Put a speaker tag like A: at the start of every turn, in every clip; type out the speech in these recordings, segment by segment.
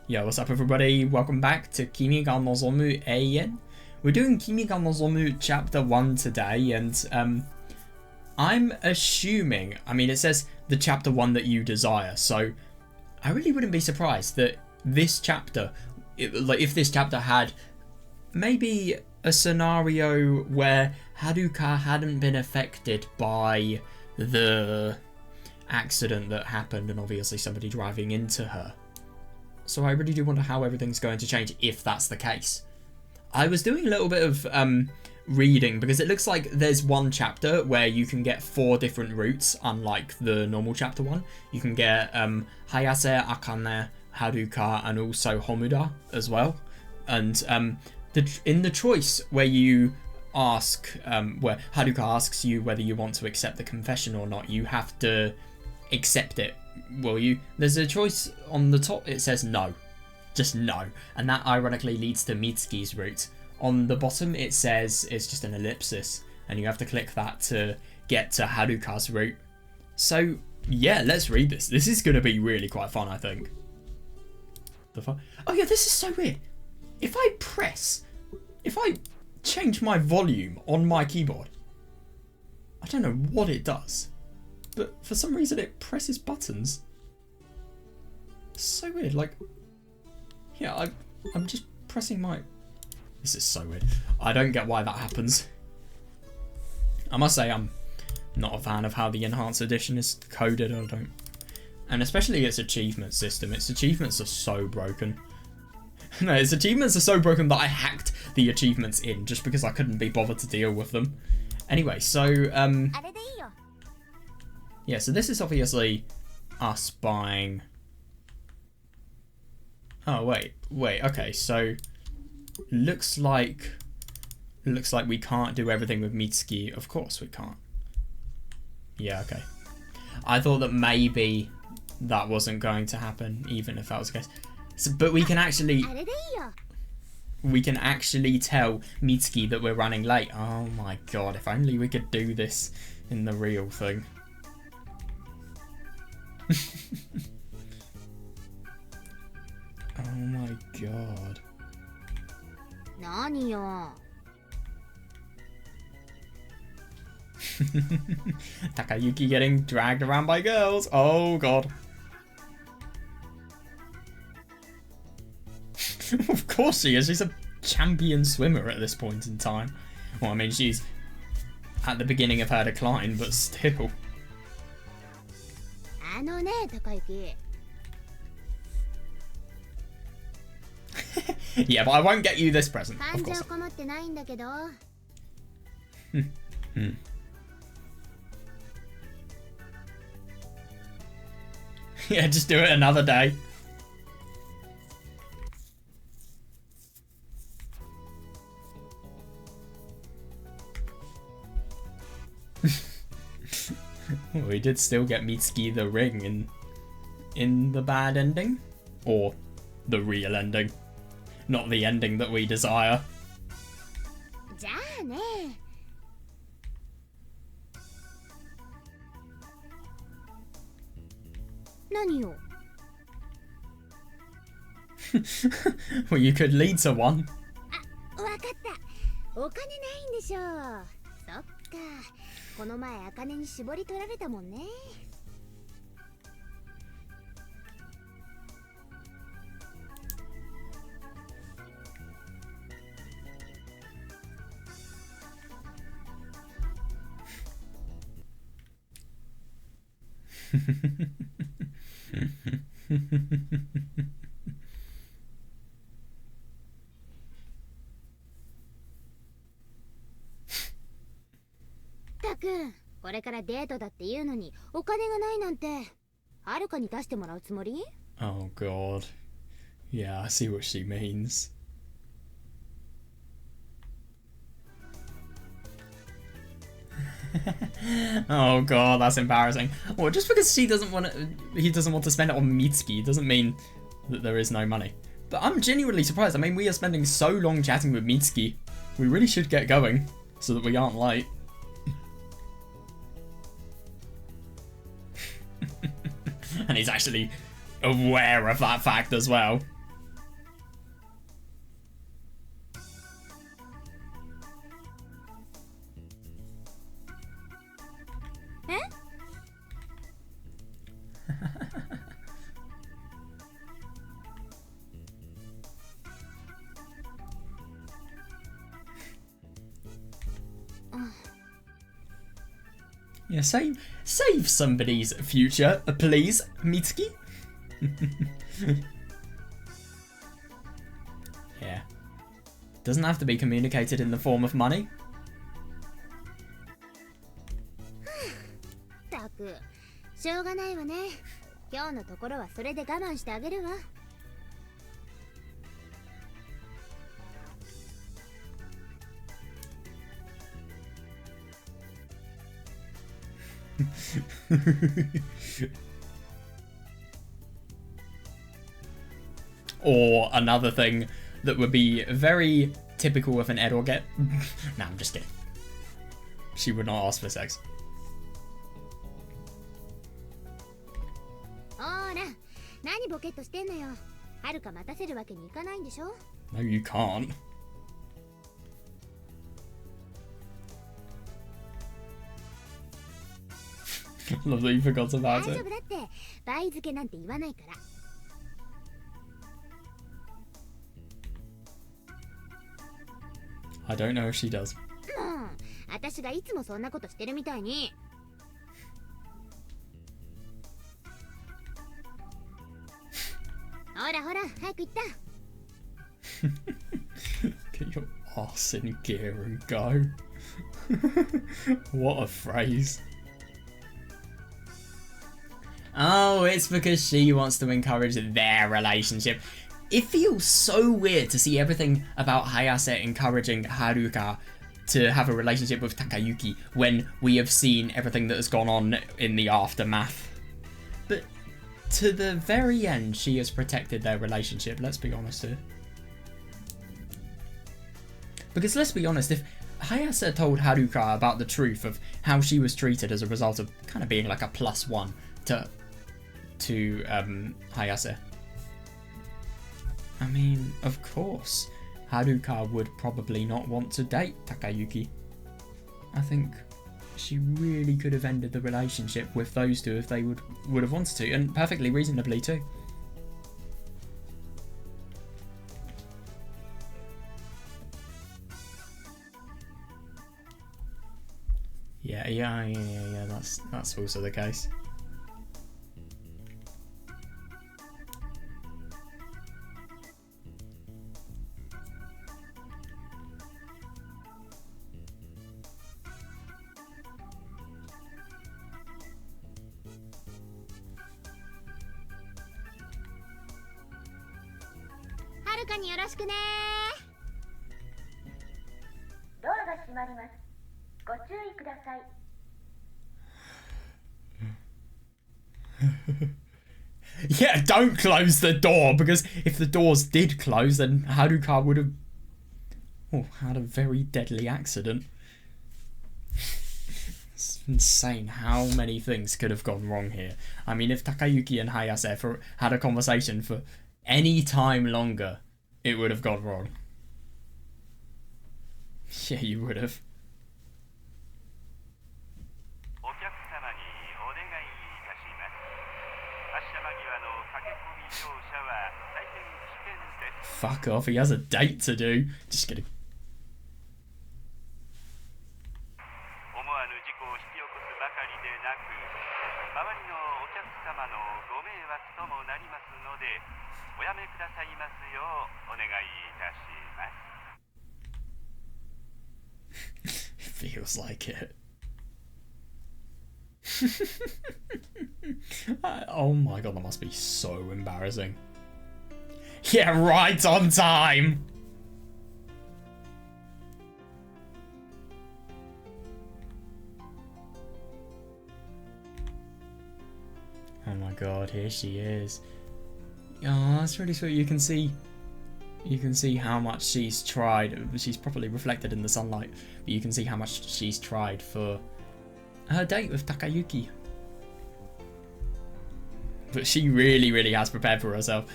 A: Yo, what's up everybody? Welcome back to Kimi ga Nozomu Eien. We're doing Kimi ga Nozomu chapter 1 today, and I'm assuming, I mean it says the chapter 1 that you desire, so I really wouldn't be surprised that this chapter, if this chapter had maybe a scenario where Haruka hadn't been affected by the accident that happened and obviously somebody driving into her. So I really do wonder how everything's going to change if that's the case. I was doing a little bit of reading because it looks like there's one chapter where you can get 4 different routes, unlike the normal chapter 1. You can get Hayase, Akane, Haruka, and also Homuda as well. And in the choice where you ask, where Haruka asks you whether you want to accept the confession or not, you have to accept it. Will you? There's a choice on the top, it says no. Just no. And that ironically leads to Mitsuki's route. On the bottom it says it's just an ellipsis, and you have to click that to get to Haruka's route. So yeah, let's read this. This is going to be really quite fun, I think. Oh yeah, this is so weird. If I change my volume on my keyboard, I don't know what it does, but for some reason it presses buttons. It's so weird. Like, yeah, I'm just pressing my... This is so weird. I don't get why that happens. I must say I'm not a fan of how the enhanced edition is coded. I don't... And especially its achievement system. Its achievements are so broken. No, its achievements are so broken that I hacked the achievements in just because I couldn't be bothered to deal with them. Anyway, so yeah, so this is obviously us buying... Oh wait, okay, so looks like we can't do everything with Mitsuki. Of course we can't. Yeah, okay. I thought that maybe that wasn't going to happen, even if that was the case. So, but we can actually tell Mitsuki that we're running late. Oh my god, if only we could do this in the real thing. Oh my god.
B: Nani yo?
A: Takayuki getting dragged around by girls. Oh god. Of course she is. She's a champion swimmer at this point in time. Well, I mean, she's at the beginning of her decline, but still. Yeah, but I won't get you this present, of course. Yeah, just do it another day. We did still get Mitsuki the ring in the bad ending, or the real ending, not the ending that we desire. Well, you could lead to one. Oh god. Yeah, I see what she means. Oh god, that's embarrassing. Well, just because he doesn't want to spend it on Mitsuki doesn't mean that there is no money. But I'm genuinely surprised. I mean, we are spending so long chatting with Mitsuki. We really should get going so that we aren't late. And he's actually aware of that fact as well. Yeah, save somebody's future, please, Mitsuki. Yeah. Doesn't have to be communicated in the form of money.
B: たく、しょうがないわね。今日のところはそれで我慢してあげるわ。
A: Or another thing that would be very typical of an eroge. Nah, I'm just kidding. She would not ask for sex.
B: ほら、何ボケっとしてんのよ。はるか待たせるわけにいかないんでしょ。
A: No, you can't. Love that you forgot about
B: 大
A: it.
B: 丈夫だって、倍付けなんて言わないから。
A: I don't know if she does.
B: もう、私がいつもそんなことしてるみたいに。ほらほら、早く行った。
A: Get your ass in gear and go. What a phrase. Oh, it's because she wants to encourage their relationship. It feels so weird to see everything about Hayase encouraging Haruka to have a relationship with Takayuki when we have seen everything that has gone on in the aftermath. But to the very end, she has protected their relationship, let's be honest here. Because let's be honest, if Hayase told Haruka about the truth of how she was treated as a result of kind of being like a +1 to Hayase, I mean, of course, Haruka would probably not want to date Takayuki. I think she really could have ended the relationship with those two if they would have wanted to, and perfectly reasonably too. Yeah, that's also the case.
B: Haruka によろしくね。ドアが閉まります。ご注意ください。
A: Yeah, don't close the door, because if the doors did close, then Haruka would have had a very deadly accident. It's insane how many things could have gone wrong here. I mean, if Takayuki and Hayase had a conversation for any time longer, it would have gone wrong. Yeah, you would have. Fuck off, he has a date to do. Just kidding. Feels like it. Oh my god, that must be so embarrassing. Yeah, right on time! Oh my god, here she is. Oh, that's really sweet. You can see how much she's tried. She's properly reflected in the sunlight, but you can see how much she's tried for her date with Takayuki. But she really, really has prepared for herself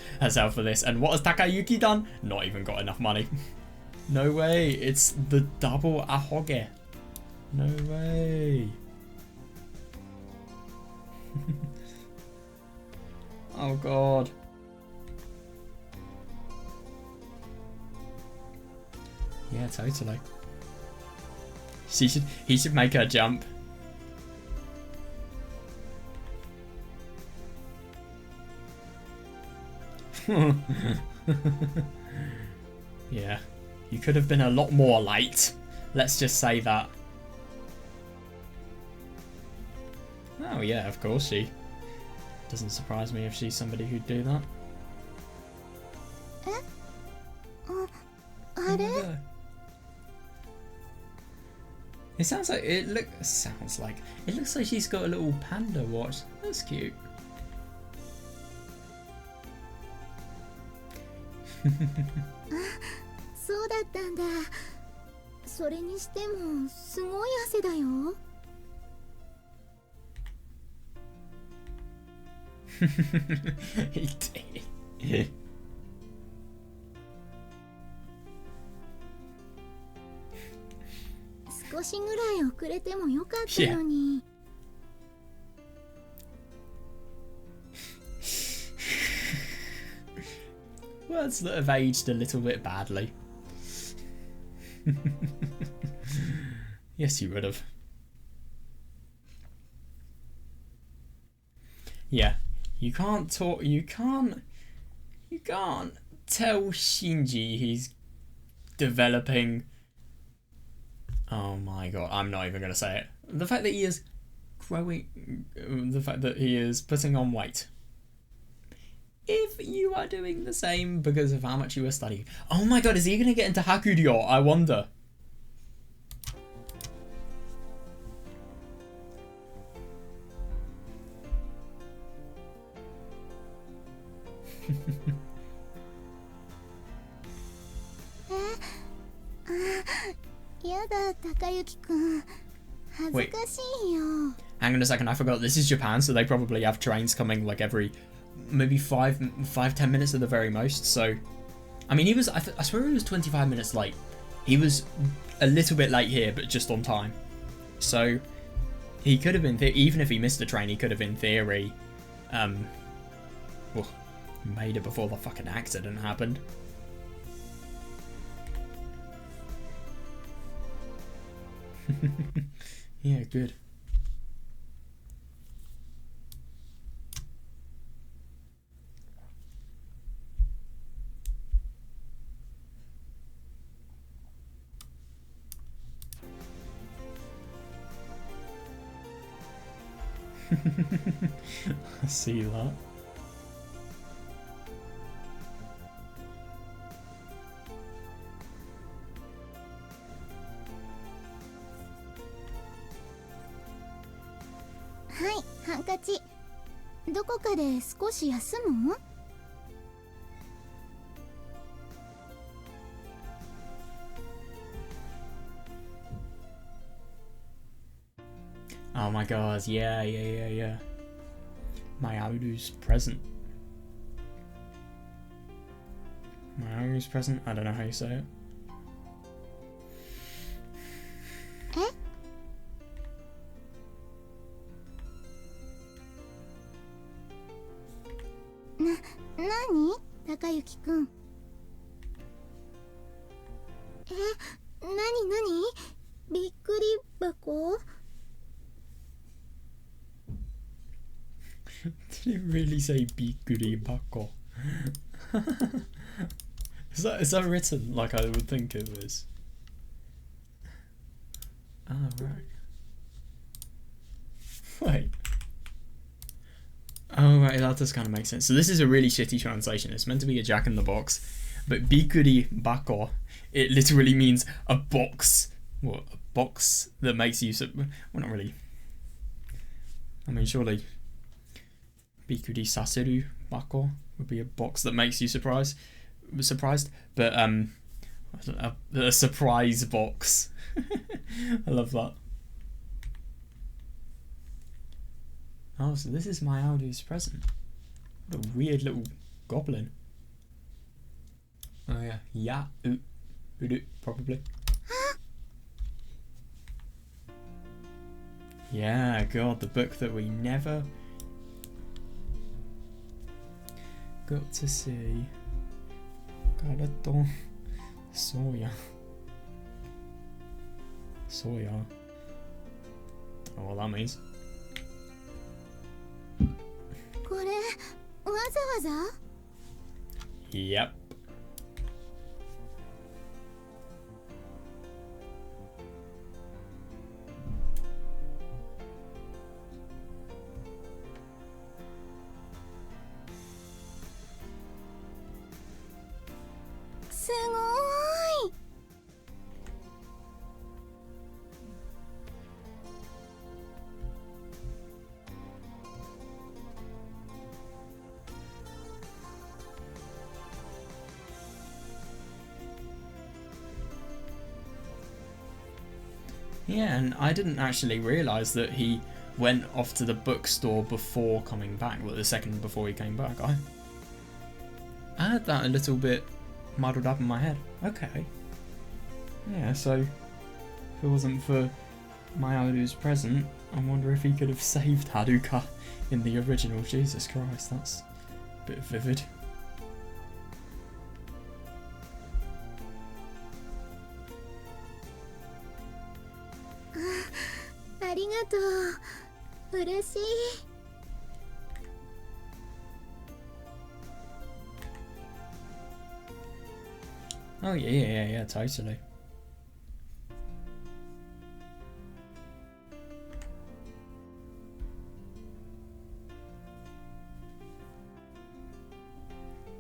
A: for this. And what has Takayuki done? Not even got enough money. No way. It's the double ahoge. No way. Oh god. Yeah, totally. He should make her jump. Yeah, you could have been a lot more late. Let's just say that. Oh yeah, of course she. Doesn't surprise me if she's somebody who'd do that. It sounds like it looks like she's got a little panda watch. That's cute.
B: そうだったんだ。それにしてもすごい汗だよ。
A: He did.
B: 少しぐらい遅れてもよかったのに。
A: Words that have aged a little bit badly. Yes, you would have. Yeah, you can't talk. You can't tell Shinji he's developing. Oh my god, I'm not even gonna say it. The fact that he is growing, the fact that he is putting on weight. If you are doing the same because of how much you were studying. Oh my god, is he gonna get into Hakuryo? I wonder. Wait, hang on a second, I forgot this is Japan, so they probably have trains coming like every maybe 5-10 minutes at the very most. So I mean, he was I swear he was 25 minutes late. He was a little bit late here, but just on time. So he could have been even if he missed the train, he could have in theory well, made it before the fucking accident happened. Yeah, good. I see that.
B: Hi, ハンカチ。どこかで少し休む?
A: Oh my god, yeah. Mayauru's present. Mayauru's present? I don't know how you say it.
B: Nani? Takayuki kun. Nani? Bikkuri bako?
A: Did it really say Bikkuri bako? Is that written like I would think it was? Oh, right. Wait. Oh, right, that does kind of make sense. So this is a really shitty translation. It's meant to be a Jack in the Box. But Bikkuri bako, it literally means a box. What? A box that makes you... Well, not really. I mean, surely... Bikkuri saseru bako would be a box that makes you surprised. But, a surprise box. I love that. Oh, so this is Mayauru's present. What a weird little goblin. Oh yeah, probably. Yeah, god, the book that we never got to see. Karato Soya. Soya. Don't know what that means.
B: これわざわざ?
A: Yep. Yeah, and I didn't actually realise that he went off to the bookstore before coming back, well, the second before he came back. I had that a little bit muddled up in my head. Okay. Yeah, so if it wasn't for Mayu's present, I wonder if he could have saved Haruka in the original. Jesus Christ, that's a bit vivid.
B: ありがとう。嬉しい。
A: Oh yeah, totally.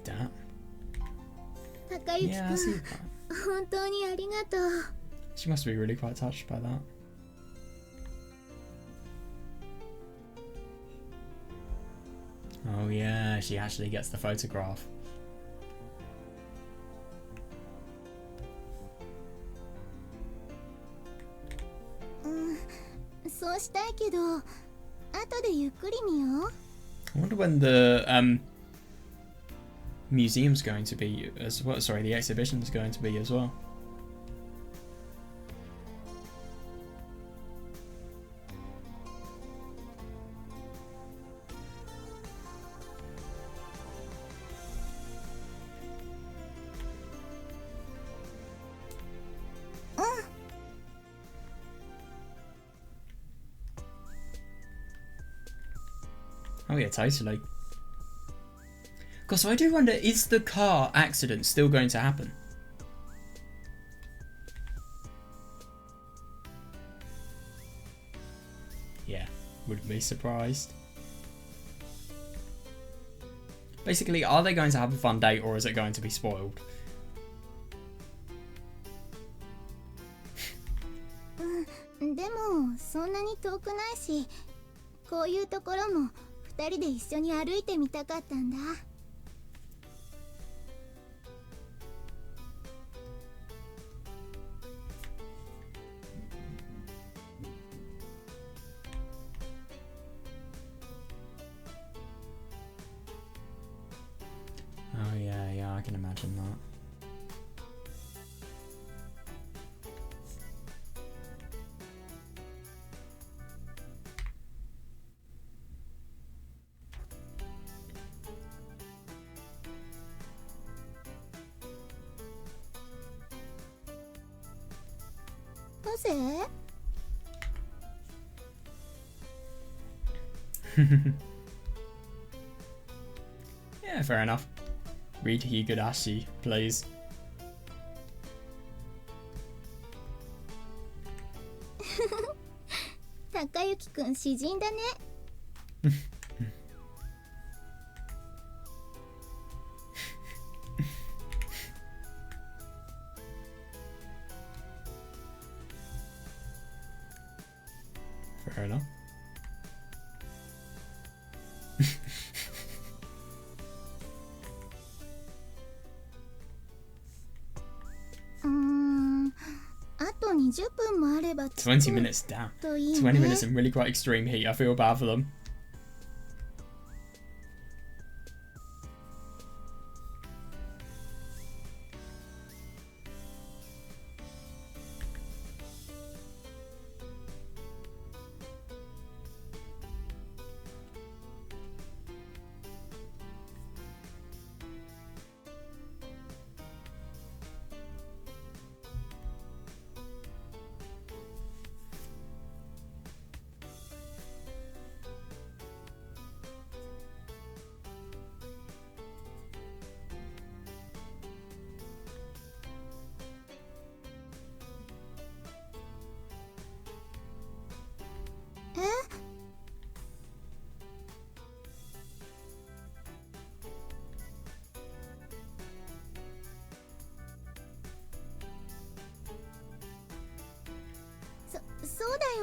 A: Damn.
B: 高之
A: Yeah, I see
B: くん、
A: that.
B: 本当にありがとう。
A: She must be really quite touched by that. Oh yeah, she actually gets the photograph.
B: そうしたいけど、後でゆっくり見よう。
A: I wonder when the museum's going to be as well. Sorry, the exhibition's going to be as well. Oh yeah, totally. So I do wonder, is the car accident still going to happen? Yeah, wouldn't be surprised. Basically, are they going to have a fun date or is it going to be spoiled?
B: でもそんなに遠くないし、こういうところも2人で一緒に歩いてみたかったんだ。
A: Oh yeah, I can imagine that. Yeah, fair enough. Read Higurashi, please.
B: 高之くん詩人だね。
A: Fair enough.
B: Mm, あと20分もあれば
A: 20 minutes down.
B: といいね。
A: 20 minutes in really quite extreme heat. I feel bad for them.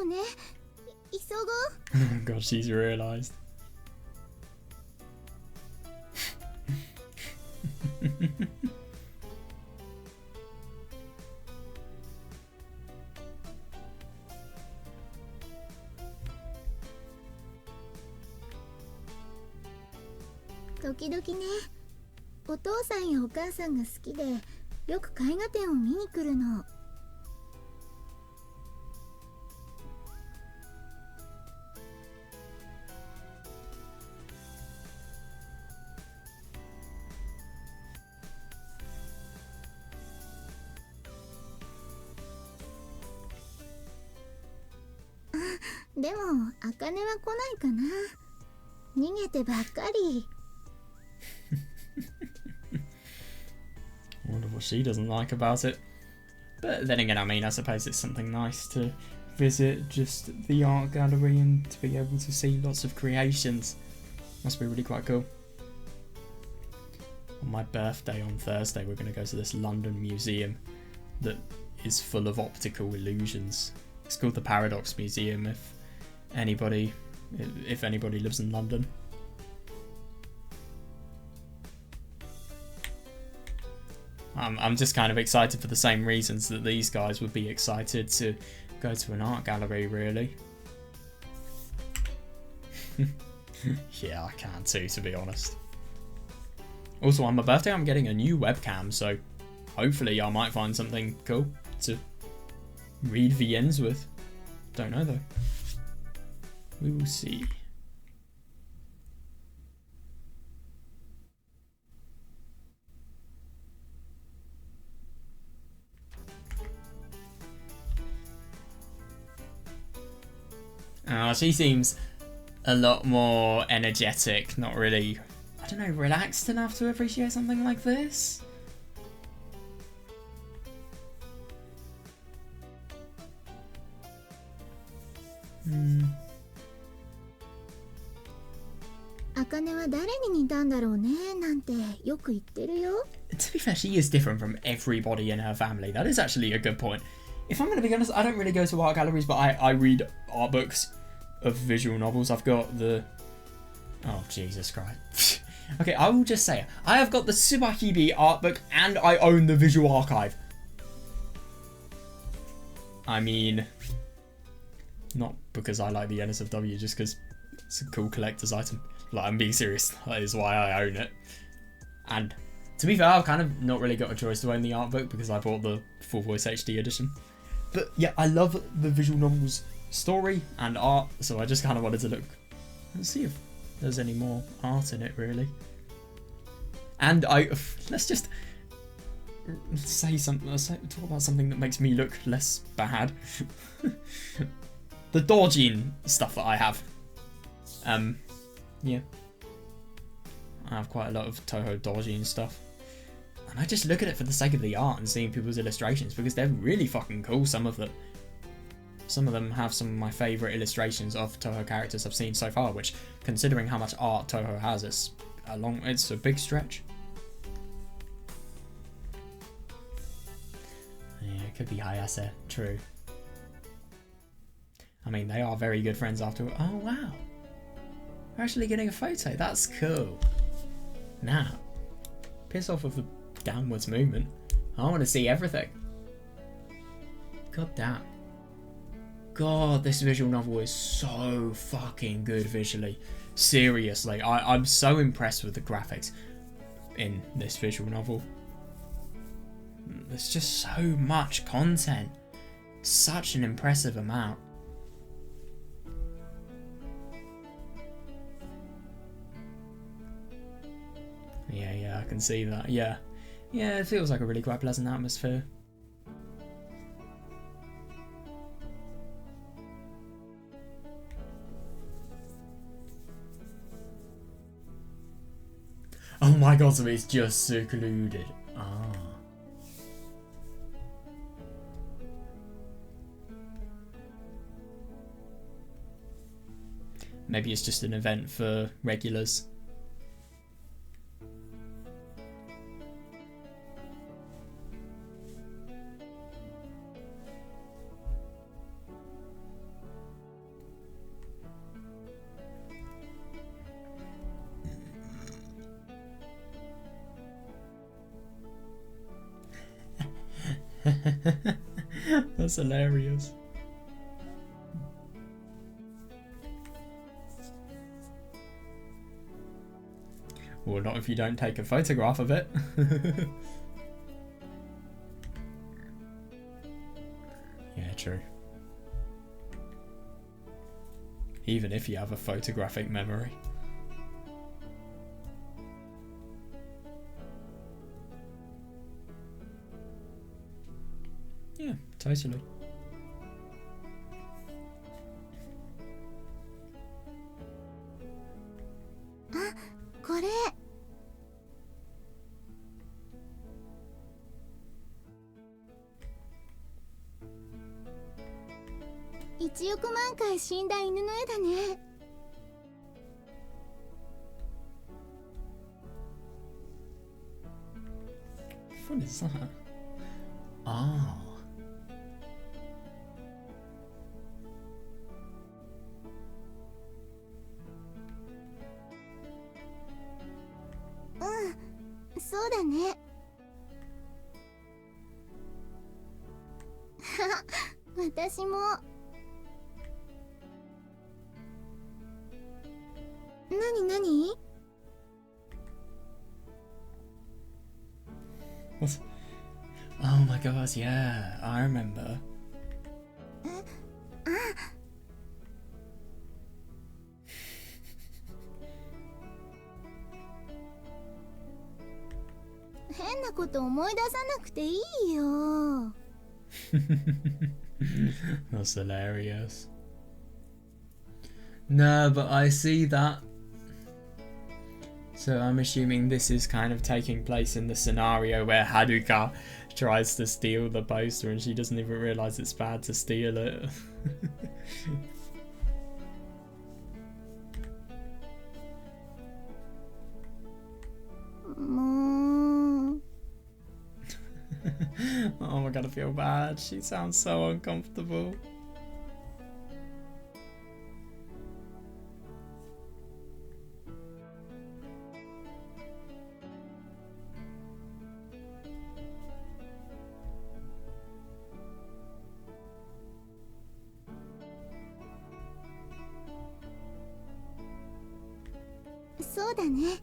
B: ね。急ごう。
A: Oh god, she's realised.
B: 時々ね、お父さんやお母さんが好きでよく絵画展を見に来るの。でも茜は来ないかな。逃げてばっかり。
A: I wonder what she doesn't like about it. But then again, I mean, I suppose it's something nice to visit just the art gallery and to be able to see lots of creations. Must be really quite cool. On my birthday on Thursday, we're going to go to this London museum that is full of optical illusions. It's called the Paradox Museum if anybody lives in London. I'm just kind of excited for the same reasons that these guys would be excited to go to an art gallery, really. Yeah, I can too, to be honest. Also, on my birthday, I'm getting a new webcam, so hopefully I might find something cool to read VNs with. Don't know, though. We will see. She seems a lot more energetic, not really, I don't know, relaxed enough to appreciate something like this.
B: 茜は誰に似たんだろうねなんてよく言ってるよ。
A: To be fair, she is different from everybody in her family. That is actually a good point. If I'm going to be honest, I don't really go to art galleries, but I read art books of visual novels. I've got the... Oh, Jesus Christ. Okay, I will just say it. I have got the Tsubahibi art book and I own the visual archive. I mean... Not because I like the NSFW, just because it's a cool collector's item. Like, I'm being serious. That is why I own it. And to be fair, I've kind of not really got a choice to own the art book because I bought the full voice HD edition. But yeah, I love the visual novel's story and art, so I just kind of wanted to look and see if there's any more art in it, really. And let's just say something. Talk about something that makes me look less bad. The Dojin stuff that I have. Yeah. I have quite a lot of Toho Dojin stuff. And I just look at it for the sake of the art and seeing people's illustrations because they're really fucking cool, some of them. Some of them have some of my favourite illustrations of Toho characters I've seen so far, which, considering how much art Toho has, it's a big stretch. Yeah, it could be Hayase, true. I mean, they are very good friends after. Oh, wow. We're actually getting a photo. That's cool. Now, piss off with the downwards movement. I want to see everything. God damn. God, this visual novel is so fucking good visually. Seriously, I'm so impressed with the graphics in this visual novel. There's just so much content. Such an impressive amount. Yeah, I can see that. Yeah, it feels like a really quite pleasant atmosphere. Oh my god, so it's just secluded. Ah. Maybe it's just an event for regulars. That's hilarious. Well, not if you don't take a photograph of it. Yeah, true. Even if you have a photographic memory. Yeah, totally.
B: Ah, これ。1億万回死んだ犬の絵だね。
A: What is that? Ah.
B: そうだね。私も。なになに？
A: What? Oh my gosh, yeah, I remember. 変なこと思い出さなくていいよ。That's hilarious. No, but I see that. So I'm assuming this is kind of taking place in the scenario where Haruka tries to steal the poster and she doesn't even realise it's bad to steal it. Oh my god, I feel bad. She sounds so uncomfortable.
B: そうだね。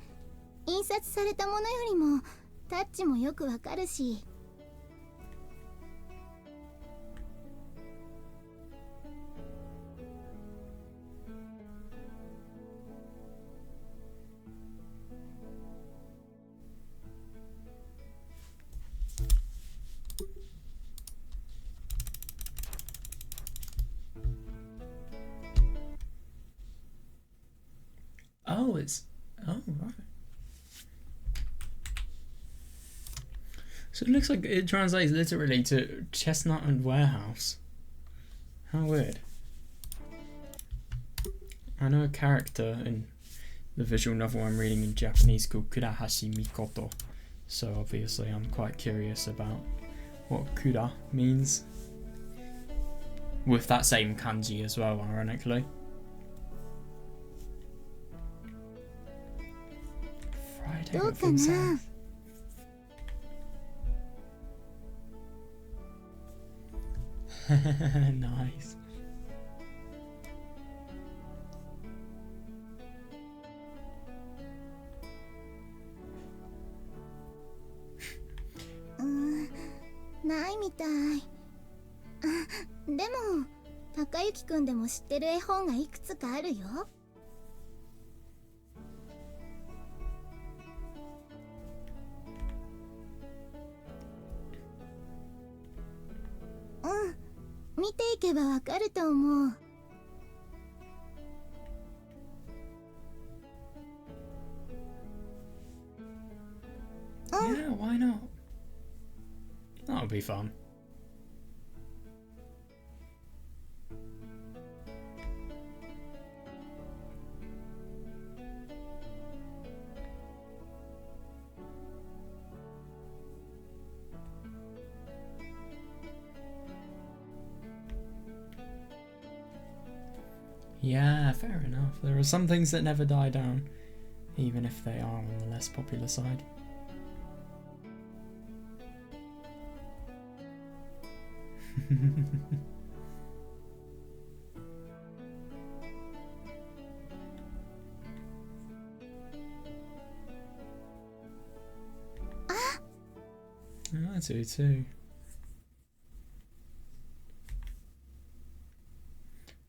B: 印刷されたものよりもタッチもよくわかるし。
A: Oh, it's... Oh, right. So it looks like it translates literally to chestnut and warehouse. How weird. I know a character in the visual novel I'm reading in Japanese called Kurahashi Mikoto. So obviously I'm quite curious about what Kura means. With that same kanji as well, ironically. Friday
B: どうかな。
A: Nice.
B: Mm, ないみたい。あ、でも高雪くんでも知ってる絵本がいくつかあるよ。見ていけばわかると思う。
A: Yeah, why not? That'll be fun. Yeah, fair enough. There are some things that never die down, even if they are on the less popular side. I do too.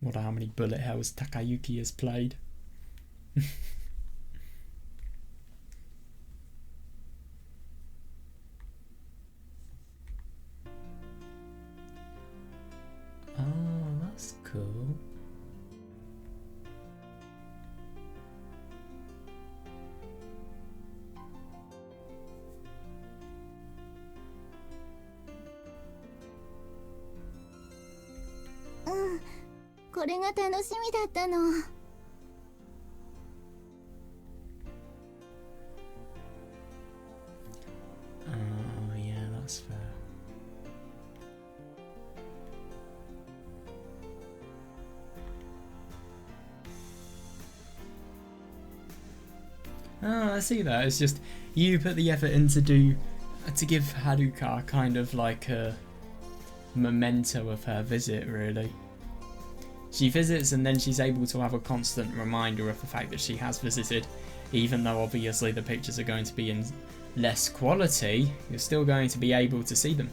A: Wonder how many bullet hells Takayuki has played. Oh, that's cool.
B: Mm, これが楽しみだったの。
A: Oh, yeah, that's fair. Oh, I see that. It's just you put the effort in to give Haruka kind of like a memento of her visit, really. She visits and then she's able to have a constant reminder of the fact that she has visited, even though obviously the pictures are going to be in less quality, you're still going to be able to see them.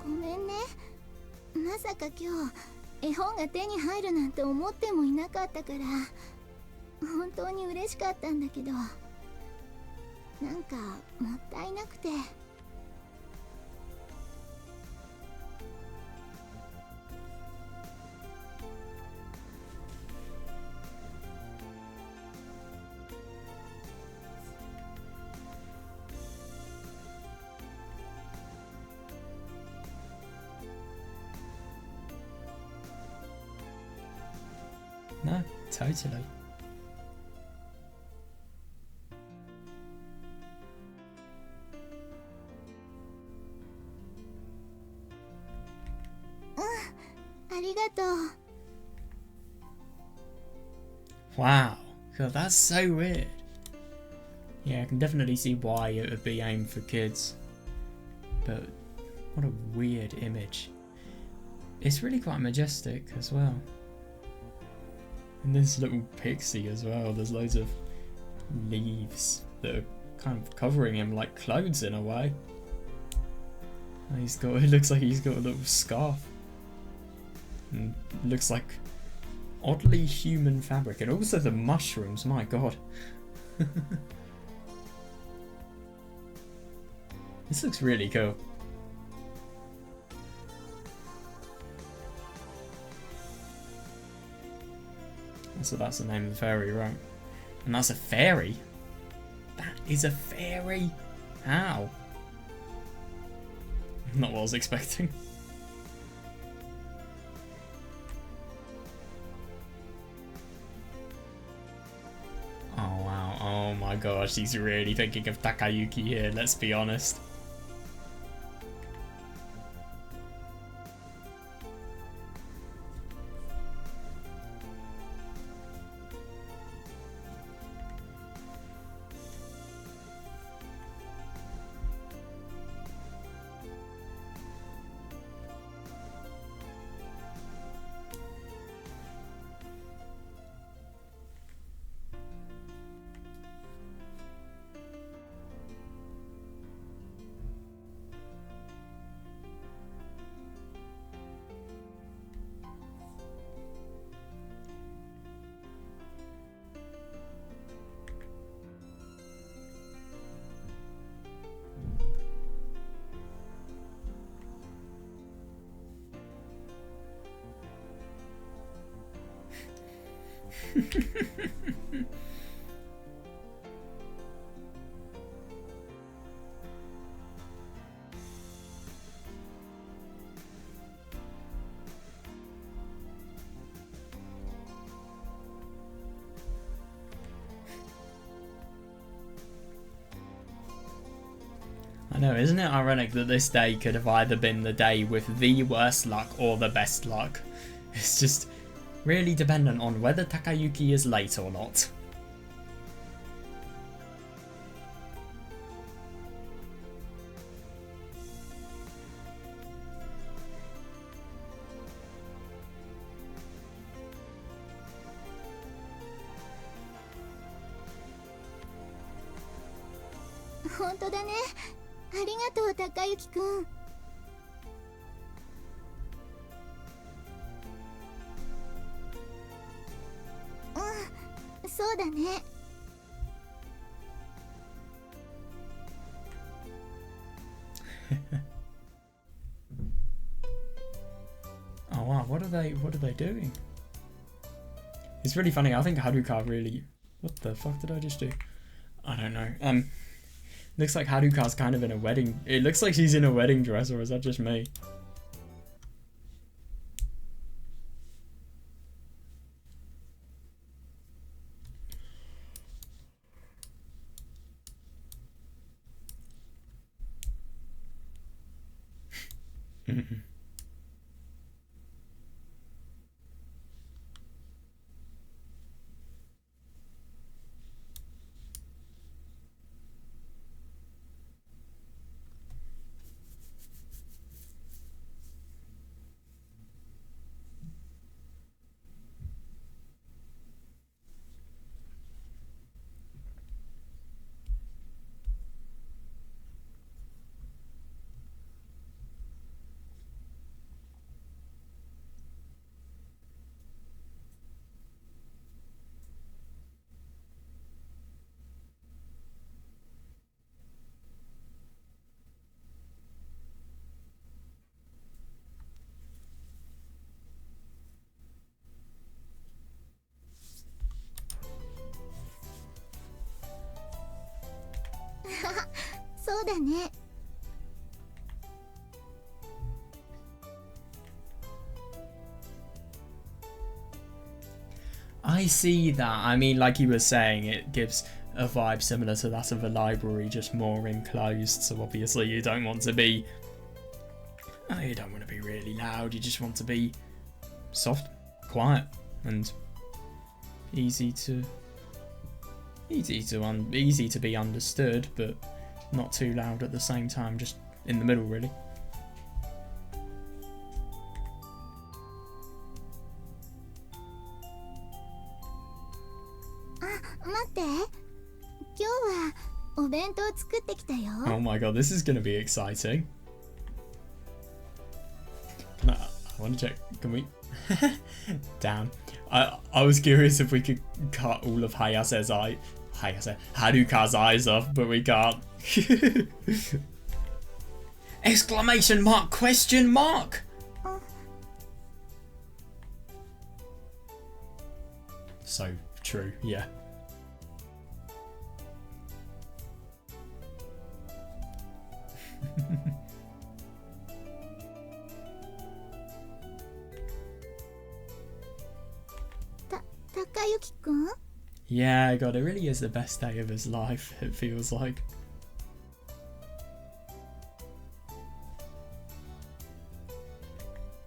B: ごめんね。まさか今日絵本が手に入るなんて思ってもいなかったから、本当に嬉しかったんだけど、なんかもったいなくて。
A: No, totally. Wow, God, that's so weird. Yeah, I can definitely see why it would be aimed for kids. But what a weird image. It's really quite majestic as well. And this little pixie as well, there's loads of leaves that are kind of covering him like clothes in a way. And it looks like he's got a little scarf. And it looks like oddly human fabric. And also the mushrooms, my god. This looks really cool. So that's the name of the fairy, right? And that's a fairy? That is a fairy? How? Not what I was expecting. Oh wow, oh my gosh, he's really thinking of Takayuki here, let's be honest. I know, isn't it ironic that this day could have either been the day with the worst luck or the best luck? It's just really dependent on whether Takayuki is late or not.
B: 本当だね。ありがとう、高雪くん。うん、そうだね。
A: Oh wow, what are they doing? It's really funny. I think Haruka really... What the fuck did I just do? I don't know. Looks like Haruka's kind of in a wedding... It looks like she's in a wedding dress, or is that just me?
B: そうだね。
A: I see that. I mean, like he was saying, it gives a vibe similar to that of a library, just more enclosed. So obviously you don't want to be... Oh, you don't want to be really loud. You just want to be soft, quiet, and easy to be understood, but not too loud at the same time. Just in the middle, really.
B: 待って。今日はお弁当作ってきたよ。
A: Oh my god, this is going to be exciting. I want to check. Can we? Damn. I was curious if we could cut all of Haruka's eyes off, but we can't. Exclamation mark, question mark. So true, yeah.
B: Takayuki-kun?
A: Yeah, God, it really is the best day of his life, it feels like.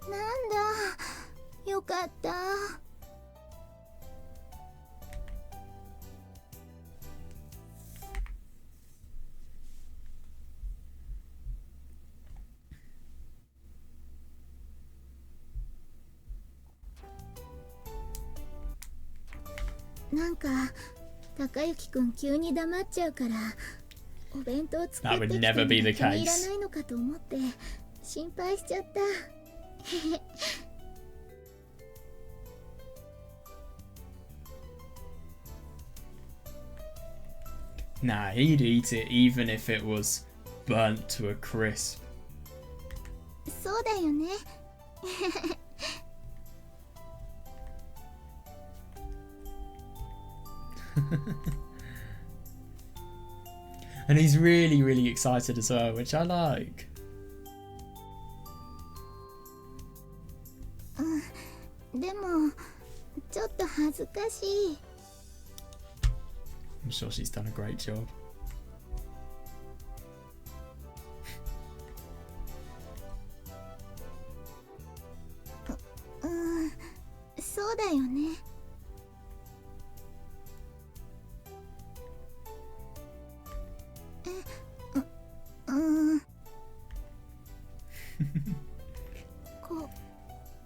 B: Nanda, よかった。なんか高雪くん急に黙っちゃうからお弁当作ってきても気に入らないのかと思って心配しちゃった。
A: Nah, he'd eat it even if it was burnt to a crisp.
B: そうだよね。
A: And he's really, really excited as well, which I like.
B: でもちょっと恥ずかしい。
A: I'm sure she's done a great job.
B: そうだよね。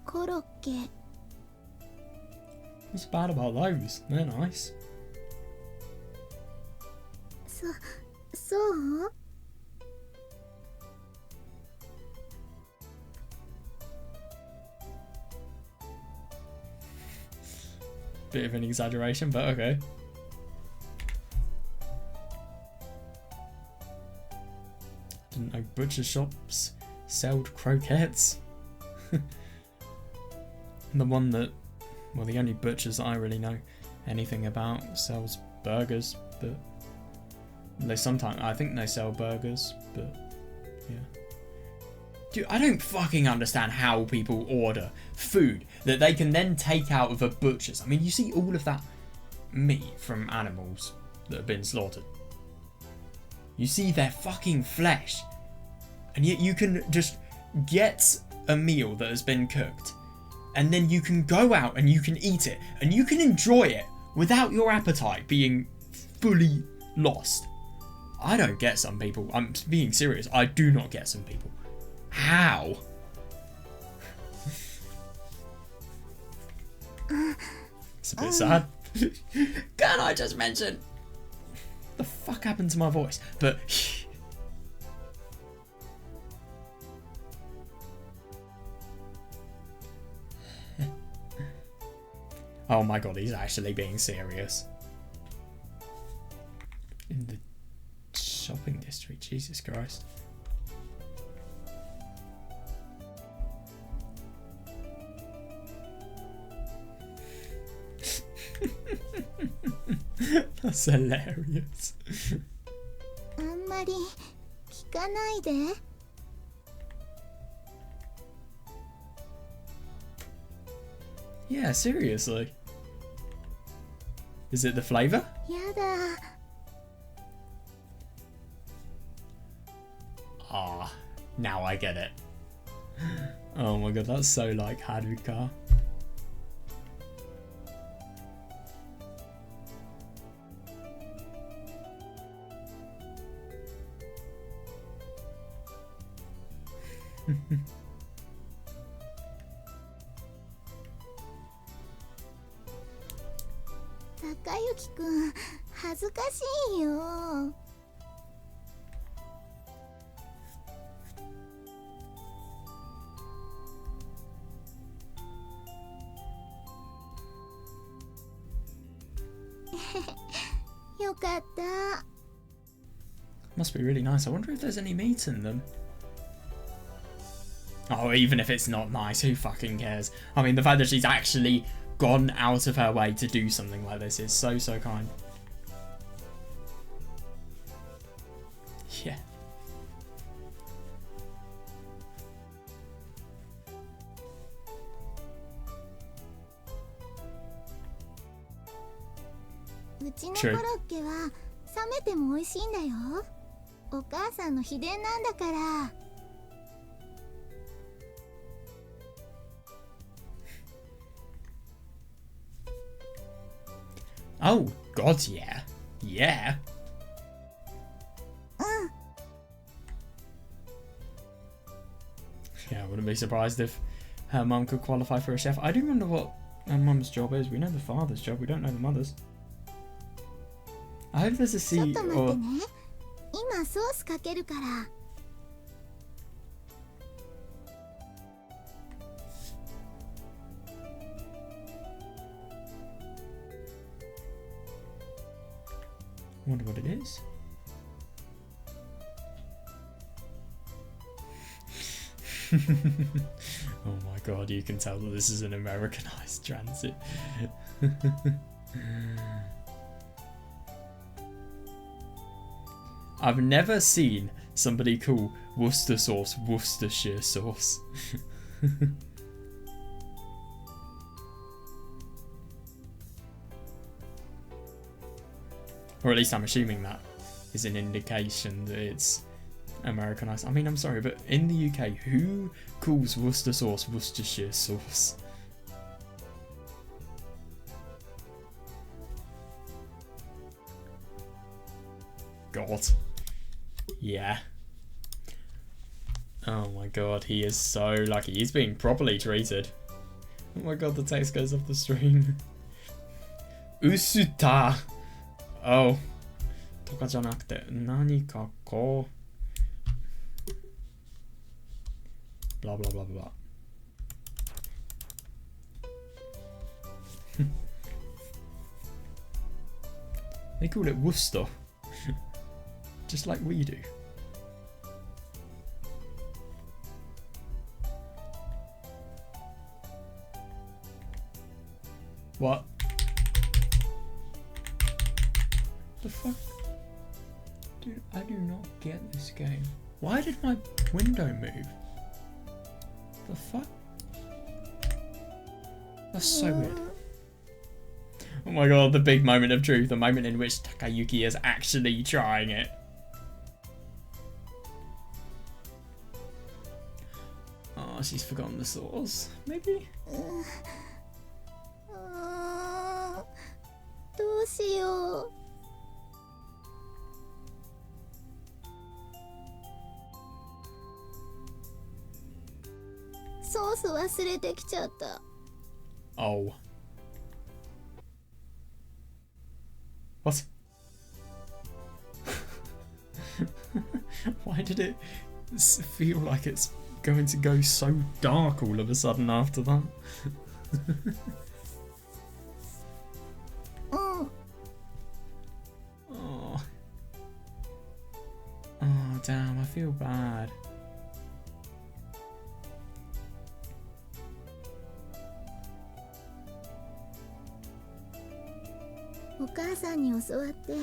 B: コロッケ。
A: What's bad about those? They're nice.
B: そう？
A: Bit of an exaggeration, but okay. Didn't know butcher shops sold croquettes. The one that, well, the only butchers that I really know anything about sells burgers, but they sometimes, I think they sell burgers, but yeah. Dude, I don't fucking understand how people order food that they can then take out of a butcher's. I mean, you see all of that meat from animals that have been slaughtered. You see their fucking flesh. And yet you can just get a meal that has been cooked. And then you can go out and you can eat it. And you can enjoy it without your appetite being fully lost. I don't get some people. I'm being serious. I do not get some people. How? It's a bit sad. Can I just mention? The fuck happened to my voice? But oh my god, he's actually being serious. In the shopping district, Jesus Christ. That's hilarious.
B: あんまり聞かないで。
A: Yeah, seriously. Is it the flavour?
B: やだ。
A: Ah, now I get it. Oh my god, that's so like Haruka.
B: Takayuki くん、恥ずかしいよ。よかった。
A: Must be really nice. I wonder if there's any meat in them. Oh, even if it's not nice, who fucking cares? I mean, the fact that she's actually gone out of her way to do something like this is so, so kind. Yeah.
B: True. うちのコロッケは冷めても美味しいんだよ。お母さんの秘伝なんだから。
A: Oh, God, yeah. Yeah. Yeah, I wouldn't be surprised if her mum could qualify for a chef. I do wonder what her mum's job is. We know the father's job, we don't know the mother's. I hope there's a C or...
B: ちょっと待ってね。今ソースかけるから。
A: Wonder what it is. Oh my god, you can tell that this is an Americanized transit. I've never seen somebody call Worcester sauce Worcestershire sauce. Or at least I'm assuming that is an indication that it's Americanized. I mean, I'm sorry, but in the UK, who calls Worcester sauce Worcestershire sauce? God. Yeah. Oh my god, he is so lucky. He's being properly treated. Oh my god, the text goes off the stream. Usuta. Oh. とかじゃなくて、何かこう、blah blah blah blah. They call it Worcester, just like we do. What? The fuck? Dude, I do not get this game. Why did my window move? The fuck? That's so weird. Oh my god, the big moment of truth, the moment in which Takayuki is actually trying it. Oh, she's forgotten the source. Maybe?
B: どうしよう。ソース忘れてきちゃった。
A: Oh. What? Why did it feel like it's going to go so dark all of a sudden after that?
B: うん。
A: Oh. Oh, damn, I feel bad.
B: お母さんに教わって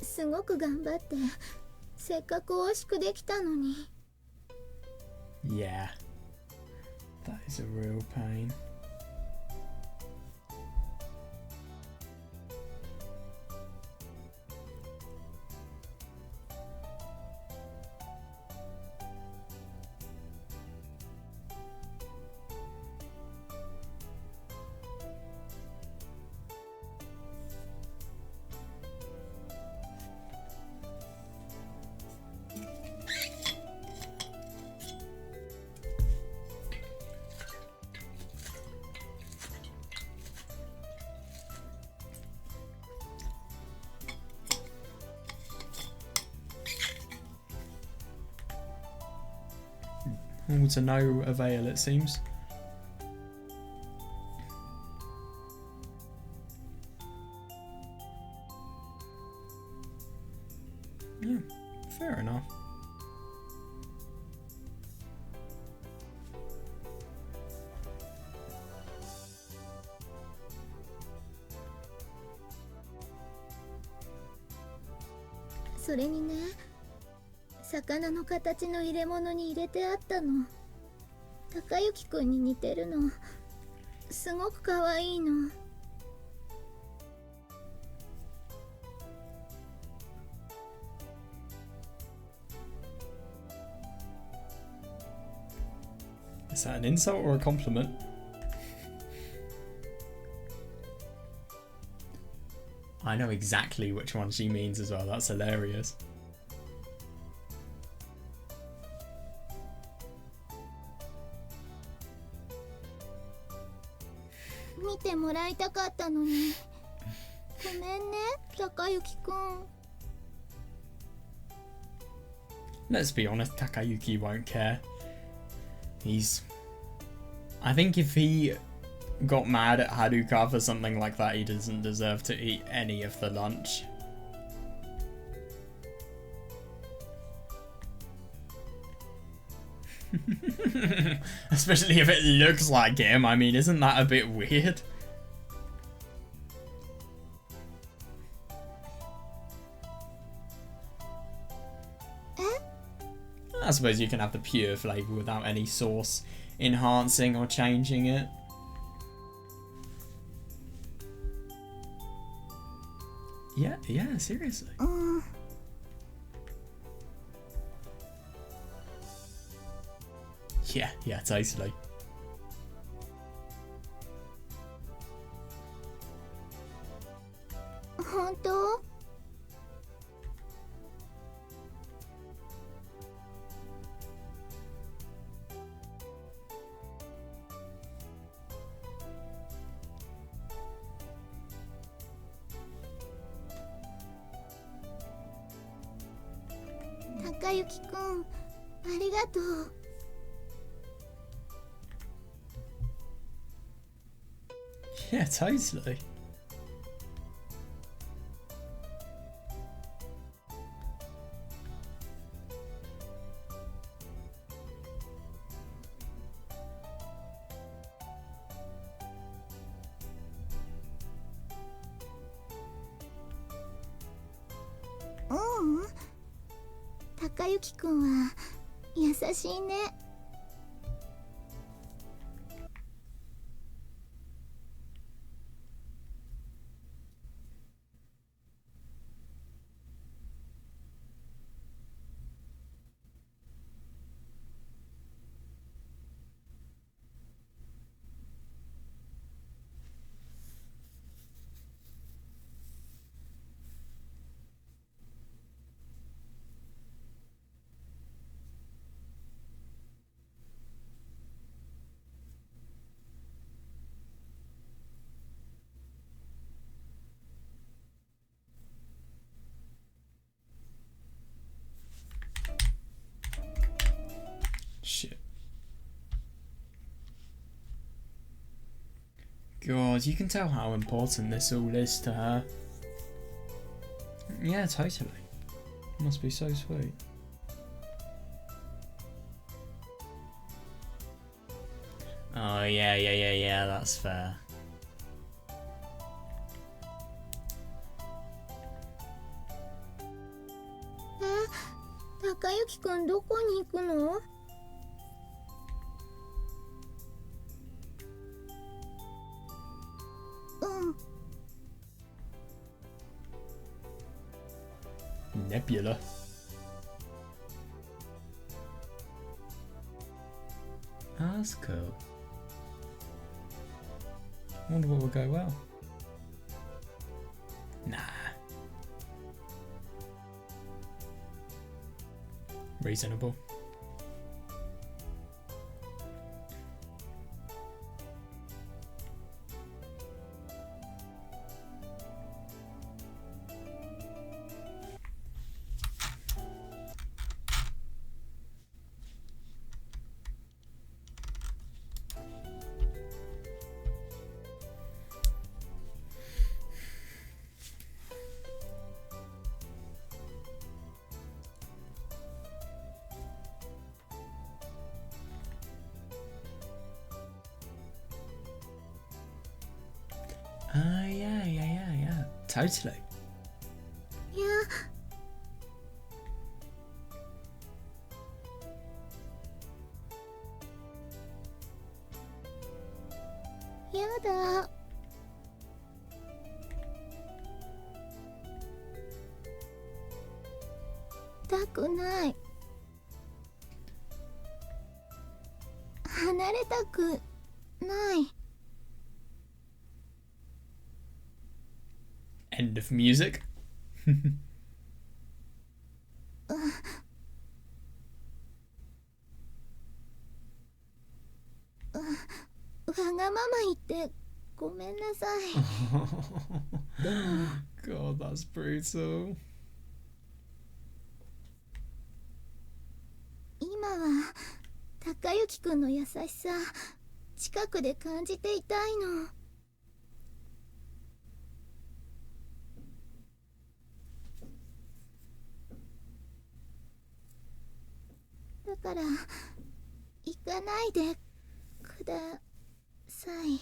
B: すごく頑張ってせっかく美味しくできたのに。
A: Yeah. That is a real pain. All to no avail, it seems. Yeah, fair enough.
B: 「それにね、魚の形の入れ物に入れてあったの。高之くんに似てるの。すごく可愛いの。」
A: Is that an insult or a compliment? I know exactly which one she means as well. That's hilarious.
B: 見てもらいたかったのに。ごめんね、高之くん。
A: Let's be honest, Takayuki won't care. I think if he got mad at Haruka for something like that, he doesn't deserve to eat any of the lunch. Especially if it looks like him. I mean, isn't that a bit weird? I suppose you can have the pure flavour without any sauce enhancing or changing it. Yeah, seriously. Yeah, totally.
B: 本当？高之くん、ありがとう。
A: Yeah, totally.
B: Mm-hmm. 高之くんは優しいね。
A: Shit. God, you can tell how important this all is to her. Yeah, totally. Must be so sweet. Oh, yeah, that's fair.
B: 高之くんどこに行くの？Nebula.
A: That's cool. Wonder what will go well. Nah. Reasonable. Yeah. Totally.
B: Yeah. やだ。たくない。離れたくない。
A: End of music.
B: わがまま言ってごめんなさい。
A: God, that's brutal.
B: 今は高之くんの優しさ近くで感じていたいの。だから行かないでください。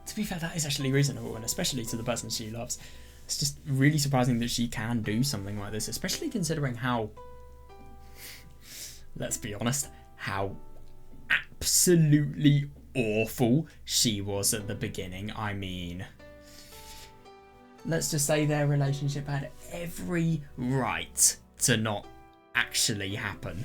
A: To be fair, that is actually reasonable, and especially to the person she loves. It's just really surprising that she can do something like this, especially considering how, let's be honest, how absolutely awful she was at the beginning. I mean, let's just say their relationship had every right to not actually happen.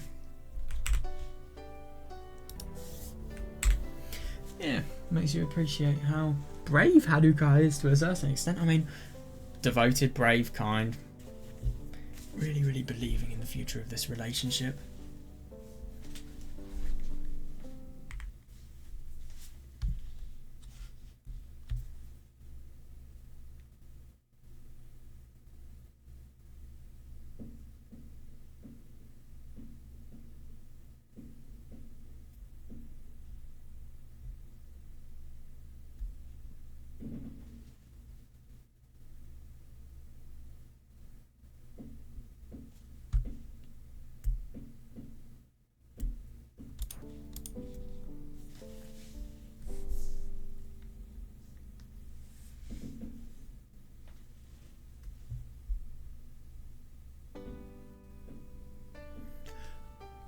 A: Yeah, makes you appreciate how brave Haruka is to a certain extent. I mean, devoted, brave, kind. Really, really believing in the future of this relationship.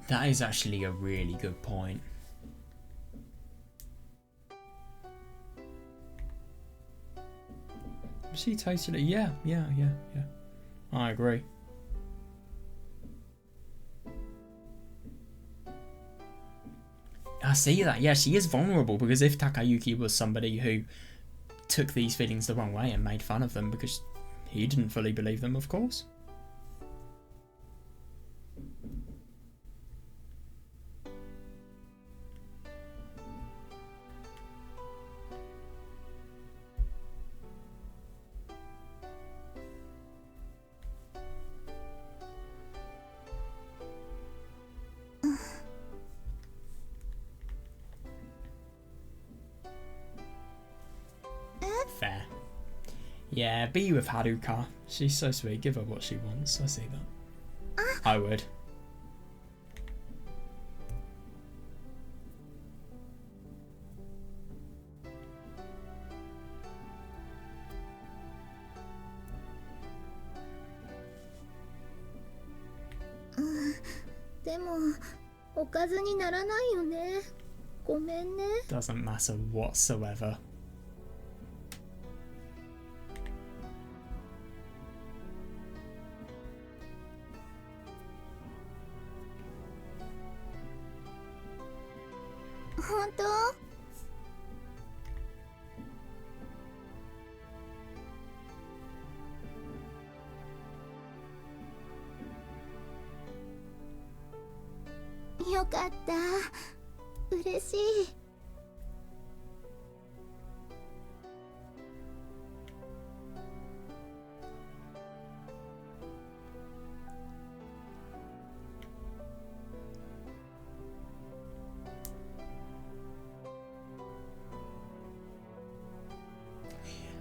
A: That is actually a really good point. She totally, yeah. I agree. I see that. Yeah, she is vulnerable, because if Takayuki was somebody who took these feelings the wrong way and made fun of them because he didn't fully believe them, of course. Fair. Yeah, be with Haruka. She's so sweet. Give her what she wants. I see that. I would. Doesn't matter whatsoever.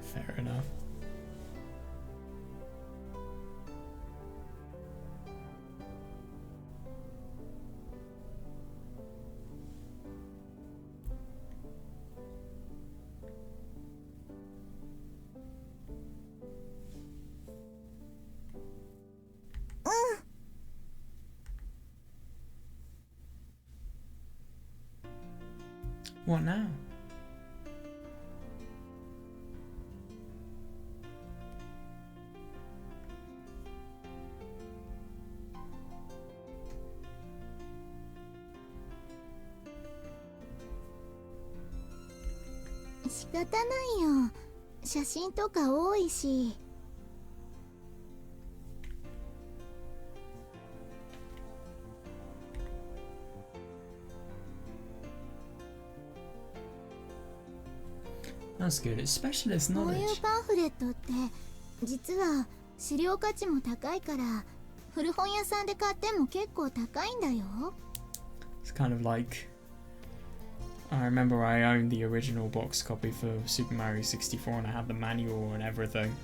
A: Fair enough. What now? That's good. It's specialist knowledge. It's kind of like, I remember I owned the original box copy for Super Mario 64 and I had the manual and everything.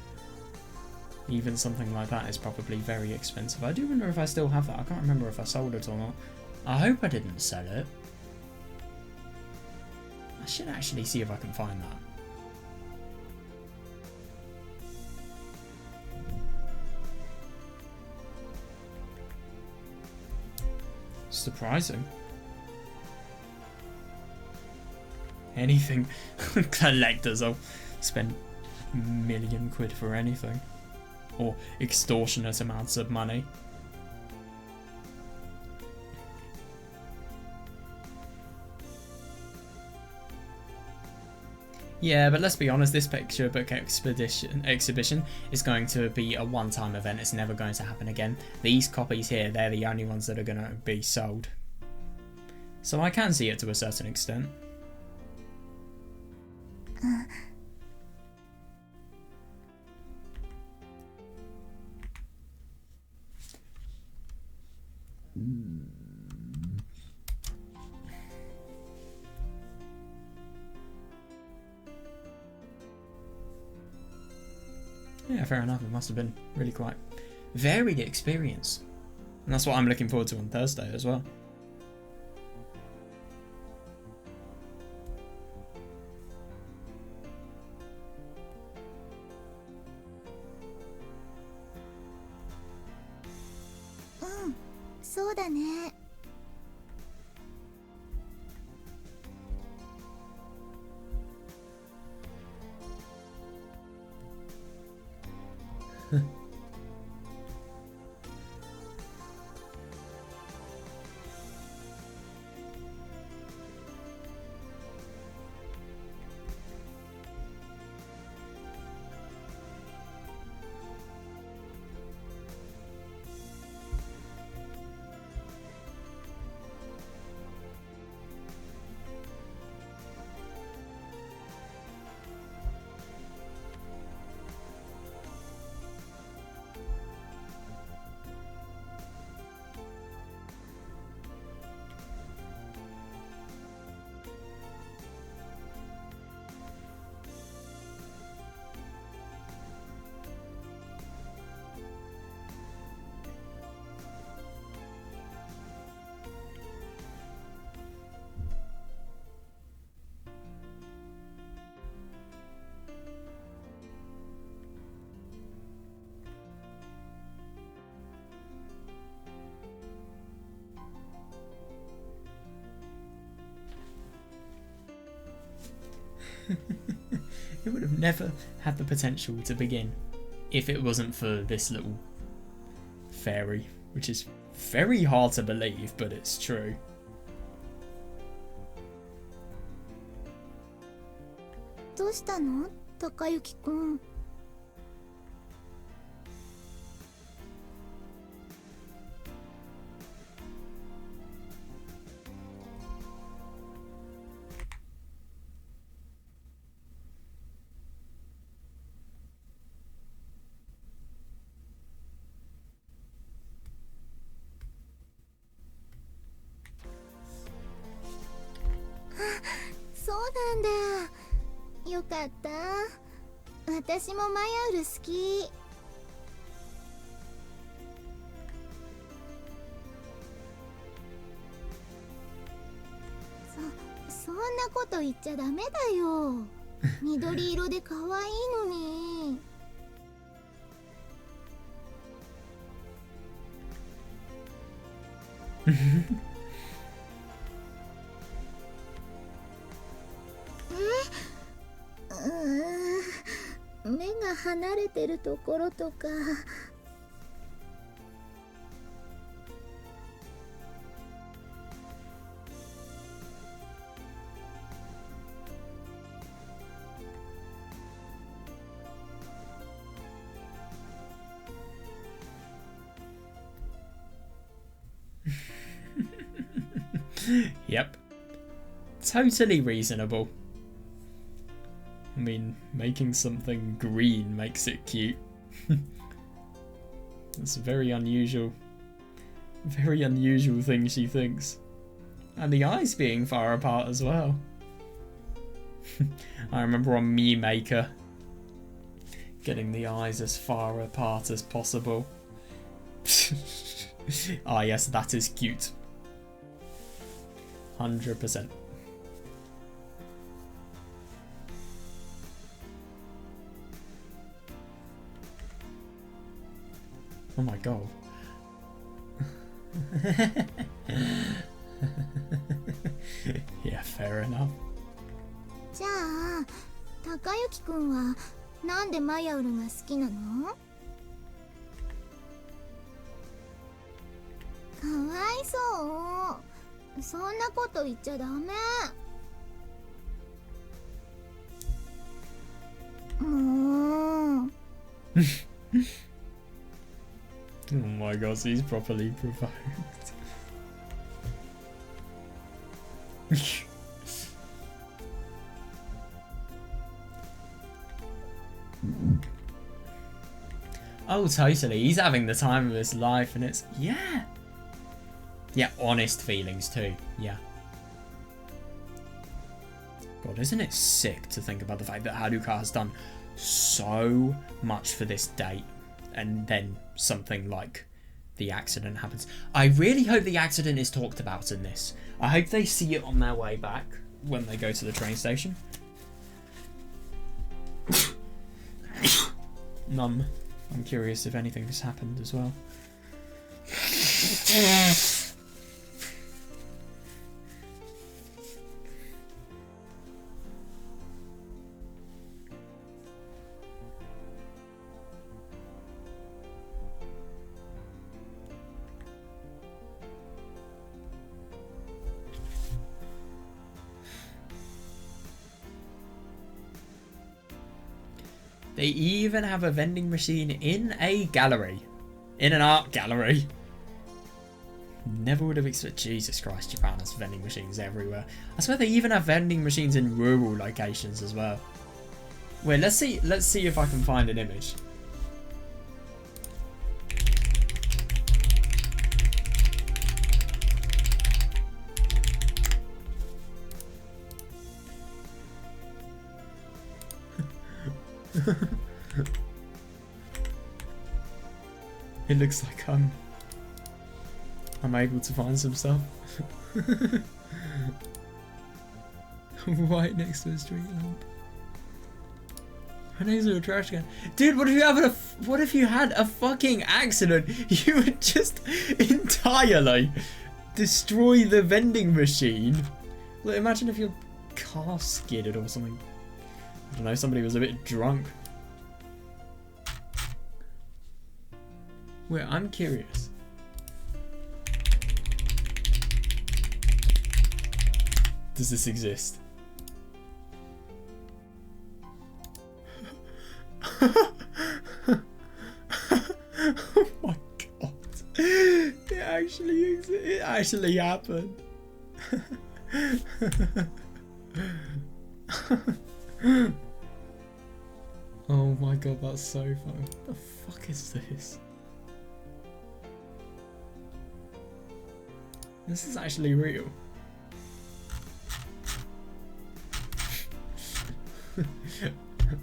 A: Even something like that is probably very expensive. I do wonder if I still have that. I can't remember if I sold it or not. I hope I didn't sell it. I should actually see if I can find that. Surprising. Anything. Collectors, I'll spend £1,000,000 for anything. Or extortionate amounts of money. Yeah, but let's be honest, this picture book exhibition is going to be a one-time event. It's never going to happen again. These copies here, they're the only ones that are going to be sold. So I can see it to a certain extent. Yeah, fair enough. It must have been really quite varied experience. And that's what I'm looking forward to on Thursday as well.
B: Mm, そうだね。
A: It would have never had the potential to begin if it wasn't for this little fairy, which is very hard to believe, but it's true.
B: どうしたの、高雪くん。そうなんだ。よかった。私もマヤウル好き。そんなこと言っちゃダメだよ。緑色で可愛いのに。目が離れてるところとか。
A: Yep. Totally reasonable. I mean, making something green makes it cute. That's a very unusual thing she thinks. And the eyes being far apart as well. I remember on Mii Maker getting the eyes as far apart as possible. Ah yes, that is cute. 100%. Oh my god. Yeah, fair enough.
B: じゃあ、高雪くんはなんでマヤウルが好きなの？かわいそう。そんなこと言っちゃダメ。
A: Oh my gosh, he's properly provoked. Oh, totally. He's having the time of his life, and it's yeah, honest feelings too. Yeah. God, isn't it sick to think about the fact that Haruka has done so much for this date, and then something like the accident happens. I really hope the accident is talked about in this. I hope they see it on their way back when they go to the train station. I'm curious if anything has happened as well. They even have a vending machine in a gallery. In an art gallery. Never would have expected. Jesus Christ, Japan has vending machines everywhere. I swear they even have vending machines in rural locations as well. Wait, let's see if I can find an image. It looks like I'm able to find some stuff. Right next to a street lamp. Right next to a trash can. Dude, what if you had a fucking accident? You would just entirely destroy the vending machine. Like, imagine if your car skidded or something. I don't know, somebody was a bit drunk. Wait, I'm curious. Does this exist? Oh my god. It actually happened. Oh my god, that's so funny. What the fuck is this? This is actually real.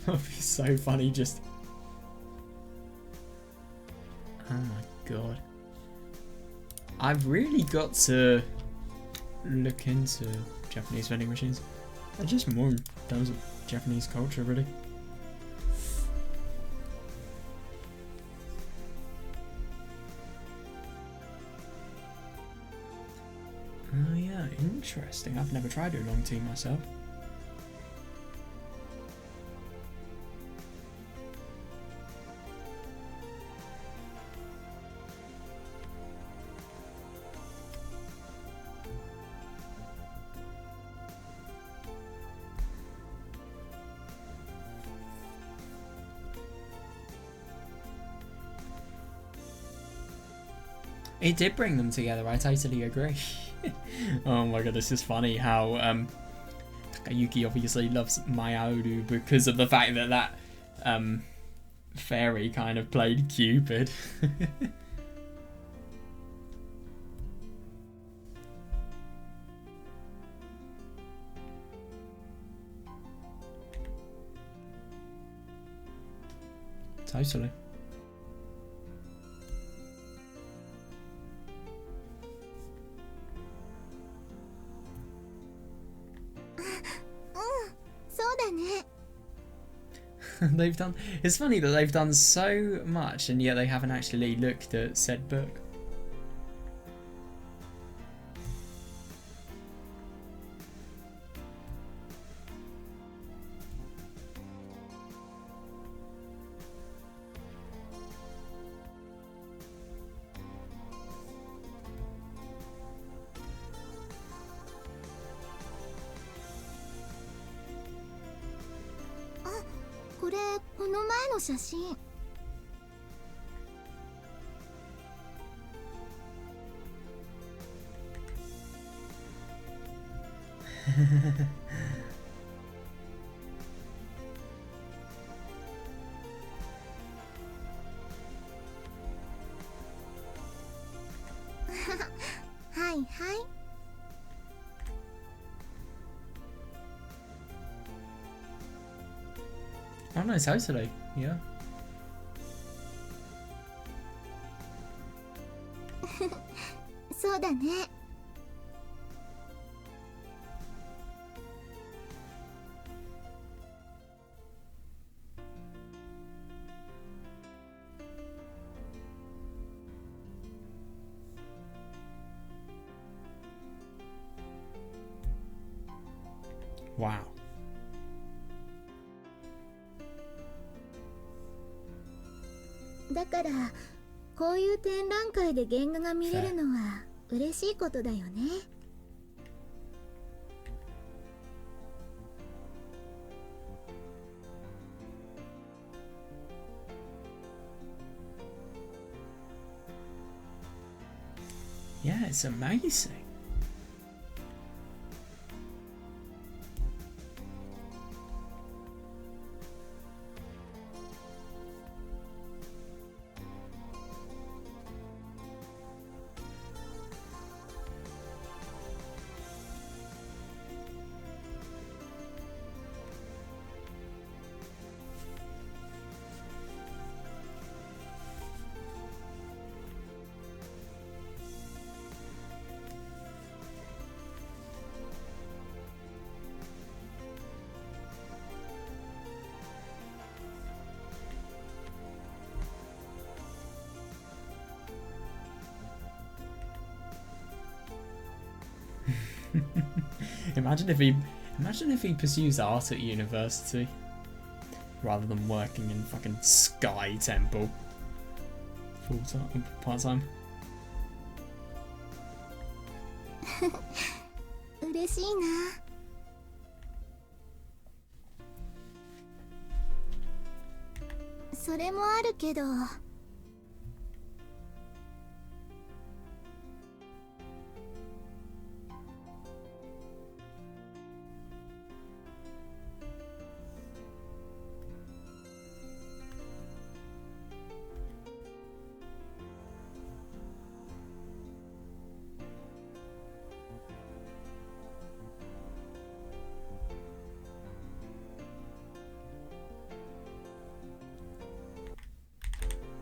A: That'd be so funny, just... Oh my god. I've really got to look into Japanese vending machines. And just more in terms of Japanese culture, really. Oh yeah, interesting. I've never tried oolong tea myself. It did bring them together, I totally agree. Oh my god, this is funny how Takayuki obviously loves Mayaoru because of the fact that fairy kind of played Cupid. Totally. They've done. It's funny that they've done so much and yet they haven't actually looked at said book.
B: はいはい。
A: Oh no, totally. Yeah.
B: そうだね。
A: Wow.
B: だからこういう展覧会で原画が見れるのは嬉しいことだよね。
A: Yeah, it's amazing. Imagine if he pursues art at university rather than working in fucking Sky Temple full time, part time.
B: 嬉しいな。それもあるけど。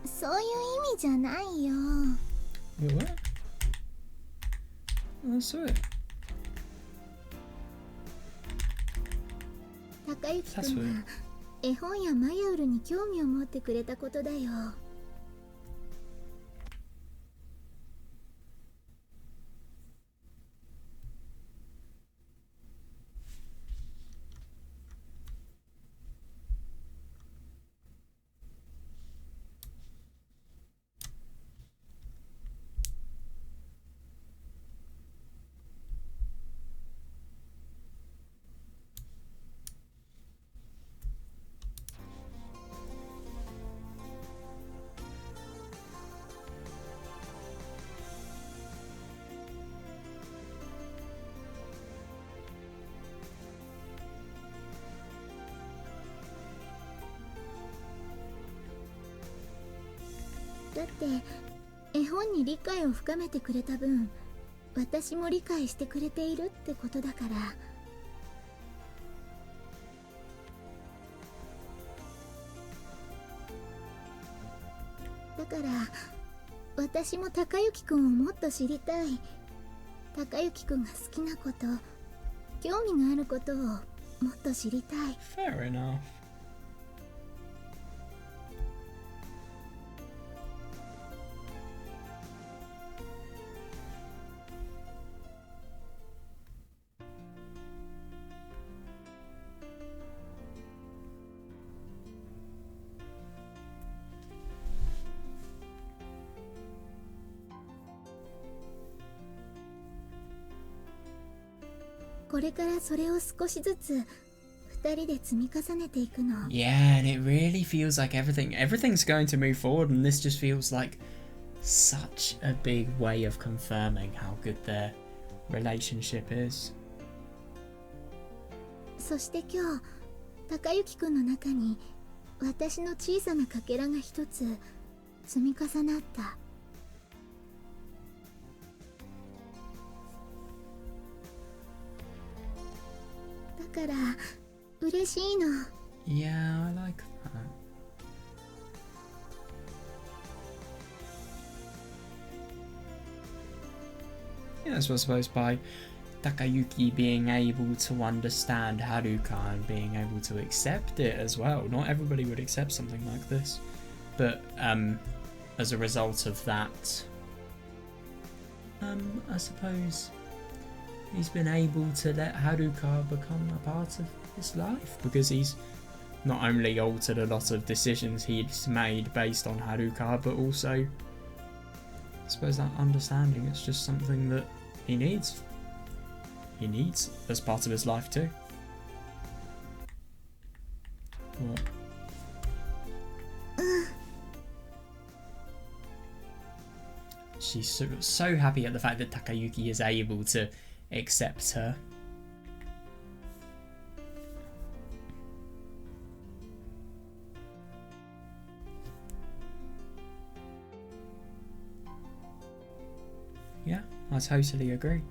B: そういう意味じゃないよ。
A: Wait, what? That's it.
B: 高之くんが絵本やマヤウルに興味を持ってくれたことだよ。だって絵本に理解を深めてくれた分、私も理解してくれているってことだから。だから私も高之くんをもっと知りたい。高之くんが好きなこと、興味があることをもっと知りたい。
A: Fair enough.
B: これからそれを少しずつ二人で積み重ねていくの。
A: Yeah, and it really feels like everything's going to move forward, and this just feels like such a big way of confirming how good their relationship is.
B: そして今日高之くんの中に私の小さなかけらが一つ積み重なった。だから嬉しいの。
A: Yeah, I like that. Yeah, so I suppose by Takayuki being able to understand Haruka and being able to accept it as well. Not everybody would accept something like this, but as a result of that, I suppose he's been able to let Haruka become a part of his life, because he's not only altered a lot of decisions he's made based on Haruka, but also, I suppose, that understanding is just something that he needs as part of his life too. What? She's so happy at the fact that Takayuki is able to accept her. Yeah, I totally agree.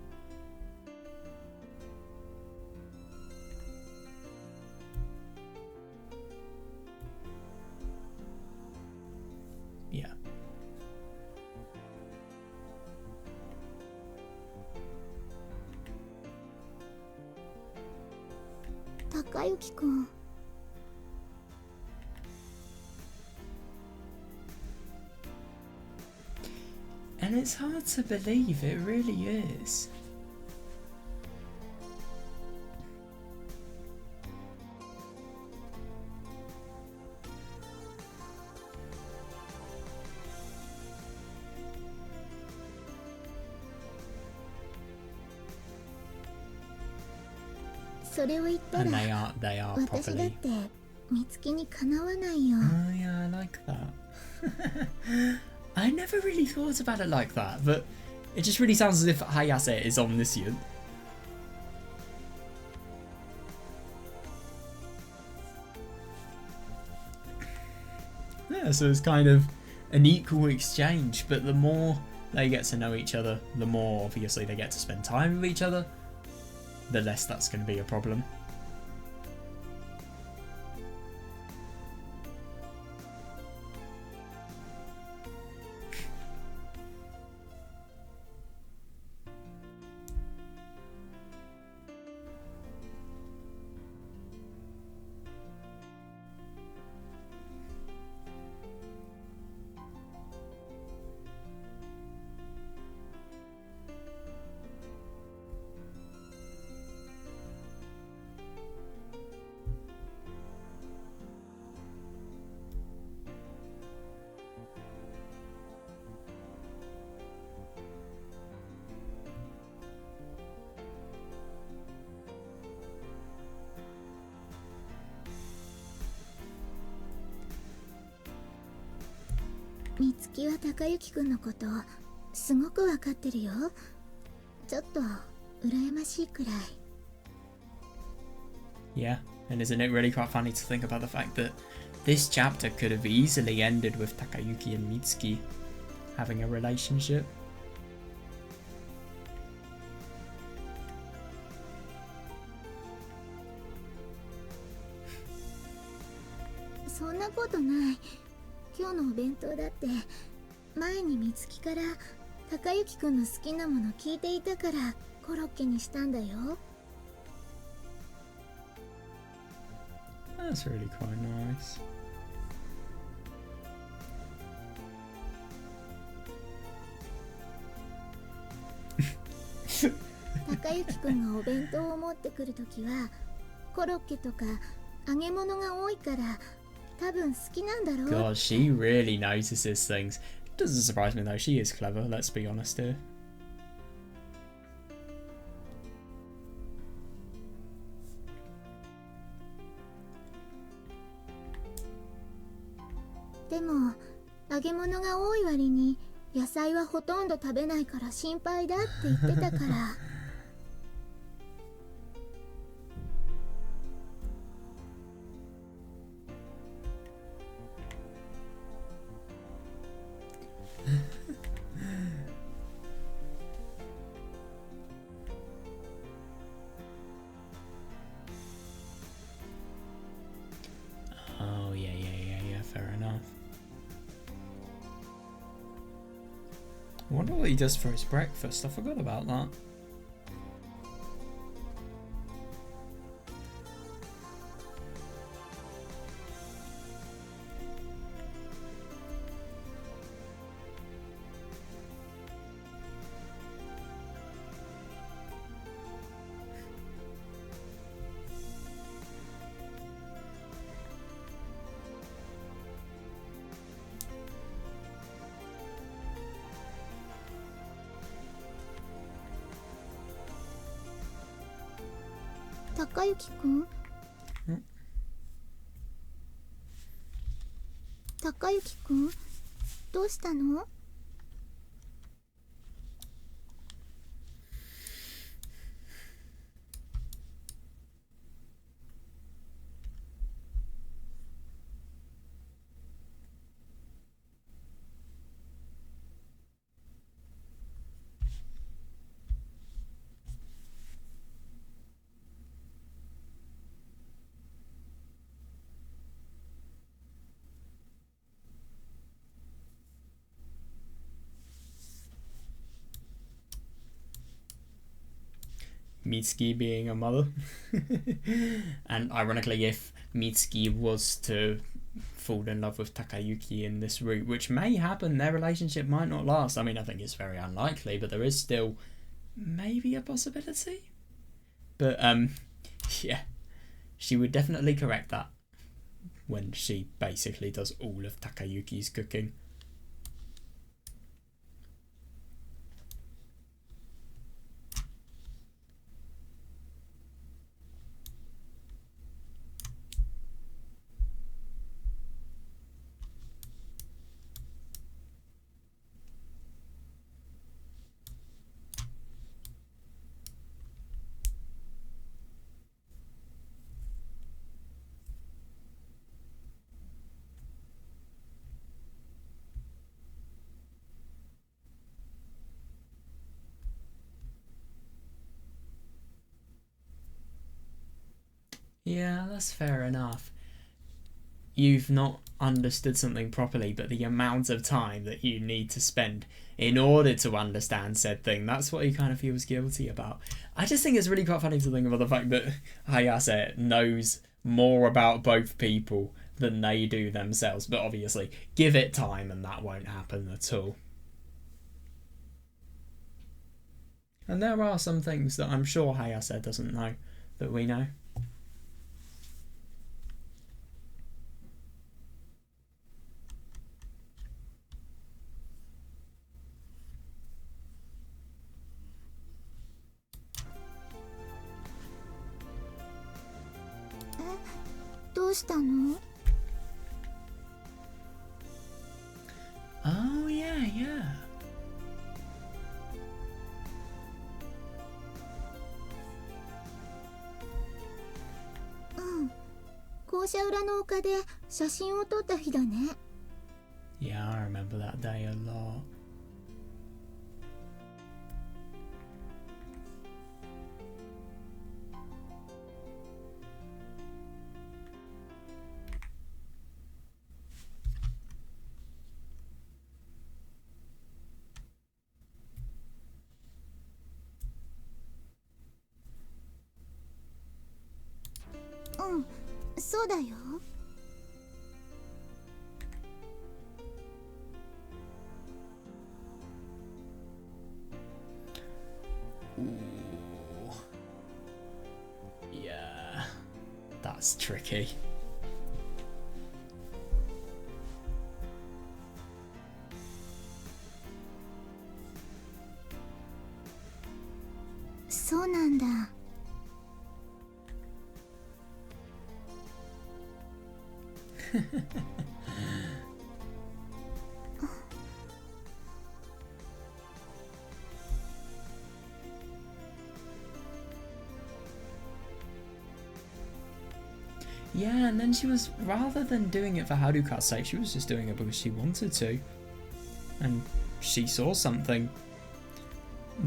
A: Yeah.
B: Takayuki-kun.
A: And it's hard to believe, it really is. And they are properly. Oh yeah, I like that. I never really thought about it like that, but it just really sounds as if Hayase is omniscient. Yeah, so it's kind of an equal exchange, but the more they get to know each other, the more obviously they get to spend time with each other, the less that's going to be a problem.
B: Mitsuki はTakayukiくんのことすごくわかってるよ。ちょっと羨ましいくらい。
A: Yeah, and isn't it really quite funny to think about the fact that this chapter could have easily ended with Takayuki and Mitsuki having a relationship?
B: So んなことない。今日のお弁当だって前に美月から高之くんの好きなもの聞いていたからコロッケにしたんだよ。
A: That's really quite nice.
B: 高之くんがお弁当を持ってくるときはコロッケとか揚げ物が多いから多分好きなんだろう。
A: God, she really notices things. Doesn't surprise me though, she is clever, let's be honest here.
B: でも揚げ物が多い割に野菜はほとんど食べないから心配だって言ってたから。
A: I wonder what he does for his breakfast. I forgot about that.
B: Takayuki くん、Takayuki くん、どうしたの？Mitsuki
A: being a mother. And ironically, if Mitsuki was to fall in love with Takayuki in this route, which may happen, their relationship might not last. I mean, I think it's very unlikely, but there is still maybe a possibility. But yeah, she would definitely correct that when she basically does all of Takayuki's cooking. Yeah, that's fair enough. You've not understood something properly, but the amount of time that you need to spend in order to understand said thing, that's what he kind of feels guilty about. I just think it's really quite funny to think about the fact that Hayase knows more about both people than they do themselves, but obviously give it time and that won't happen at all. And there are some things that I'm sure Hayase doesn't know that we know. Oh, yeah, yeah.
B: 校舎裏の丘で写真を撮った日だね。
A: Yeah, I remember that day a lot.
B: Mm, そうだよ。
A: Ooh. Yeah, that's tricky.
B: So なんだ。
A: Yeah, and then she was, rather than doing it for Haruka's sake, she was just doing it because she wanted to. And she saw something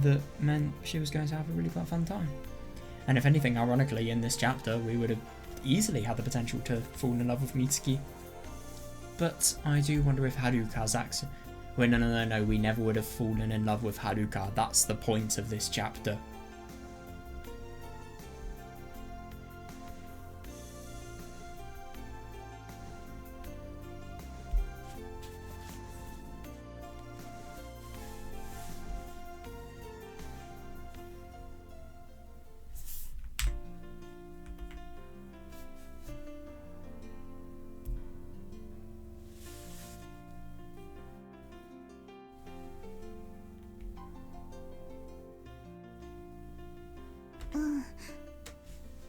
A: that meant she was going to have a really quite fun time. And if anything, ironically, in this chapter, we would have easily had the potential to fall in love with Mitsuki. But I do wonder if Haruka's Well, no, we never would have fallen in love with Haruka. That's the point of this chapter.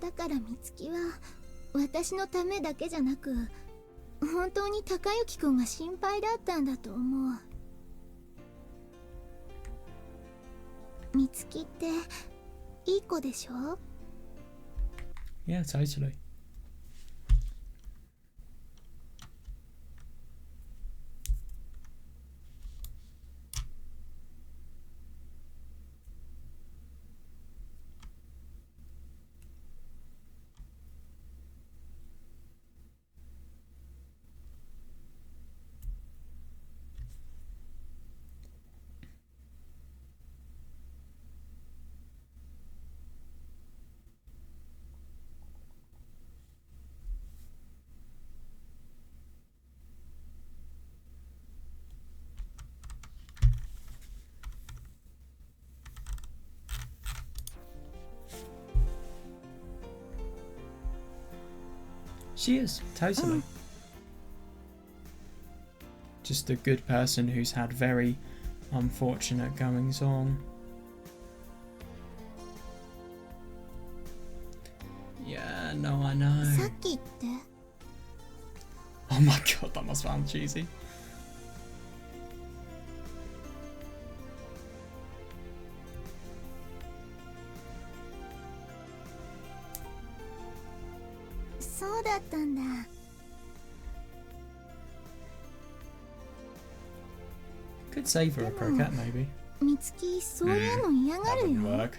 B: だから美月は私のためだけじゃなく本当に高之くんが心配だったんだと思う。美月っていい子でしょ？
A: Yeah, totally. She is, totally. Just a good person who's had very unfortunate goings on. Yeah, no, I know.
B: さっきって
A: Oh my god, that must sound cheesy.
B: そうだったんだ。
A: Could save her a croquette, maybe.
B: 美月そういうの嫌が
A: That
B: る
A: wouldn't
B: よ。
A: work.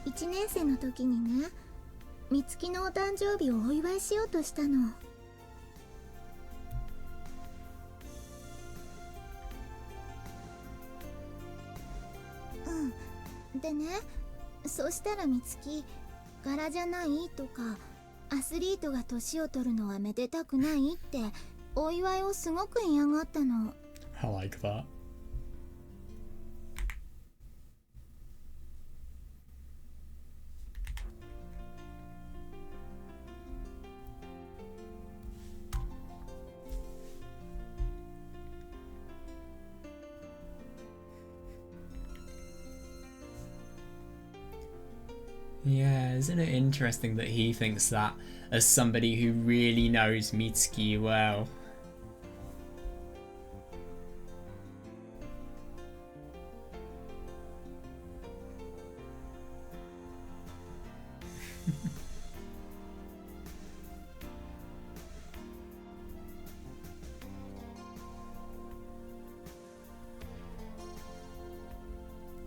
B: 1年生の時にね、美月のお誕生日をお祝いしようとしたの。でね、そしたら美月、柄じゃないとか、アスリートが年を取るのはめでたくないってお祝いをすごく嫌がったの。
A: I like that. Yeah, isn't it interesting that he thinks that as somebody who really knows Mitsuki well?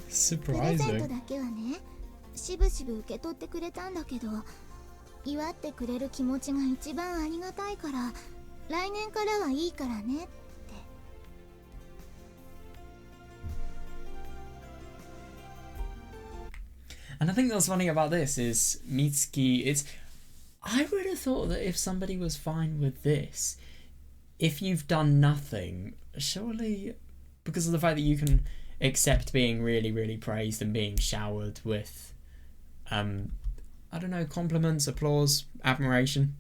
A: Surprising.
B: だけはね、しぶしぶ受け取ってくれたんだけど、祝ってくれる気持ちが一番ありがたいから、来年からはいいからねって。
A: And I think what's funny about this is Mitsuki is... I would have thought that if somebody was fine with this, if you've done nothing, surely because of the fact that you can accept being really, really praised and being showered with, I don't know, compliments, applause, admiration.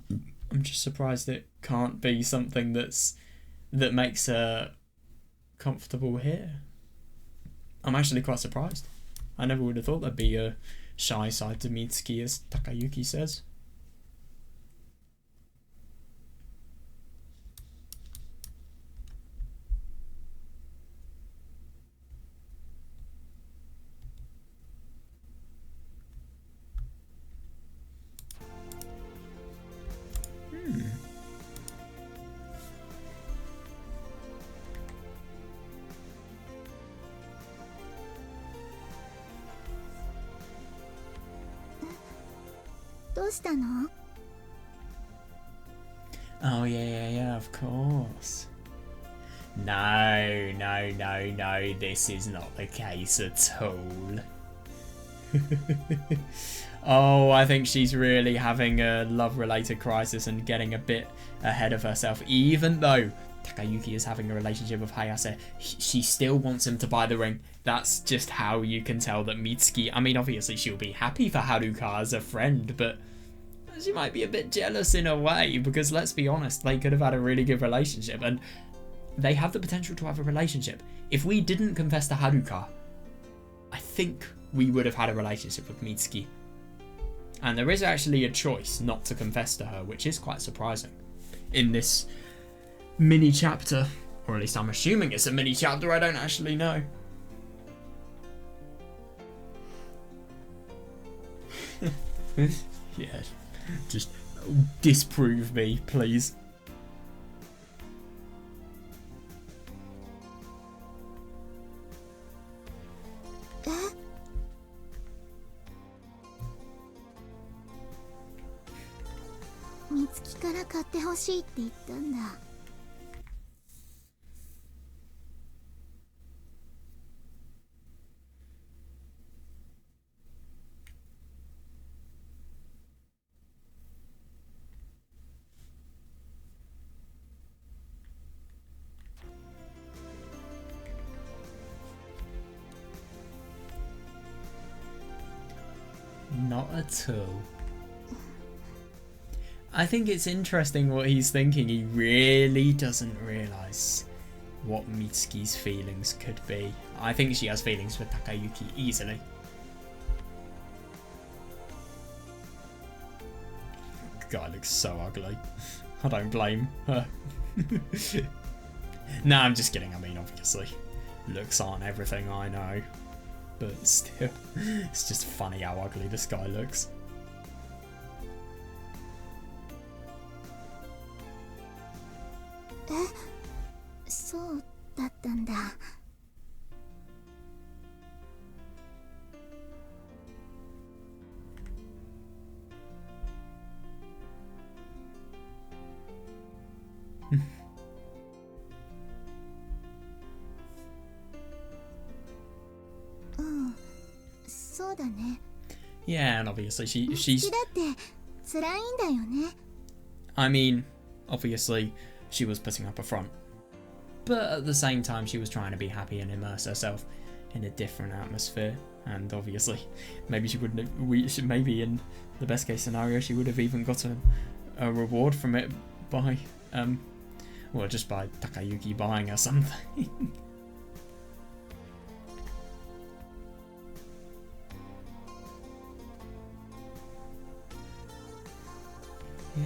A: I'm just surprised it can't be something that makes her comfortable here. I'm actually quite surprised. I never would have thought there'd be a shy side to Mitsuki, as Takayuki says. Hmm.
B: どううしたの？
A: Oh, yeah, of course. No, this is not the case at all. Oh, I think she's really having a love-related crisis and getting a bit ahead of herself. Even though Takayuki is having a relationship with Hayase, she still wants him to buy the ring. That's just how you can tell that Mitsuki... I mean, obviously she'll be happy for Haruka as a friend, but she might be a bit jealous in a way, because let's be honest, they could have had a really good relationship, and they have the potential to have a relationship. If we didn't confess to Haruka, I think we would have had a relationship with Mitsuki. And there is actually a choice not to confess to her, which is quite surprising in this mini chapter. Or at least I'm assuming it's a mini chapter, I don't actually know. Yeah, just disprove me, please.
B: Mitsuki から買ってほしいって言ったんだ。
A: Not at all. I think it's interesting what he's thinking. He really doesn't realise what Mitsuki's feelings could be. I think she has feelings for Takayuki easily. Guy looks so ugly. I don't blame her. Nah, I'm just kidding. I mean, obviously, looks aren't everything, I know. But still, it's just funny how ugly this guy looks.
B: Eh? そうだったんだ。うん、そうだね。
A: Yeah, and obviously she's...
B: 好きだって辛いんだよね。
A: I mean, obviously she was putting up a front, but at the same time she was trying to be happy and immerse herself in a different atmosphere. And obviously, maybe she wouldn't have, maybe in the best case scenario she would have even got a reward from it by well, just by Takayuki buying her something. Yeah.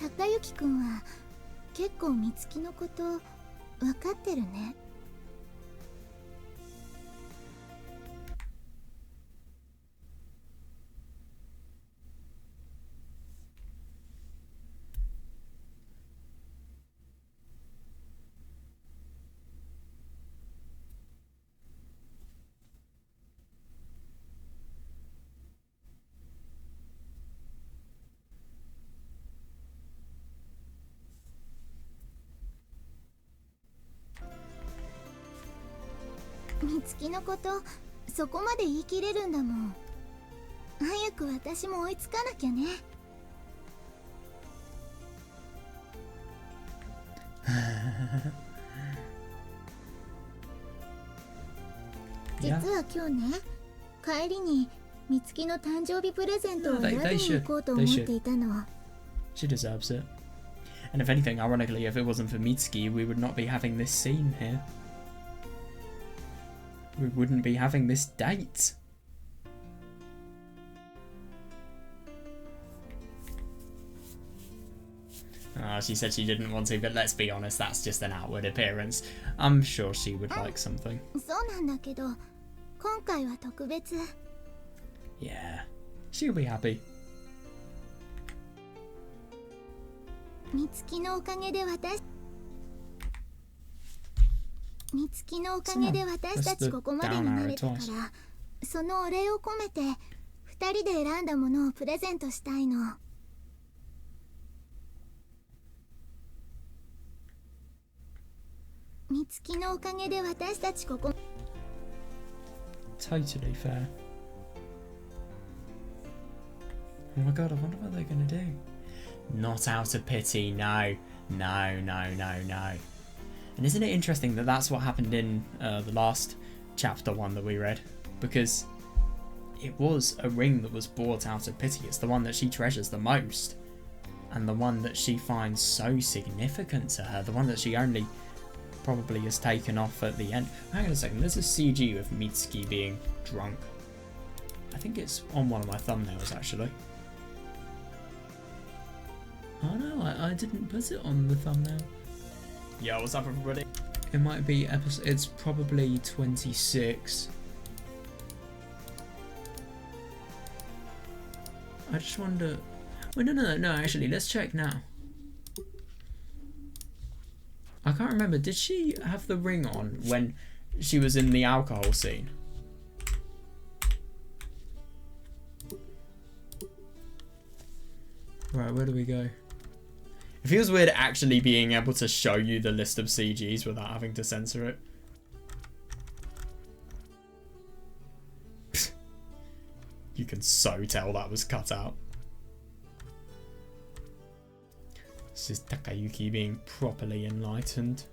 B: Takayuki 君は結構美月のこと分かってるね。美月のことそこまで言い切れるんだもん。早く私も追いつかなきゃね。実は今日ね、帰りに美月の誕生日プレゼントを選びに行こうと思っていたの。
A: She deserves it. And if anything, ironically, if it wasn't for Mitsuki, we would not be having this scene here. We wouldn't be having this date. She said she didn't want to, but let's be honest, that's just an outward appearance. I'm sure she would like something.
B: そうなんだけど、今回は特別。
A: Yeah, she'll be happy.
B: 美月のおかげで美月のおかげで私たちここまでになれたから、そのお礼を込めて2人で選んだものをプレゼントしたいの。美月のおかげで私たちここ
A: Totally fair. Oh my god, I wonder what they're gonna do. Not out of pity, no. No, no, no, no. And isn't it interesting that that's what happened in the last chapter one that we read? Because it was a ring that was bought out of pity. It's the one that she treasures the most. And the one that she finds so significant to her. The one that she only probably has taken off at the end. Hang on a second, there's a CG of Mitsuki being drunk. I think it's on one of my thumbnails actually. Oh no, I didn't put it on the thumbnail. Yo, what's up everybody? It might be episode, it's probably 26. I just wonder, wait, no, actually, let's check now. I can't remember, did she have the ring on when she was in the alcohol scene? Right, where do we go? It feels weird actually being able to show you the list of CGs without having to censor it. You can so tell that was cut out. This is Takayuki being properly enlightened.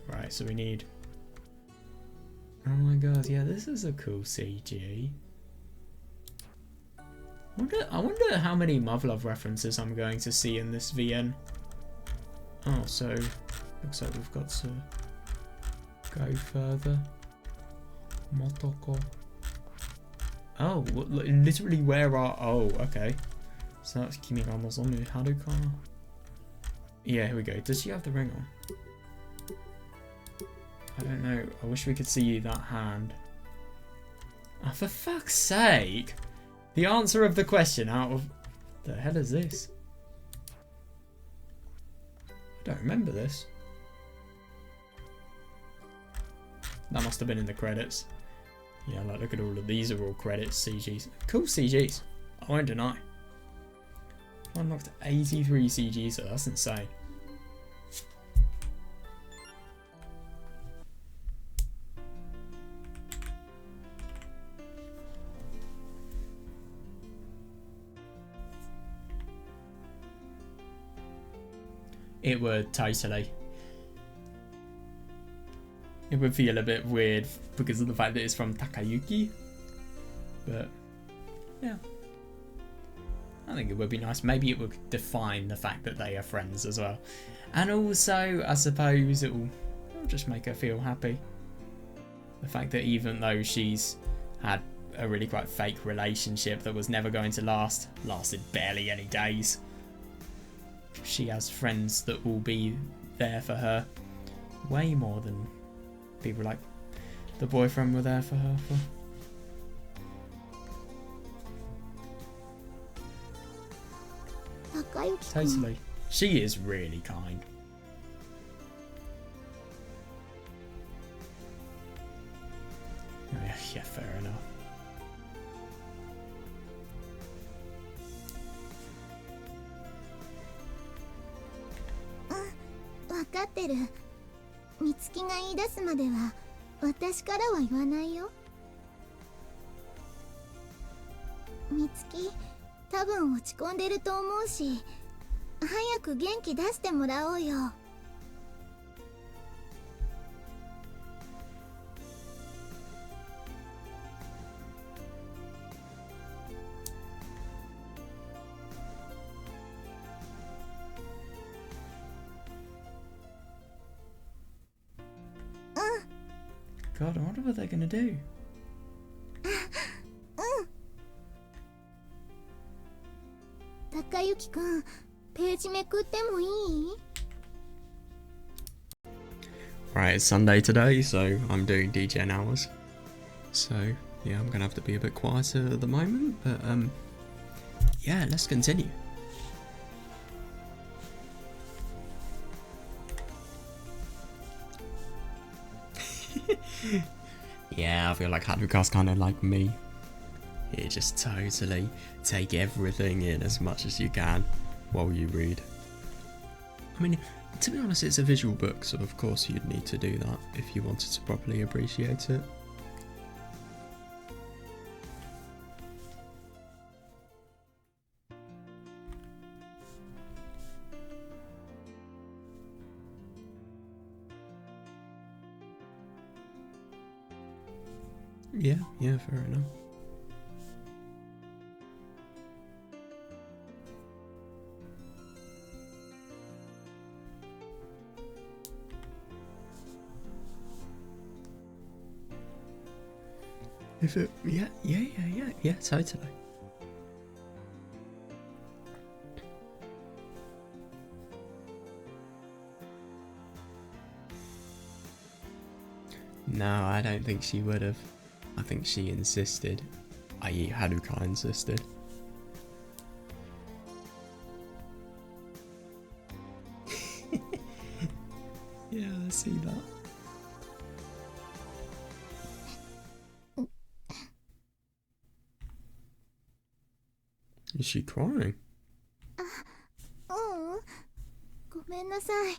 A: Right, so we need... Oh my god, yeah, this is a cool CG. I wonder how many Muv-Luv references I'm going to see in this VN. Oh, so looks like we've got to go further. Motoko. Oh, literally where are... Oh, okay. So that's Kimi ga Nozomu Haruka. Yeah, here we go. Does she have the ring on? I don't know. I wish we could see that hand. Oh, for fuck's sake! The answer of the question out of... The hell is this? I don't remember this. That must have been in the credits. Yeah, like look at all of these are all credits, CGs. Cool CGs. I won't deny. I unlocked 83 CGs, so that's insane. It would totally. It would feel a bit weird because of the fact that it's from Takayuki. But yeah. I think it would be nice. Maybe it would define the fact that they are friends as well. And also, I suppose it'll just make her feel happy. The fact that even though she's had a really quite fake relationship that was never going to lasted barely any days. She has friends that will be there for her way more than people like the boyfriend were there for her for. Totally. She is really kind. Yeah, fair enough.
B: 分かってる。美月が言い出すまでは私からは言わないよ。美月、多分落ち込んでると思うし、早く元気出してもらおうよ。
A: God, I wonder what they're gonna do.
B: 高雪くん、ページめくってもいい？
A: Right, it's Sunday today, so I'm doing DJing hours. So, yeah, I'm gonna have to be a bit quieter at the moment, but yeah, let's continue. Yeah, I feel like Haruka's kind of like me. You just totally take everything in as much as you can while you read. I mean, to be honest, it's a visual book, so of course you'd need to do that if you wanted to properly appreciate it. Yeah, fair enough. If it, yeah, totally. No, I don't think she would have. I think she insisted, i.e. Haruka insisted. Yeah, I see that. Is she crying?
B: ううん。ごめんなさい。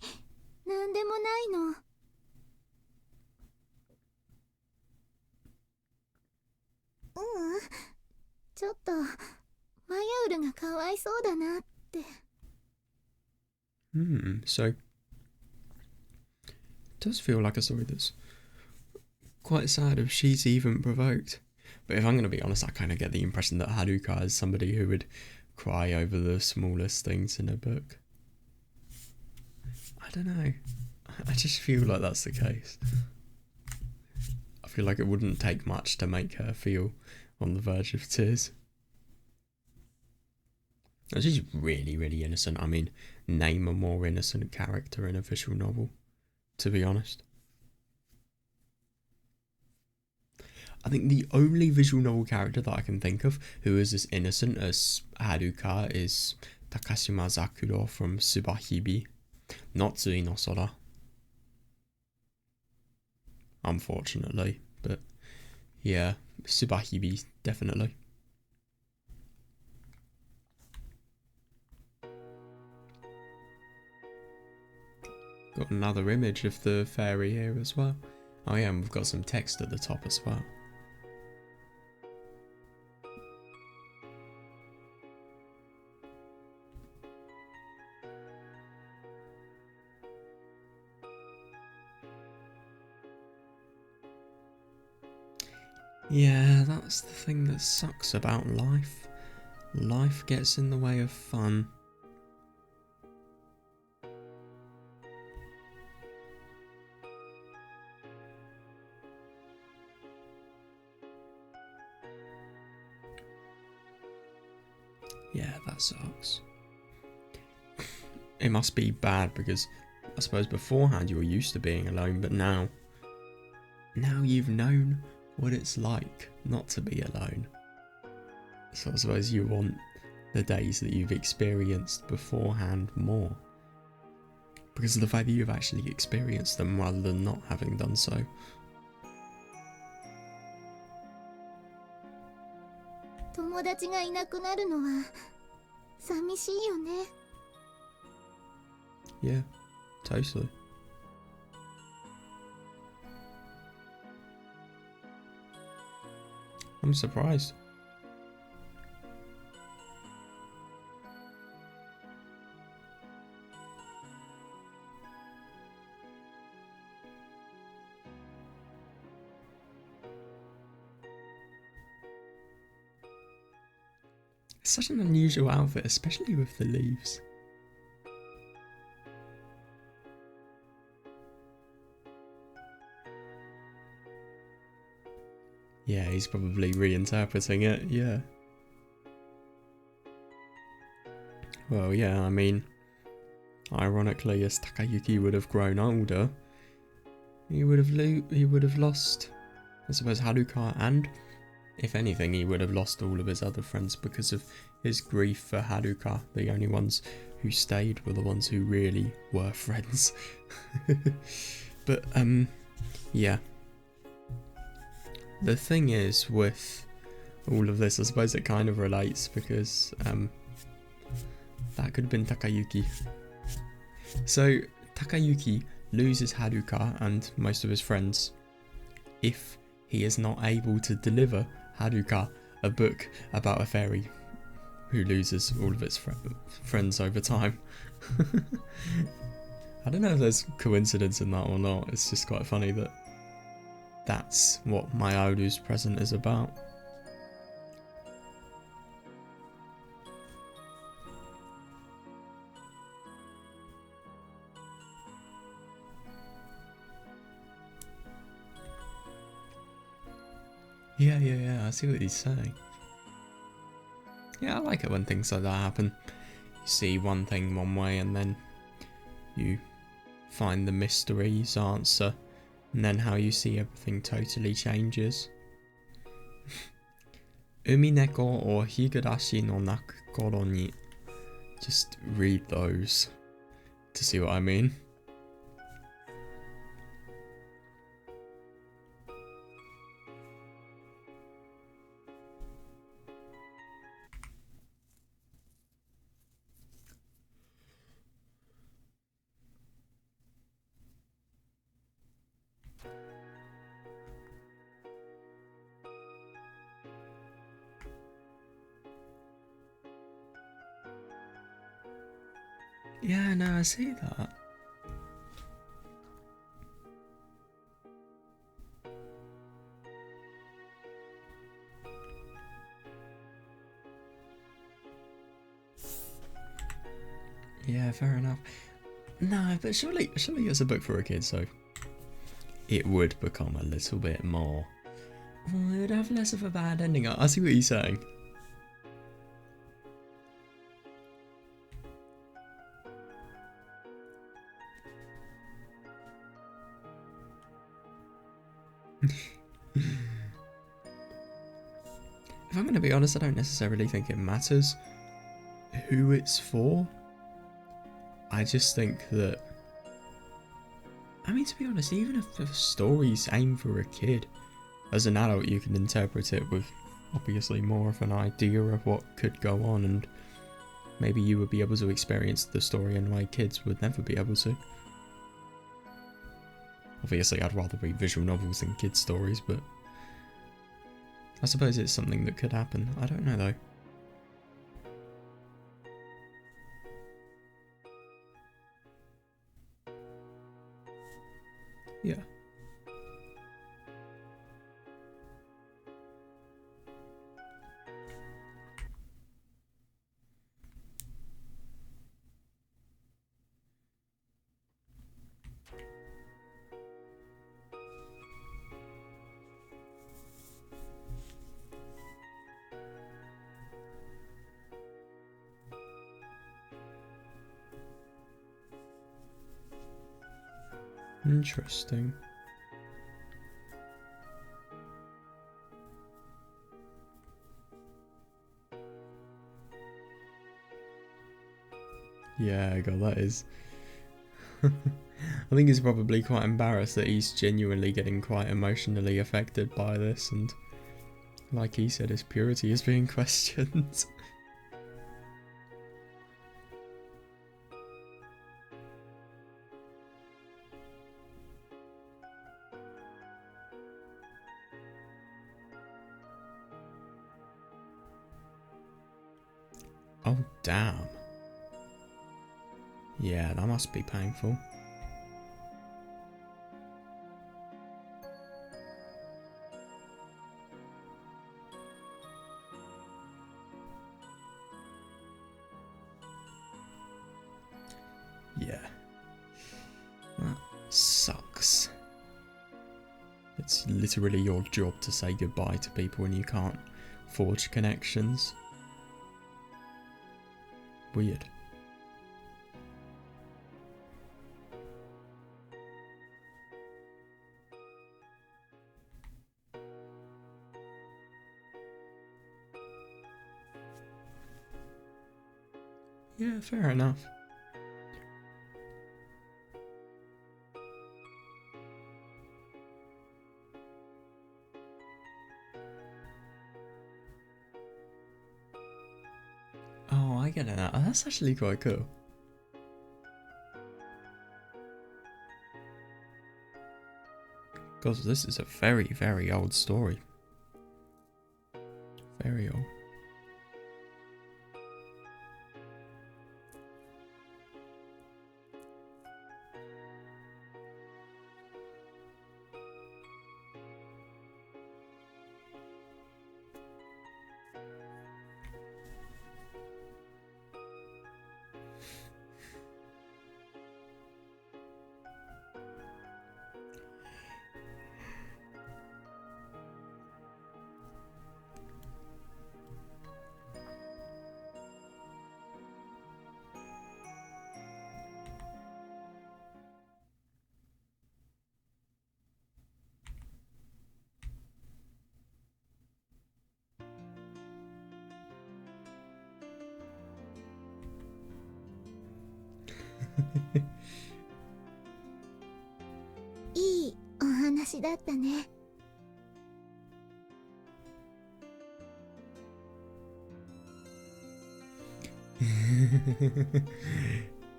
B: なんでもないの。ちょっとマヤウルがかわいそうだなって。
A: So it does feel like a story that's quite sad if she's even provoked. But if I'm going to be honest, I kind of get the impression that Haruka is somebody who would cry over the smallest things in a book. I don't know. I just feel like that's the case. I feel like it wouldn't take much to make her feel on the verge of tears. She's really, really innocent. I mean, name a more innocent character in a visual novel, to be honest. I think the only visual novel character that I can think of who is as innocent as Haruka is Takashima Zakuro from Tsubahibi, not Tsui no Sora. Unfortunately, but yeah, Tsubahibi definitely. Got another image of the fairy here as well. Oh yeah, and we've got some text at the top as well. Yeah, that's the thing that sucks about life. Life gets in the way of fun. Yeah, that sucks. It must be bad because I suppose beforehand you were used to being alone, but now you've known what it's like not to be alone. So I suppose you want the days that you've experienced beforehand more, because of the fact that you've actually experienced them rather than not having done so. Yeah, totally. I'm surprised. It's such an unusual outfit, especially with the leaves. Yeah, he's probably reinterpreting it, yeah. Well, yeah, I mean, ironically, as Takayuki would have grown older, he would have lost, I suppose, Haruka, and if anything, he would have lost all of his other friends because of his grief for Haruka. The only ones who stayed were the ones who really were friends. But, yeah. the thing is with all of this, I suppose it kind of relates because that could have been Takayuki. So Takayuki loses Haruka and most of his friends if he is not able to deliver Haruka a book about a fairy who loses all of its friends over time. I don't know if there's coincidence in that or not. It's just quite funny that that's what Mayuru's present is about. Yeah, I see what he's saying. Yeah, I like it when things like that happen. You see one thing one way and then you find the mystery's answer, and then how you see everything totally changes. Umineko or Higurashi no Nakukoro ni. Just read those to see what I mean. Yeah, no, I see that. Yeah, fair enough. No, but surely it's a book for a kid, so it would become a little bit more. Well, it would have less of a bad ending. I see what you're saying. If I'm going to be honest, I don't necessarily think it matters who it's for. I just think that, I mean, to be honest, even if the story's aimed for a kid, as an adult you can interpret it with obviously more of an idea of what could go on, and maybe you would be able to experience the story in a way kids would never be able to. Obviously I'd rather read visual novels than kids' stories, but I suppose it's something that could happen. I don't know though. Yeah. Interesting. Yeah, God, that is. I think he's probably quite embarrassed that he's genuinely getting quite emotionally affected by this, and like he said, his purity is being questioned. Oh, damn. Yeah, that must be painful. Yeah. That sucks. It's literally your job to say goodbye to people and you can't forge connections. Weird. Yeah, fair enough. bigger than that. Oh, that's actually quite cool. Because this is a very, very old story. Very old.
B: いいお話だったね。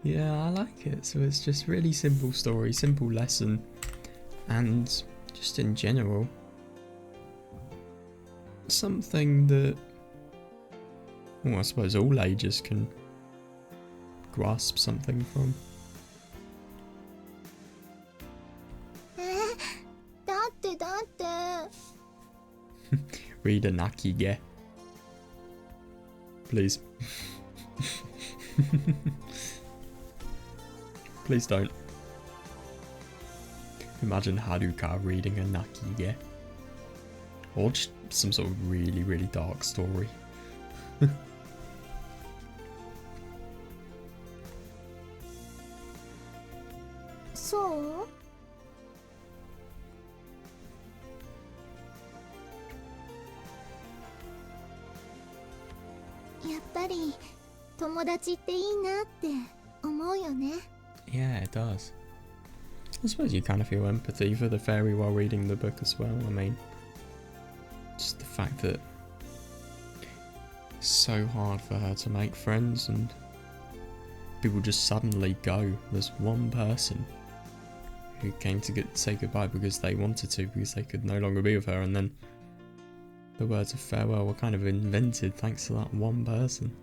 A: Yeah, I like it. So it's just really simple story, simple lesson, and just in general, something that, well, I suppose all ages can grasp something from.
B: だって
A: Read a Nakige. Please. Please don't. Imagine Haruka reading a Nakige. Or just some sort of really, really dark story.
B: So? やっぱり友達っていいなって思うよね。
A: Yeah, it does. I suppose you kind of feel empathy for the fairy while reading the book as well. I mean, just the fact that it's so hard for her to make friends and people just suddenly go. There's one person who came to say goodbye because they wanted to, because they could no longer be with her, and then the words of farewell were kind of invented thanks to that one person.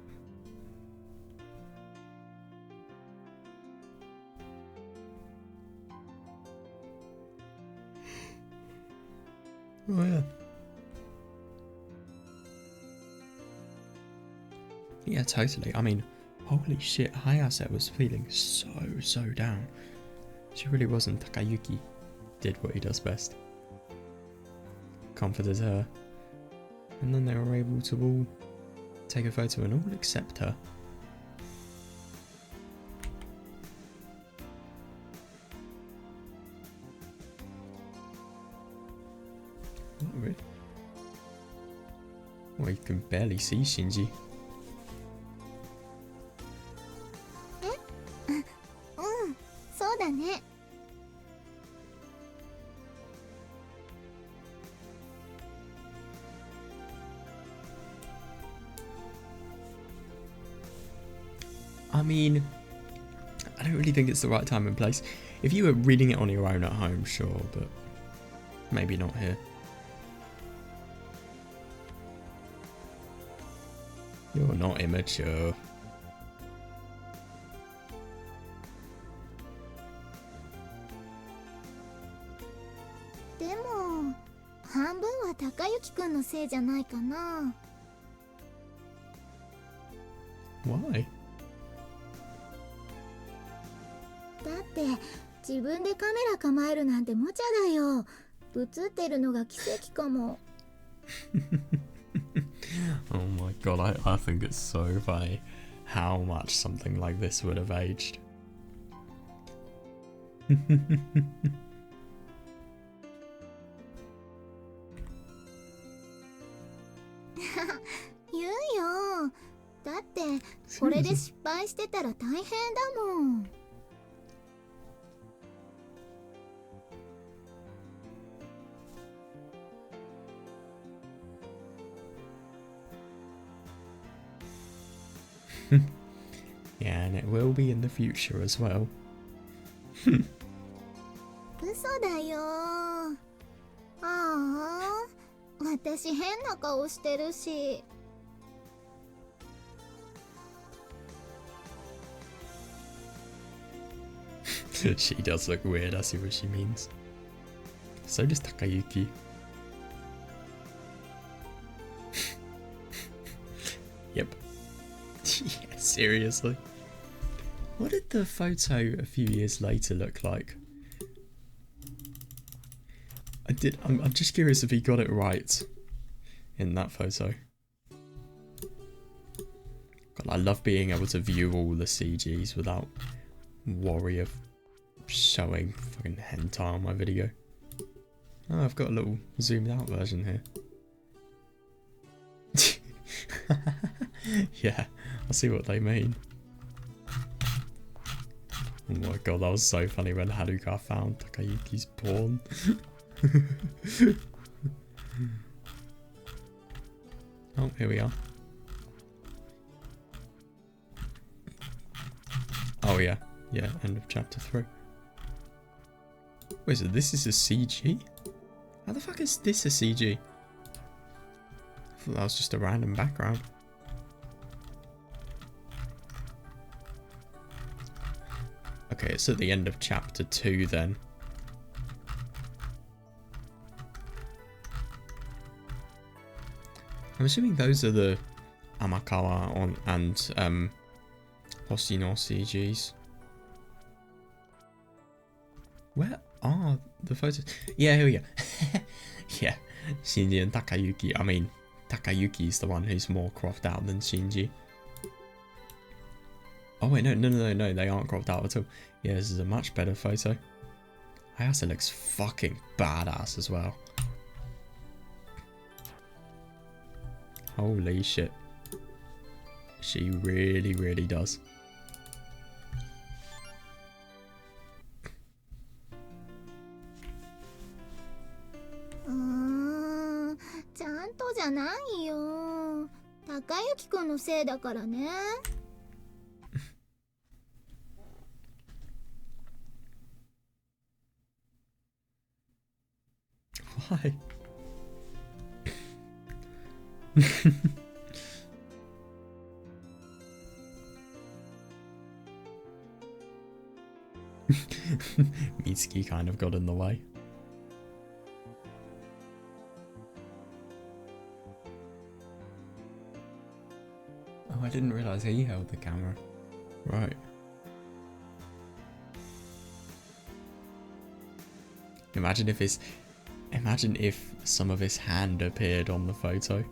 A: Oh yeah. Yeah, totally. I mean, holy shit, Hayase was feeling so down. She really wasn't. Takayuki did what he does best. Comforted her. And then they were able to all take a photo and all accept her. What, really? Well, you can barely see Shinji.
B: うんそうだね。
A: I mean, I don't really think it's the right time and place. If you were reading it on your own at home, sure, but maybe not here. You're not immature.
B: Demo, 半分は高雪くんのせいじゃないかな。
A: Why?
B: だって自分でカメラ構えるなんて無茶だよ。映ってるのが奇跡かも。
A: Oh my god, I think it's so funny how much something like this would have aged.
B: 言うよ。だってこれで失敗してたら大変だもん。
A: Yeah, Yeah, and it will be in the future as well.
B: 嘘だよ。ああ、私変な顔してるし。
A: She does look weird, I see what she means. So does Takayuki. Yep. Yeah, seriously. What did the photo a few years later look like? I'm just curious if he got it right in that photo. God, I love being able to view all the CGs without worry of showing fucking hentai on my video. Oh, I've got a little zoomed out version here. Yeah, I see what they mean. Oh my god, that was so funny when Haruka found Takayuki's porn. Oh, here we are. Oh yeah, yeah, end of chapter 3. Wait, so this is a CG? How the fuck is this a CG? I thought that was just a random background. Okay, it's at the end of chapter 2 then. I'm assuming those are the Amakawa and Hoshino CGs. Where are the photos? Yeah, here we go. Yeah, Shinji and Takayuki. I mean, Takayuki is the one who's more cropped out than Shinji. Oh wait, no, they aren't cropped out at all. Yeah, this is a much better photo. Ayase looks fucking badass as well. Holy shit. She really, really does.
B: ちゃんとじゃないよ。高之くんのせいだからね。
A: Why? Mitsuki kind of got in the way. Oh, I didn't realise he held the camera. Right. Imagine if some of his hand appeared on the photo.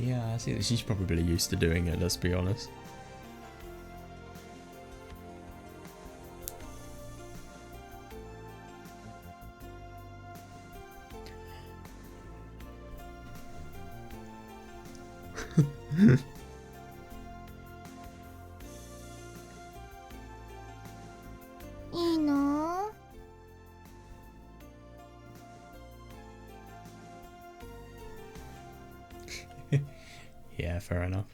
A: Yeah, I see that she's probably used to doing it, let's be honest.
B: いいの?
A: Yeah, fair enough.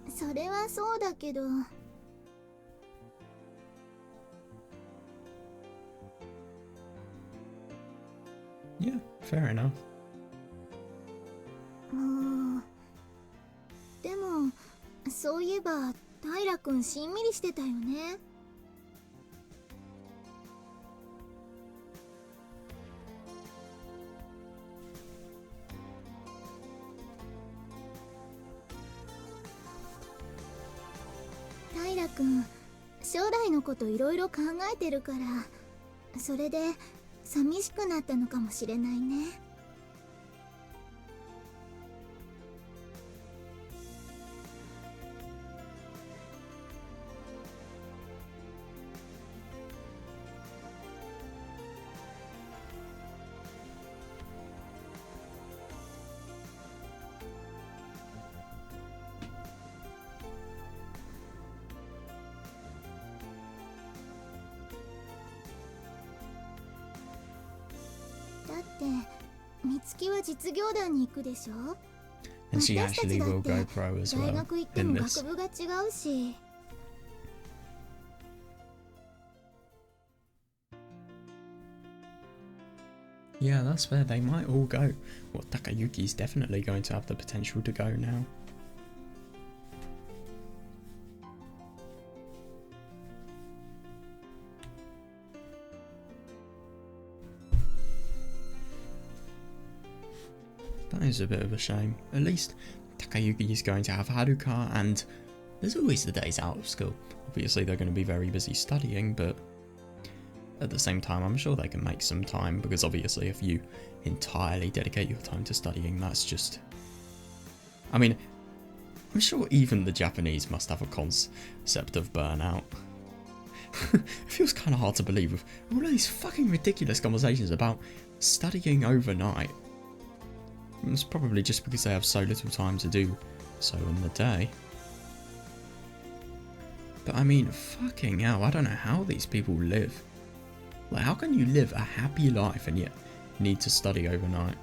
B: "それはそうだけど."
A: Yeah, fair enough.
B: もうでもそういえば平くんしんみりしてたよね。くん将来のこといろいろ考えてるから、それで寂しくなったのかもしれないね。だって美月は実業団に行くでしょ。
A: And she
B: 私たち
A: actually
B: だ
A: will
B: って
A: go pro as
B: 大
A: well
B: 学行って
A: in
B: も
A: this.
B: 学部が違うし。
A: Yeah, that's fair. They might all go. Well, Takayuki's definitely going to have the potential to go now. That is a bit of a shame. At least Takayuki is going to have Haruka, and there's always the days out of school. Obviously, they're going to be very busy studying, but at the same time, I'm sure they can make some time, because obviously if you entirely dedicate your time to studying, that's just... I mean, I'm sure even the Japanese must have a concept of burnout. It feels kind of hard to believe with all of these fucking ridiculous conversations about studying overnight. It's probably just because they have so little time to do so in the day. But I mean, fucking hell, I don't know how these people live. Like, how can you live a happy life and yet need to study overnight?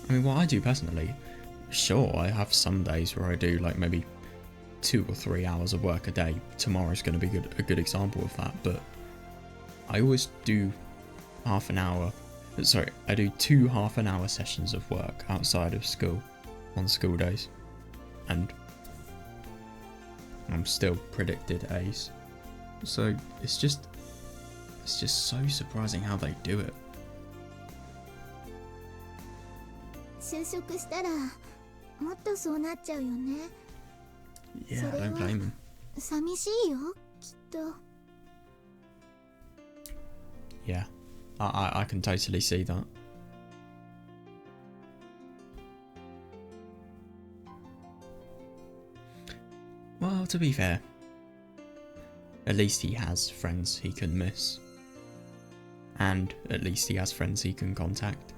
A: I mean, what I do personally, sure, I have some days where I do like maybe 2 or 3 hours of work a day. Tomorrow's going to be a good example of that, but I always do half an hour. Sorry, I do 2 half-an-hour sessions of work outside of school on school days, and I'm still predicted A's. So it's just so surprising how they do it.
B: 就職したらもっとそうなっちゃうよね。
A: Yeah, I don't blame them.
B: 寂しいよ、きっと。
A: Yeah, I can totally see that. Well, to be fair, at least he has friends he can miss. And at least he has friends he can contact.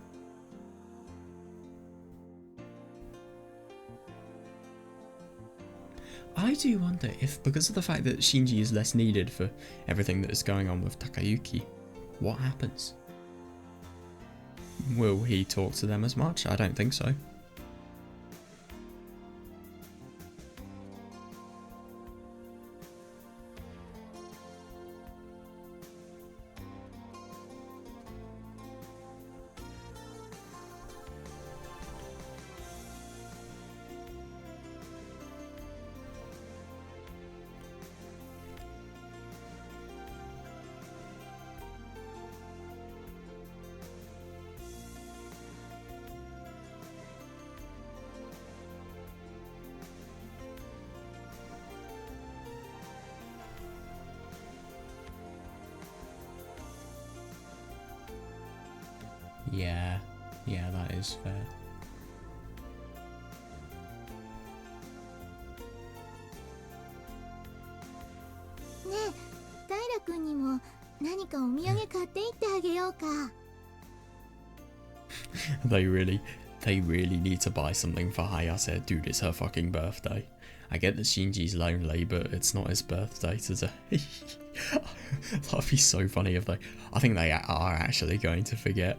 A: I do wonder if, because of the fact that Shinji is less needed for everything that is going on with Takayuki, what happens? Will he talk to them as much? I don't think so. Yeah, that is fair.
B: ねえ、平君にも何かお土産買っていってあげようか。
A: They really need to buy something for Hayase. Dude, it's her fucking birthday. I get that Shinji's lonely, but it's not his birthday today. That'd be so funny if they... I think they are actually going to forget.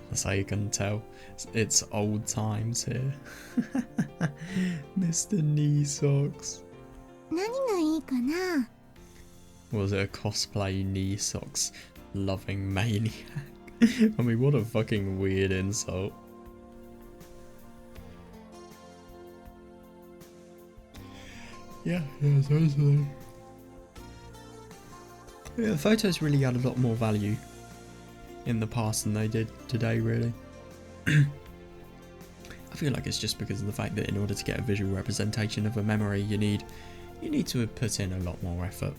A: That's how you can tell. It's old times here. Mr. Knee Socks.
B: 何がいいかな。
A: Was it a cosplay knee socks loving maniac? I mean, what a fucking weird insult. Yeah, totally. Yeah, the photos really had a lot more value in the past than they did today, really. I feel like it's just because of the fact that in order to get a visual representation of a memory, you need to put in a lot more effort.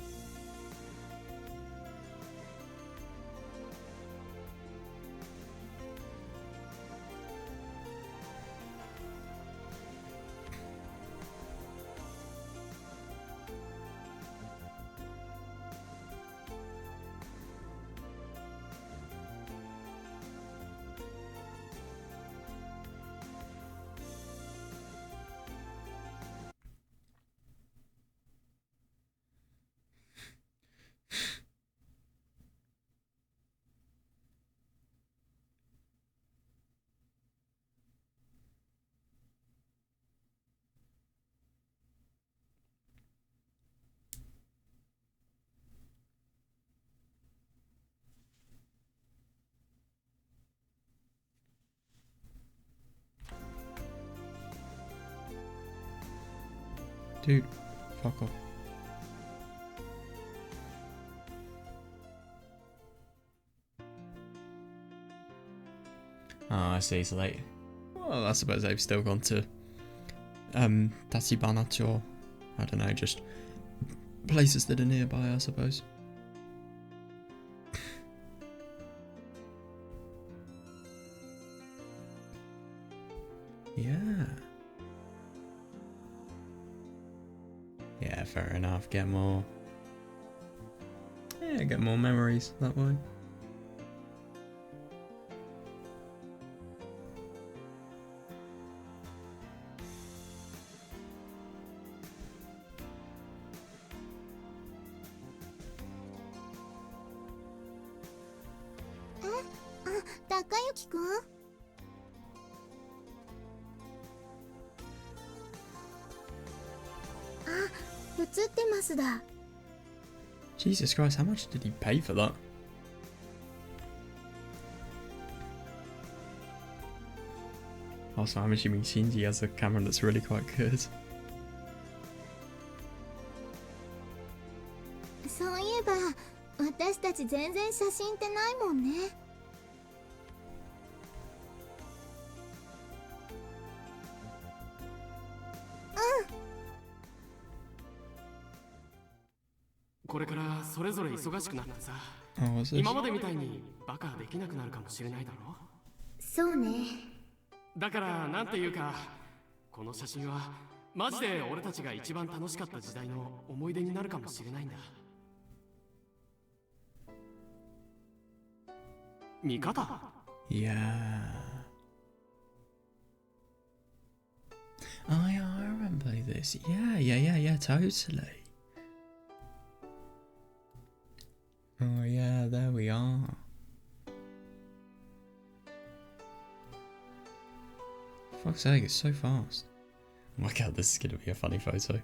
A: Dude, fuck off. Oh, I see, so they... Well, I suppose they've still gone to... Tachibana-cho. I don't know, just... places that are nearby, I suppose. Yeah. Yeah, fair enough. Get more... Yeah, get more memories that way.
B: Takayuki-kun? Ah, 映ってますだ。
A: Jesus Christ, how much did he pay for that? Also, I'm assuming Shinji has a camera that's really quite good.
B: そういえば、私たち全然写真ってないもんね。
C: これからそれぞれ忙しくなってさ、
A: Oh, what's this?
C: 今までみたいにバカできなくなるかもしれないだろ。
B: そうね。
C: だからなんていうか、この写真はマジで俺たちが一番楽しかった時代の思い出になるかもしれないんだ。見方？
A: Yeah. Oh yeah, I remember this. Yeah, totally. Oh yeah, there we are. Fuck's sake, it's so fast. Oh my god, this is gonna be a funny photo.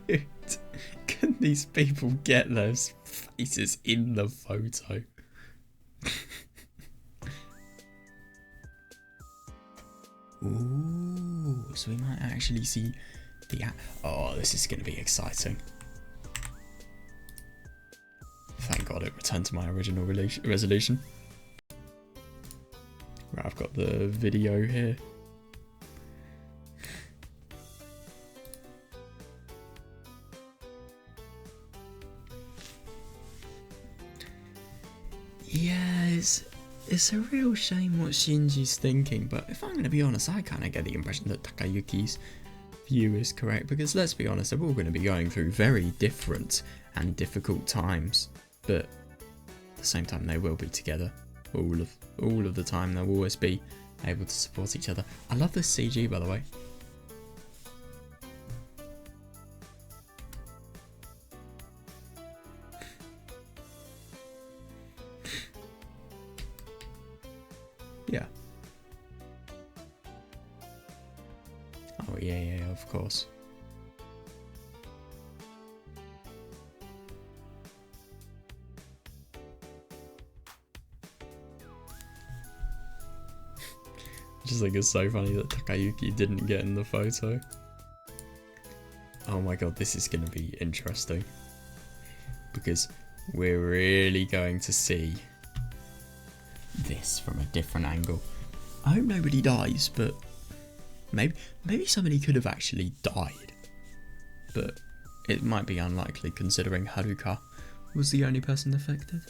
A: Dude, can these people get their faces in the photo? Ooh, so we might actually see the... Oh, this is going to be exciting. Thank God it returned to my original resolution. Right, I've got the video here. Yeah, it's a real shame what Shinji's thinking, but if I'm going to be honest, I kind of get the impression that Takayuki's view is correct, because let's be honest, they're all going to be going through very different and difficult times, but at the same time they will be together all of the time. They'll always be able to support each other. I love this CG, by the way. Yeah. Oh yeah, of course. just think it's so funny that Takayuki didn't get in the photo. Oh my god, this is going to be interesting. Because we're really going to see this from a different angle. I hope nobody dies, but maybe somebody could have actually died. But it might be unlikely considering Haruka was the only person affected.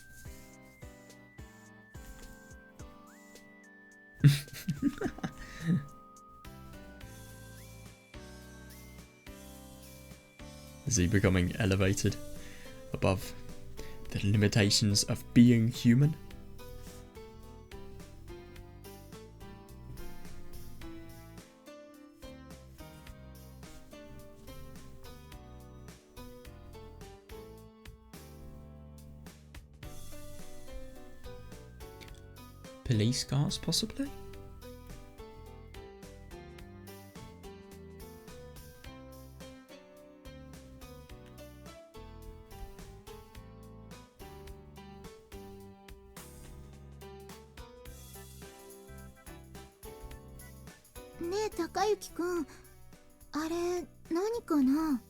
A: Is he becoming elevated above the limitations of being human? Police cars, possibly?
B: ねえ、高之くん。あれ、何かな?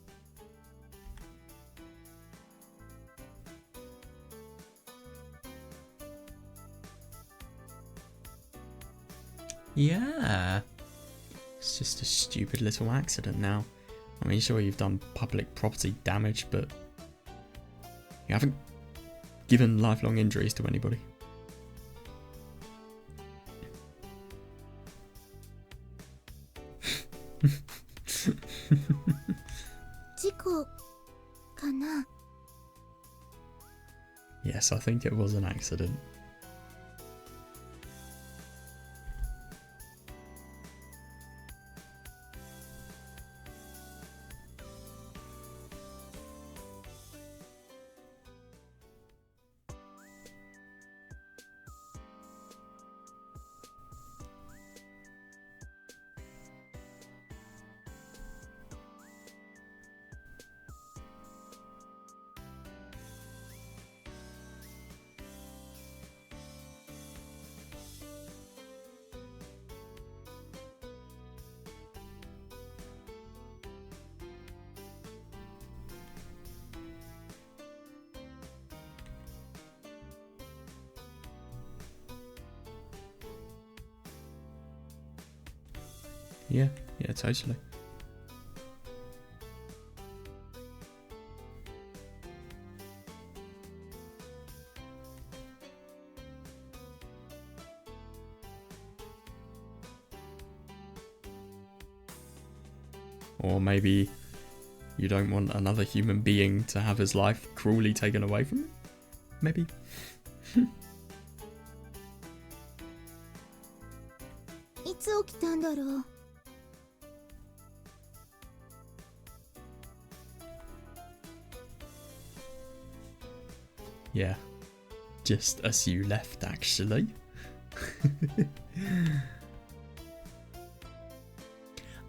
A: Yeah. It's just a stupid little accident now. I mean, sure, you've done public property damage, but you haven't given lifelong injuries to anybody.
B: 事故かな?
A: Yes, I think it was an accident. Yeah, totally. Or maybe you don't want another human being to have his life cruelly taken away from him? Maybe. Yeah, just as you left, actually.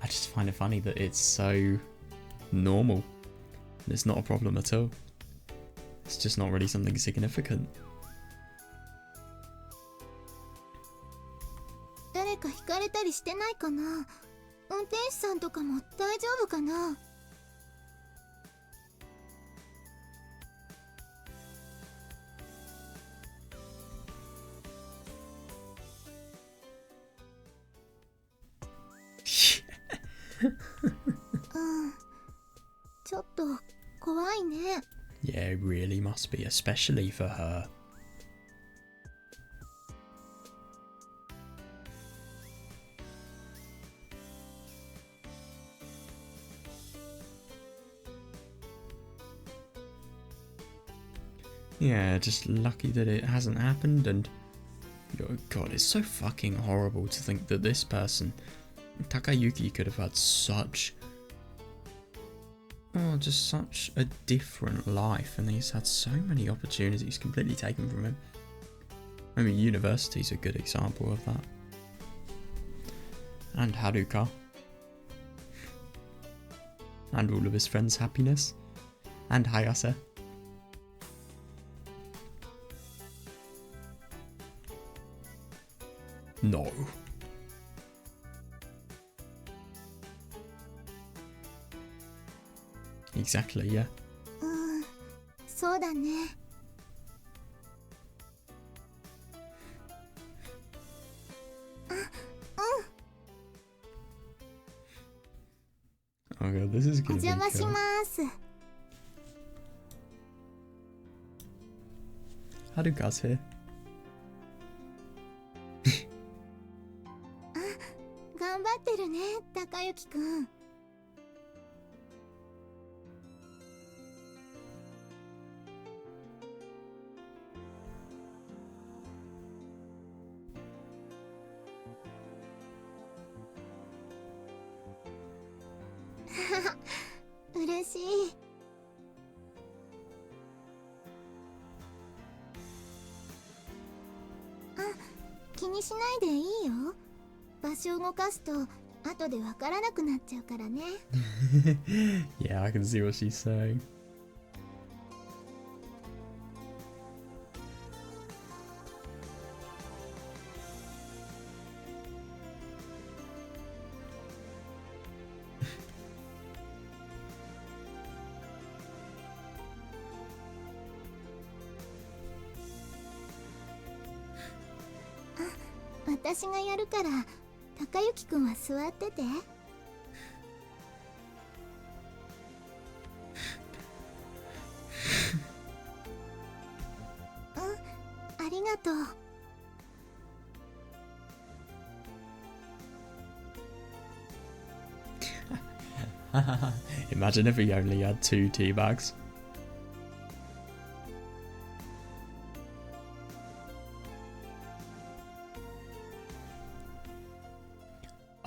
A: I just find it funny that it's so normal. And it's not a problem at all. It's just not really something significant.
B: 誰かひかれたりしてないかな? 運転手さんとかも大丈夫かな?
A: Yeah, it really must be, especially for her. Yeah, just lucky that it hasn't happened, and oh god, it's so fucking horrible to think that this person, Takayuki, could have had such a different life, and he's had so many opportunities completely taken from him. I mean, university's a good example of that. And Haruka. And all of his friends' happiness. And Hayase. No. Exactly, yeah.
B: そうだね。
A: Oh god, this is
B: お
A: gonna be
B: 邪魔し
A: cool.
B: ます。
A: Haruka's here.
B: 頑張ってるね、高之くん。嬉しい。あ、気にしないでいいよ。場所を動かすと後でわからなくなっちゃうからね。
A: Yeah, I can see what she's saying.
B: 「私がやるから高之くんは座ってて。」ありがとう。
A: Imagine if he only had 2 tea bags.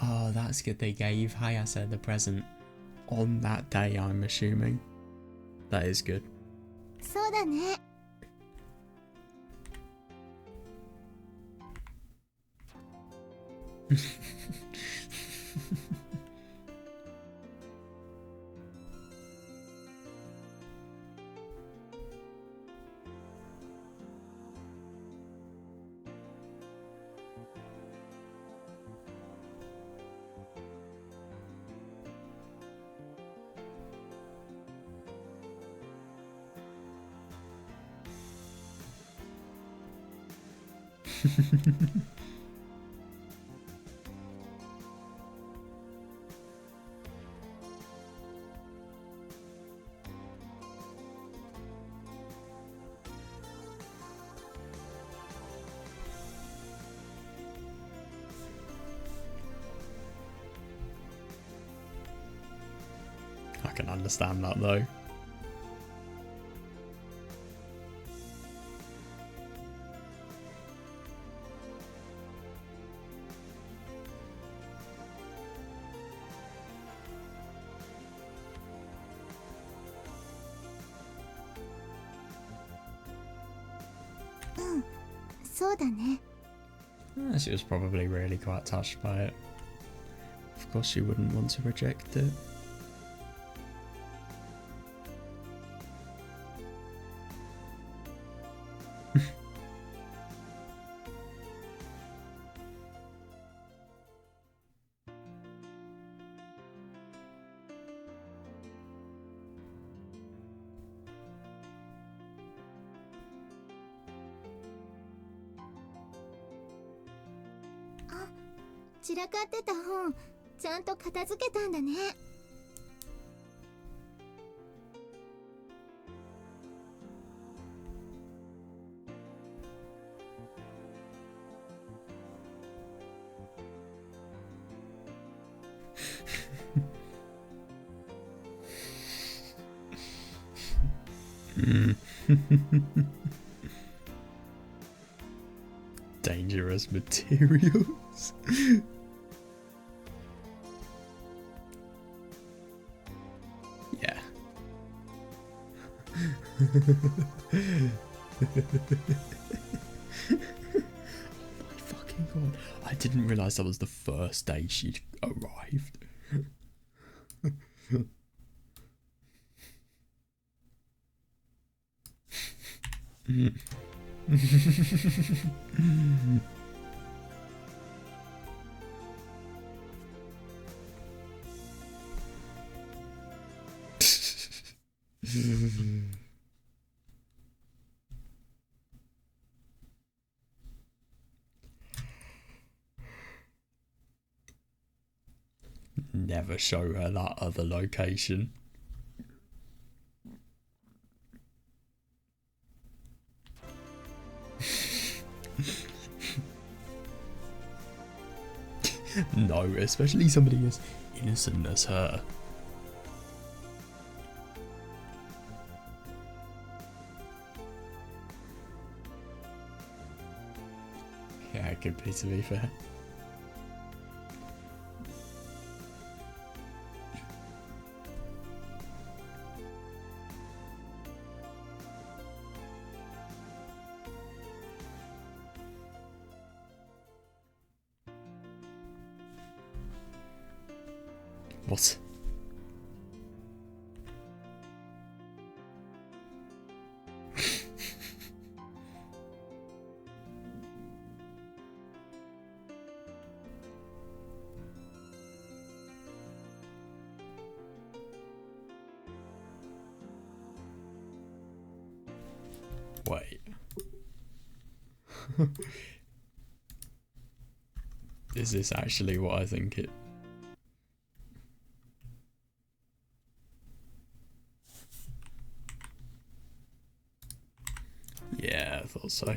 A: Oh, that's good. They gave Hayase the present on that day, I'm assuming. That is good.
B: そうだね。
A: I can understand that though.
B: Mm, そうだね。
A: She was probably really quite touched by it. Of course she wouldn't want to reject it.
B: あ、散らかってた本ちゃんと片付けたんだね。
A: Dangerous materials. Yeah. Oh my fucking god. I didn't realise that was the first day she'd arrived. never show her that other location. No, especially somebody as innocent as her. Yeah, it could be, to be fair. What? Wait. Is this actually what I think it... Yeah, I thought so.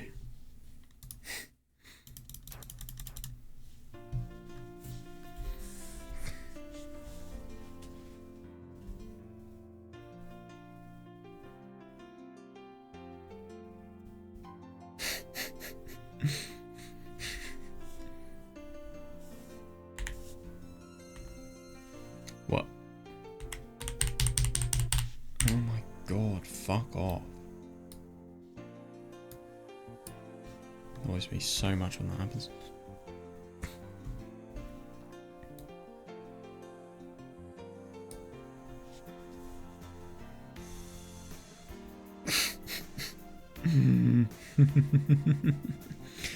A: What? Oh my god, fuck off. Annoys me so much when that happens.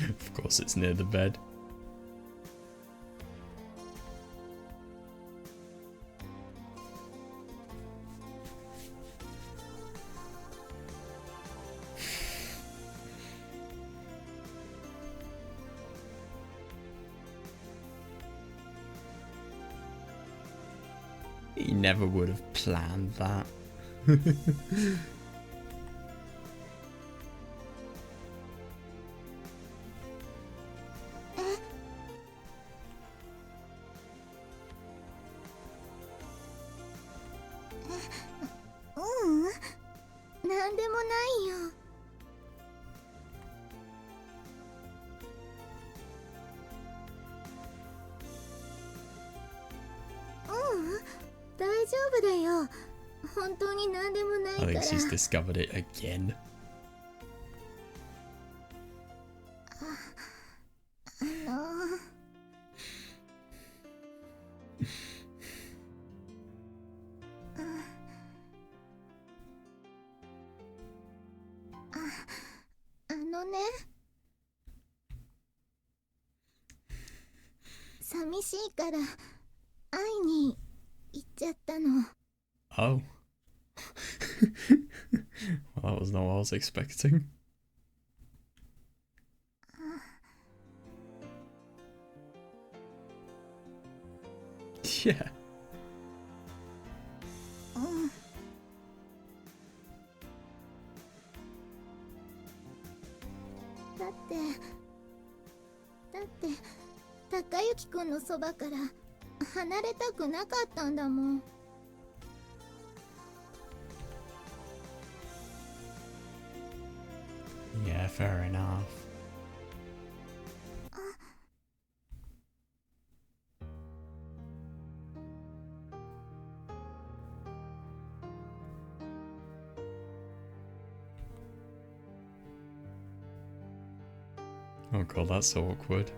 A: Of course it's near the bed. He never would have planned that. I think she's discovered it again. Oh. Well, that was not what I was expecting. Yeah. Yeah, fair enough. Oh god, that's so awkward.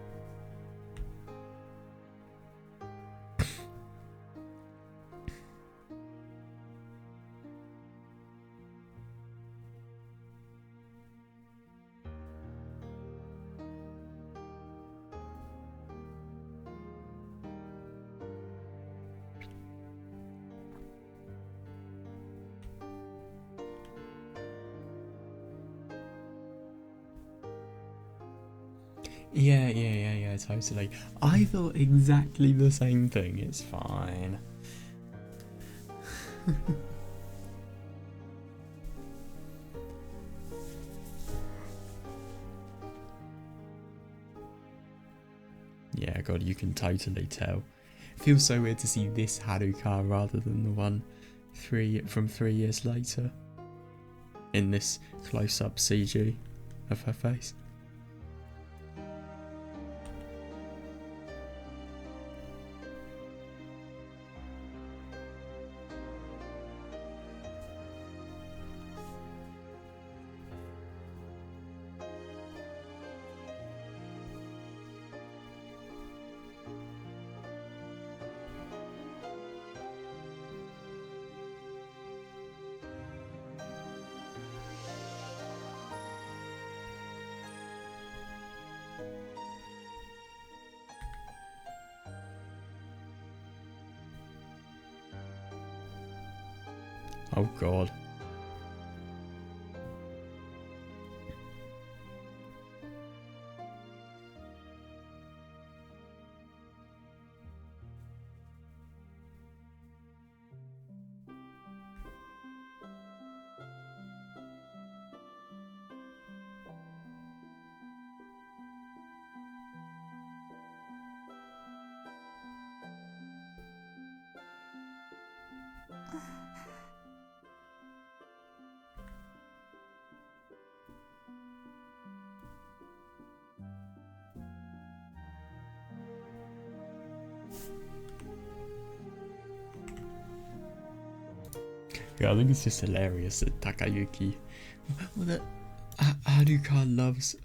A: Yeah, totally. I thought exactly the same thing. It's fine. Yeah, God, you can totally tell. It feels so weird to see this Haruka rather than the one from 3 years later in this close-up CG of her face. Oh God. Yeah, I think it's just hilarious that Takayuki, well, that Haruka loves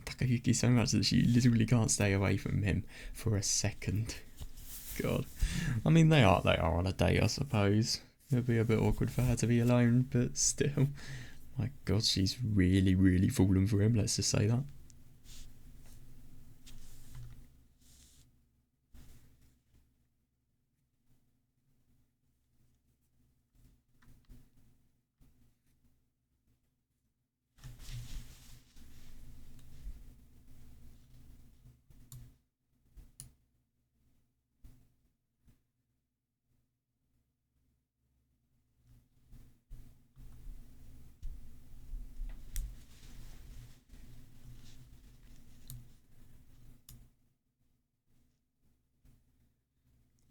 A: Takayuki so much that she literally can't stay away from him for a second. God, I mean they are on a date, I suppose. It'd be a bit awkward for her to be alone, but still, my God, she's really fallen for him. Let's just say that.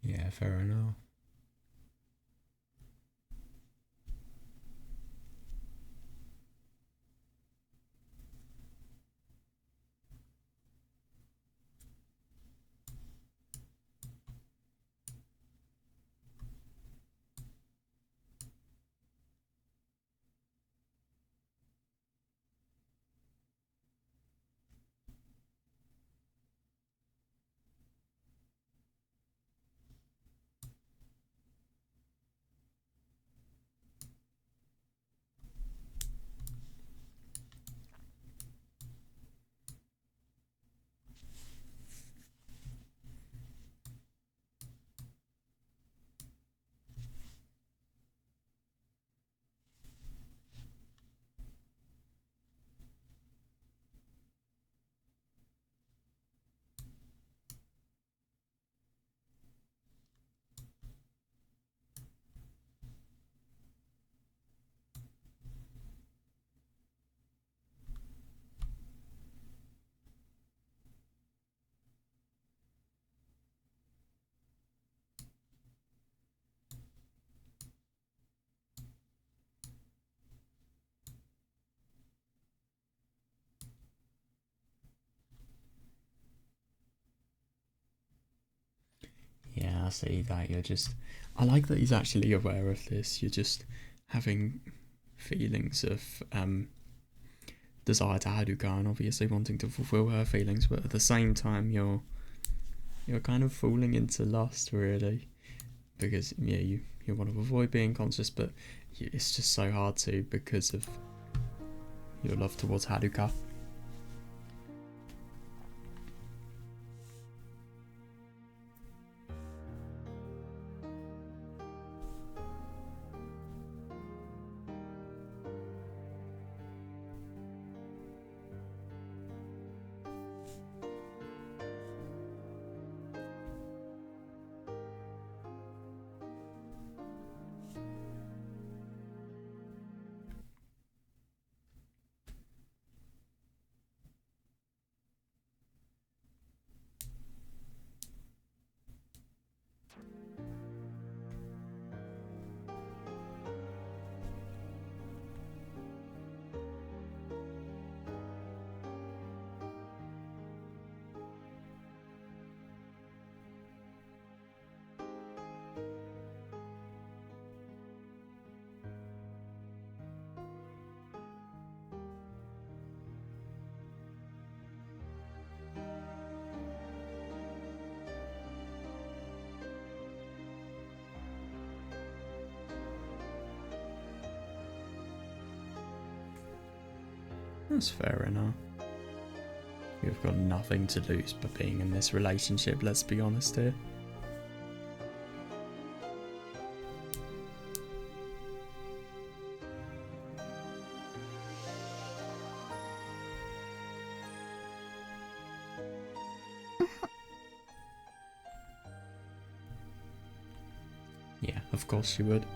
A: Yeah, fair enough. Yeah, I see that. I like that he's actually aware of this. You're just having feelings of desire to Haruka and obviously wanting to fulfill her feelings, but at the same time you're kind of falling into lust, really, because yeah, you want to avoid being conscious, but it's just so hard to because of your love towards Haruka. That's fair enough. You've got nothing to lose by being in this relationship, let's be honest here. Yeah, of course she would.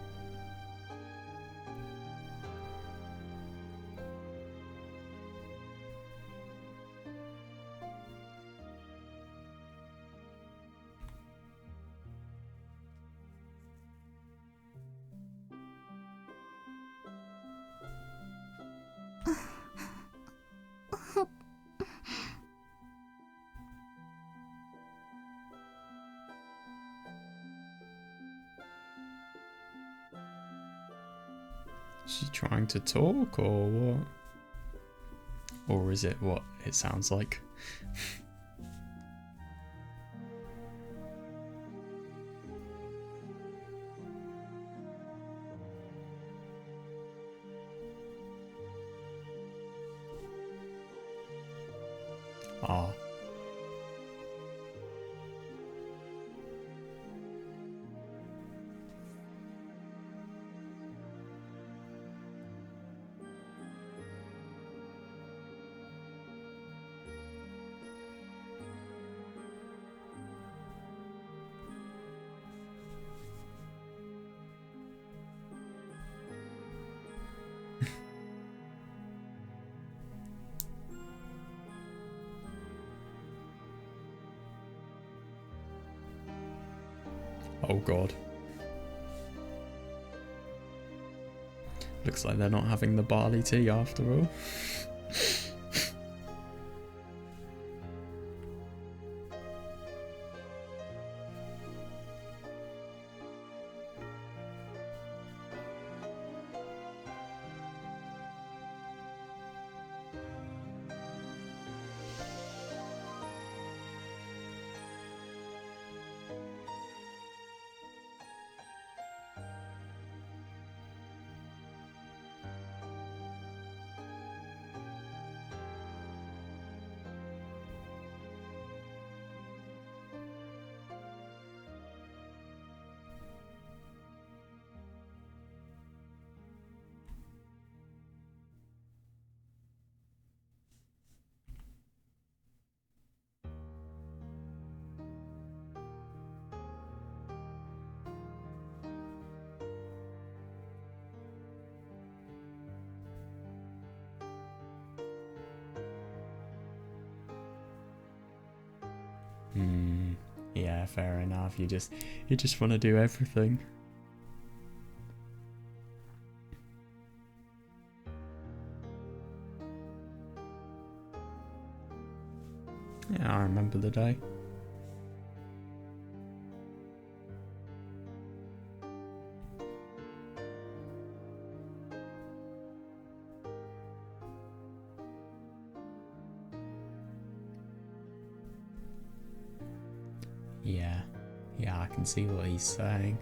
A: Is she trying to talk or what? Or is it what it sounds like? Ah. Oh god. Looks like they're not having the barley tea after all. Yeah, fair enough. You just want to do everything. Yeah, I remember the day. Yeah, I can see what he's saying.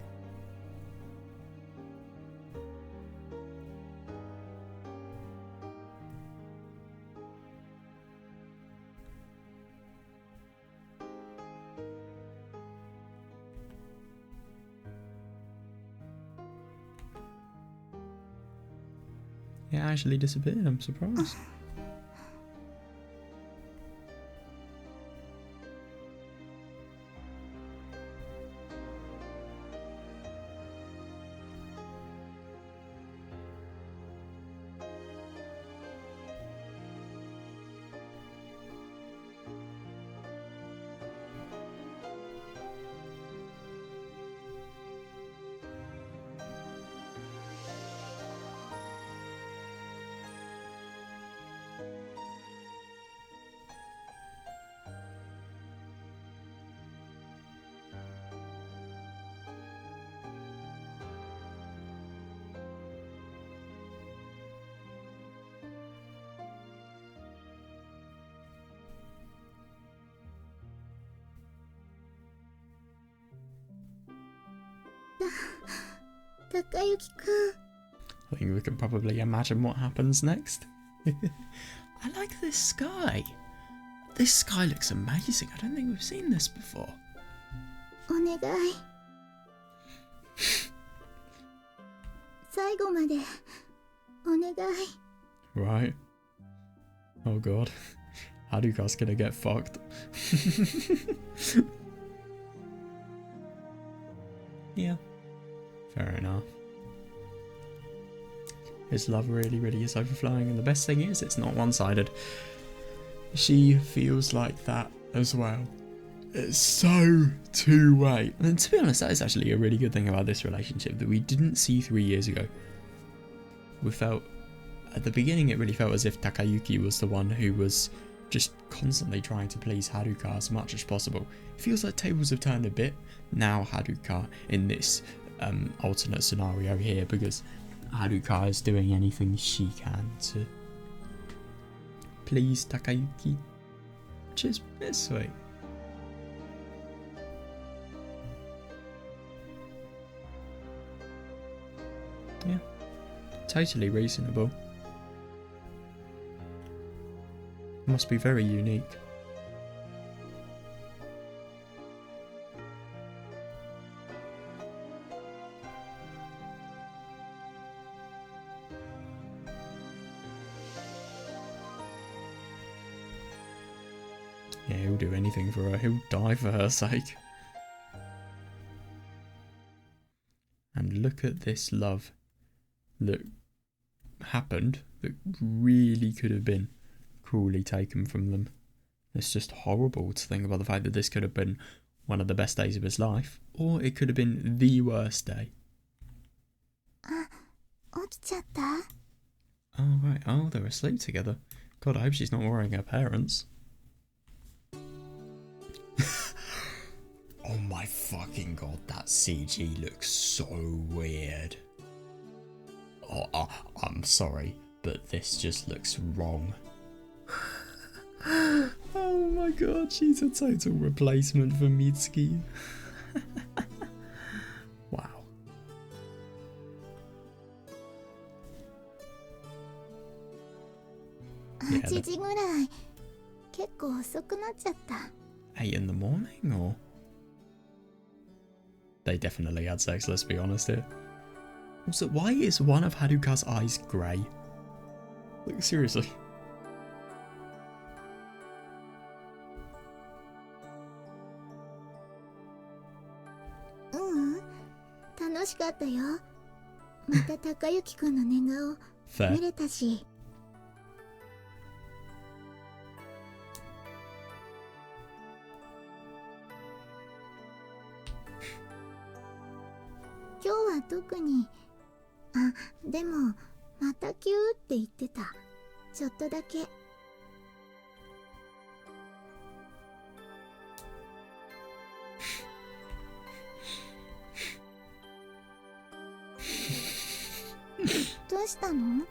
A: It actually disappeared, I'm surprised.
B: Takayuki-kun.
A: I think we can probably imagine what happens next. I like this sky. This sky looks amazing. I don't think we've seen this before.
B: お願い。最後までお願い。
A: Right. Oh god. Haruka's gonna get fucked. Yeah. Fair enough. His love really, really is overflowing, and the best thing is it's not one-sided. She feels like that as well. It's so two-way. And to be honest, that is actually a really good thing about this relationship that we didn't see 3 years ago. We felt, at the beginning it really felt as if Takayuki was the one who was just constantly trying to please Haruka as much as possible. It feels like tables have turned a bit now Haruka in this alternate scenario here, because Haruka is doing anything she can to please Takayuki, which is sweet. Yeah, totally reasonable. Must be very unique. Yeah, he'll do anything for her. He'll die for her sake. And look at this love that happened that really could have been cruelly taken from them. It's just horrible to think about the fact that this could have been one of the best days of his life, or it could have been the worst day.
B: 起きちゃった？
A: Oh, right. Oh, they're asleep together. God, I hope she's not worrying her parents. Oh my fucking god, that CG looks so weird. Oh, I'm sorry, but this just looks wrong. Oh my god, she's a total replacement for Mitsuki. Wow.
B: 8時ぐらい。結構遅くなっちゃった。
A: 8 in the morning, or? They definitely had sex, let's be honest here. Also, why is one of Haruka's eyes grey? Like, seriously.
B: 楽しかったよ。また高之くんの寝顔
A: Fair.
B: 見れたし。今日は特に。あ、でもまたキューって言ってた。ちょっとだけ。どうしたの？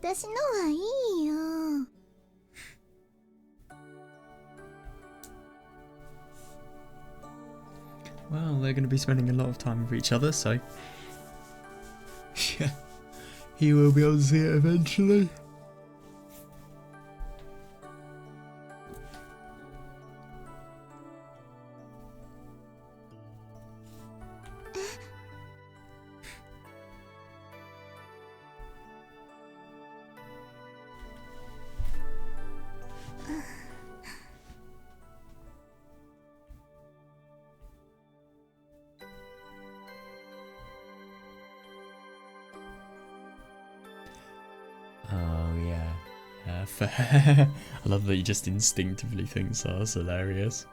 B: 私のはいいよ。
A: Well, they're going to be spending a lot of time with each other, so yeah, he will be able to see it eventually. Fair. I love that he just instinctively thinks that's hilarious.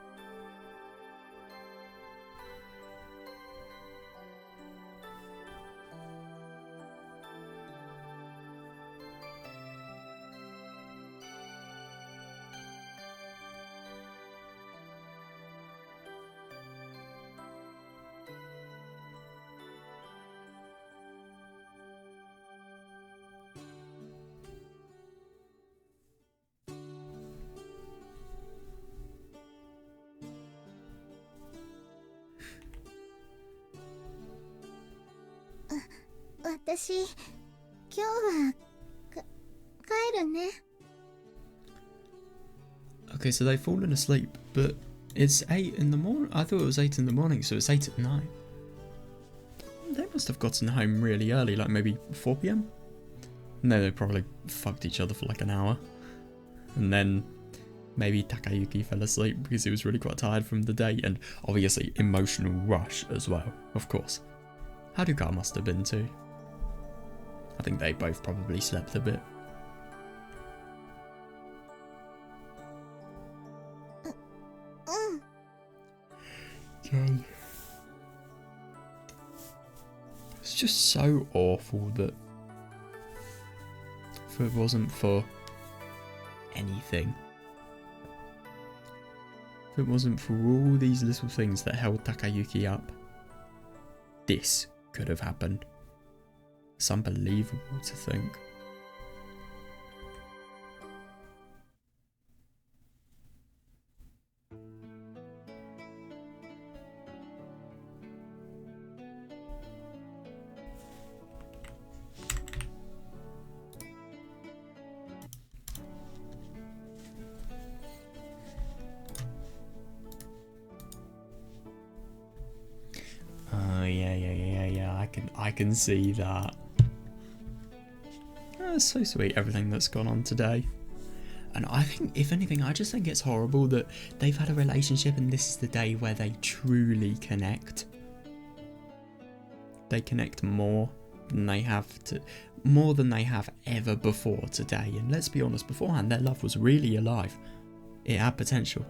A: Okay, so they've fallen asleep, but it's 8 in the morning. I thought it was 8 in the morning, so it's 8 at night. They must have gotten home really early, like maybe 4 PM? No, they probably fucked each other for like an hour. And then maybe Takayuki fell asleep because he was really quite tired from the day, and obviously emotional rush as well, of course. Haruka must have been too. I think they both probably slept a bit. God. It's just so awful that if it wasn't for anything, if it wasn't for all these little things that held Takayuki up, this could have happened. It's unbelievable to think. I can see that. Oh, it's so sweet, everything that's gone on today. And I think, if anything, I just think it's horrible that they've had a relationship and this is the day where they truly connect. They connect more than they have ever before today. And let's be honest, beforehand their love was really alive. It had potential.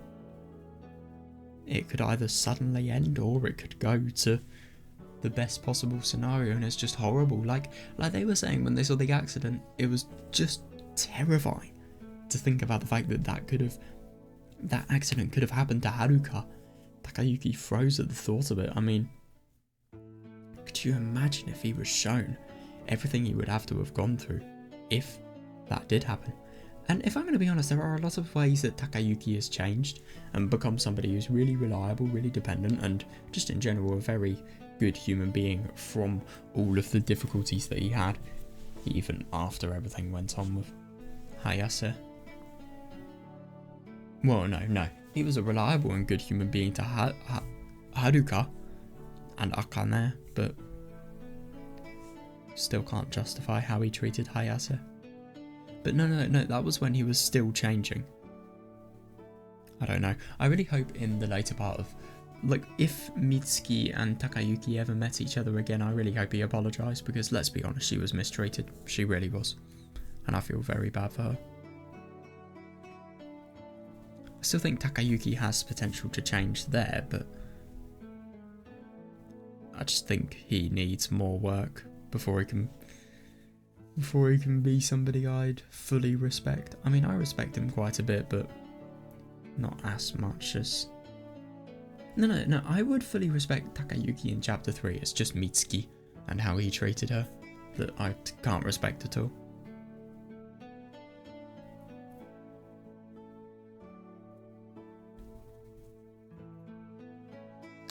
A: It could either suddenly end or it could go to the best possible scenario, and it's just horrible. Like they were saying when they saw the accident, it was just terrifying to think about the fact that that accident could have happened to Haruka. Takayuki froze at the thought of it. I mean, could you imagine if he was shown everything he would have to have gone through if that did happen? And if I'm going to be honest, there are a lot of ways that Takayuki has changed and become somebody who's really reliable, really dependent, and just in general a very good human being from all of the difficulties that he had, even after everything went on with Hayase. Well, no. He was a reliable and good human being to Haruka and Akane, but still can't justify how he treated Hayase. But no, that was when he was still changing. I don't know. I really hope in the later part of, like, if Mitsuki and Takayuki ever met each other again, I really hope he apologised, because let's be honest, she was mistreated. She really was. And I feel very bad for her. I still think Takayuki has potential to change there, but I just think he needs more work before he can be somebody I'd fully respect. I mean, I respect him quite a bit, but not as much as... No, I would fully respect Takayuki in Chapter 3. It's just Mitsuki and how he treated her that I can't respect at all.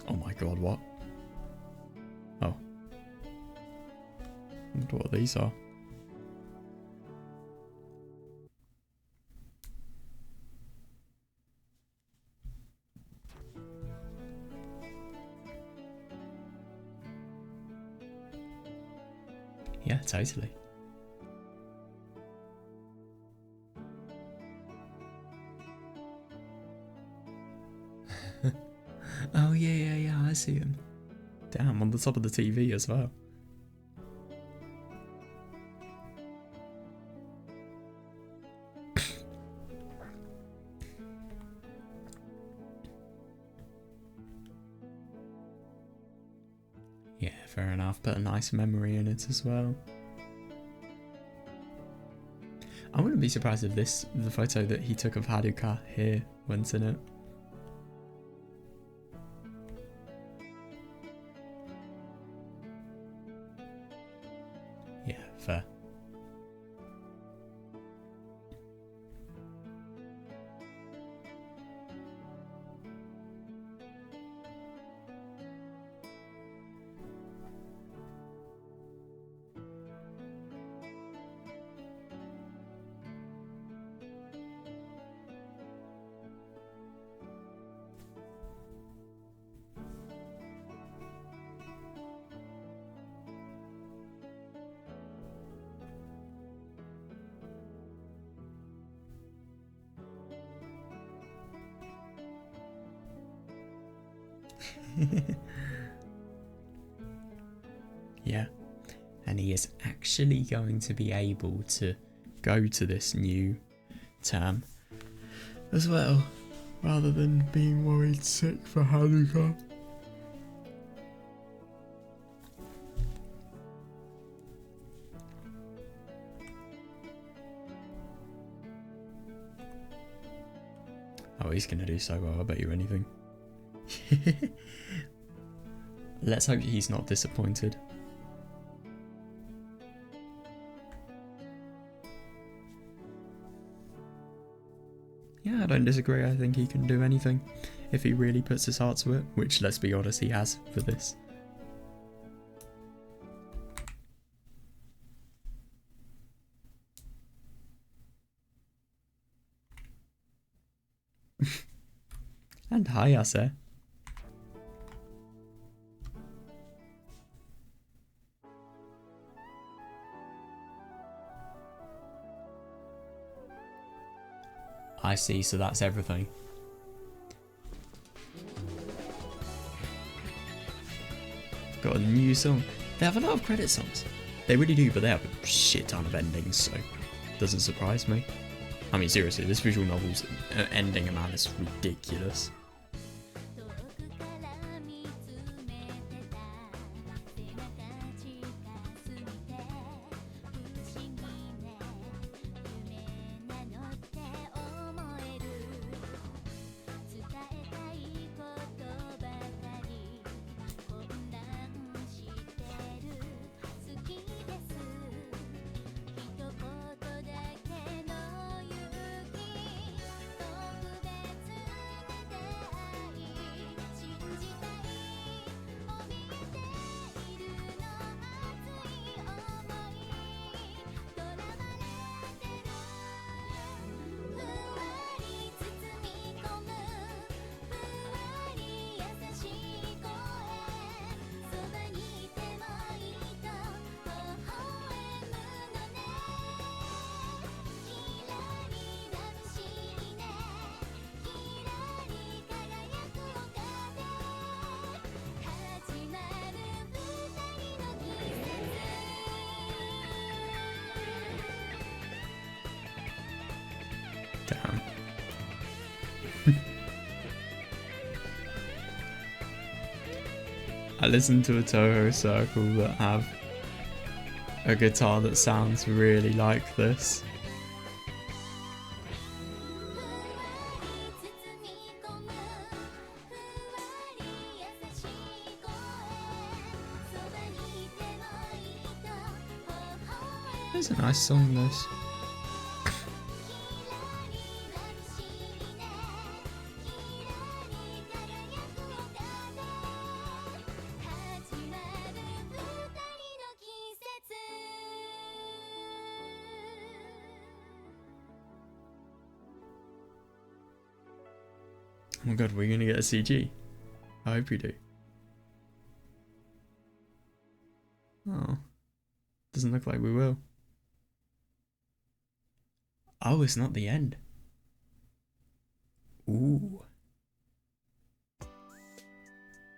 A: Oh my god, what? Oh. I wonder what these are. Yeah, totally. Oh yeah, I see him. Damn, on the top of the TV as well. Yeah, fair enough. Put a nice memory in it as well. I wouldn't be surprised if the photo that he took of Haruka here went in it. Yeah, fair. Yeah, and he is actually going to be able to go to this new term as well, rather than being worried sick for Haruka. Oh, he's gonna do so well, I bet you anything. Let's hope he's not disappointed. Yeah, I don't disagree. I think he can do anything if he really puts his heart to it, which, let's be honest, he has for this. And Hayase. I see, so that's everything. Got a new song. They have a lot of credit songs. They really do, but they have a shit ton of endings, so doesn't surprise me. I mean, seriously, this visual novel's ending amount is ridiculous. Damn. I listened to a Toho Circle that have a guitar that sounds really like this. It's a nice song, this. Oh my god, we're gonna get a CG. I hope we do. Oh. Doesn't look like we will. Oh, it's not the end. Ooh.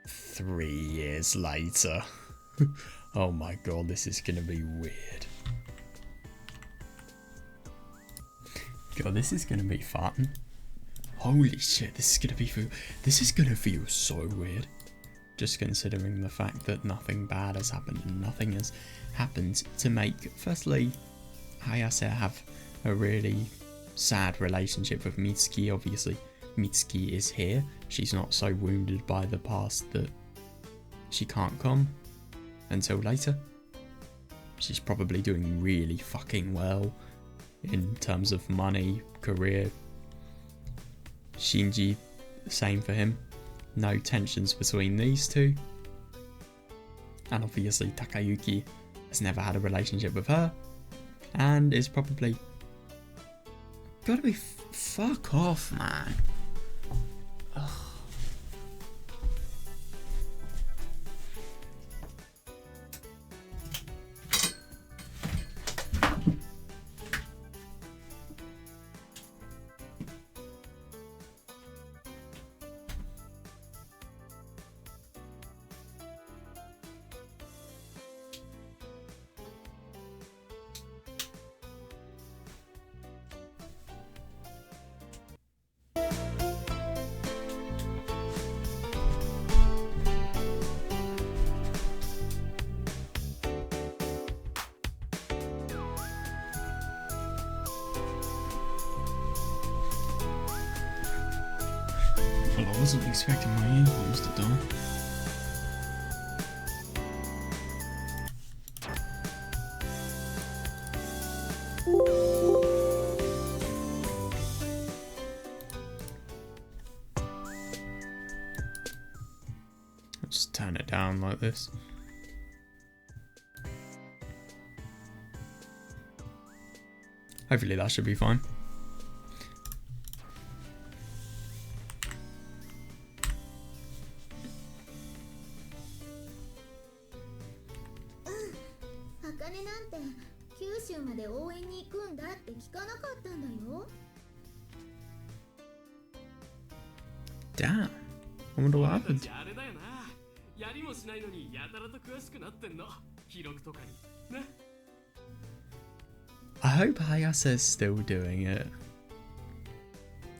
A: 3 years later. Oh my god, this is gonna be weird. God, this is gonna be fun. Holy shit, this is gonna feel so weird. just considering the fact that nothing bad has happened and nothing has happened to make, firstly, Hayase have a really sad relationship with Mitsuki. Obviously, Mitsuki is here. She's not so wounded by the past that she can't come until later. She's probably doing really fucking well in terms of money, career. Shinji, same for him. No tensions between these two. And obviously Takayuki has never had a relationship with her and is probably gotta be fuck off, man. Ugh. Well, I wasn't expecting my earphones to die. I'll just turn it down like this. Hopefully that should be fine. Damn. I wonder what happened. I hope Hayase's still doing it.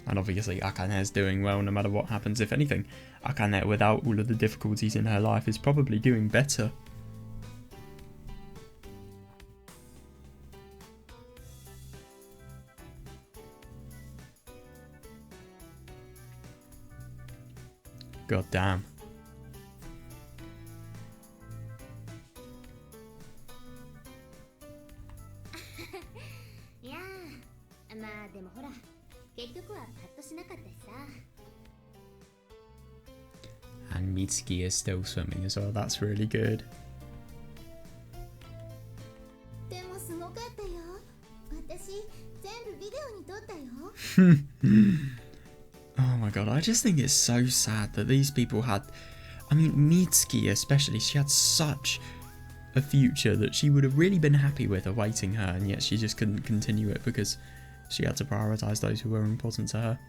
A: And obviously Akane's doing well no matter what happens. If anything, Akane, without all of the difficulties in her life, is probably doing better. God damn. And Mitsuki is still swimming as well. That's really good. Oh my god, I just think it's so sad that these people had... I mean, Mitsuki especially, she had such a future that she would have really been happy with awaiting her, and yet she just couldn't continue it because she had to prioritise those who were important to her.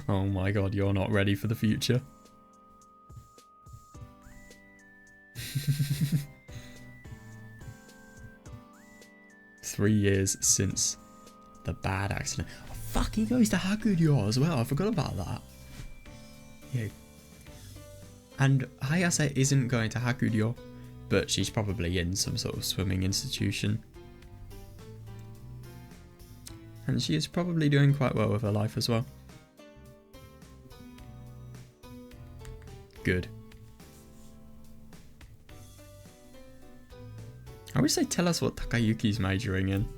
A: Oh my god, you're not ready for the future. 3 years since the bad accident. Oh, fuck, he goes to Hakuryo as well. I forgot about that. Yeah. And Hayase isn't going to Hakuryo, but she's probably in some sort of swimming institution. And she is probably doing quite well with her life as well. Good. I wish they'd tell us what Takayuki's majoring in.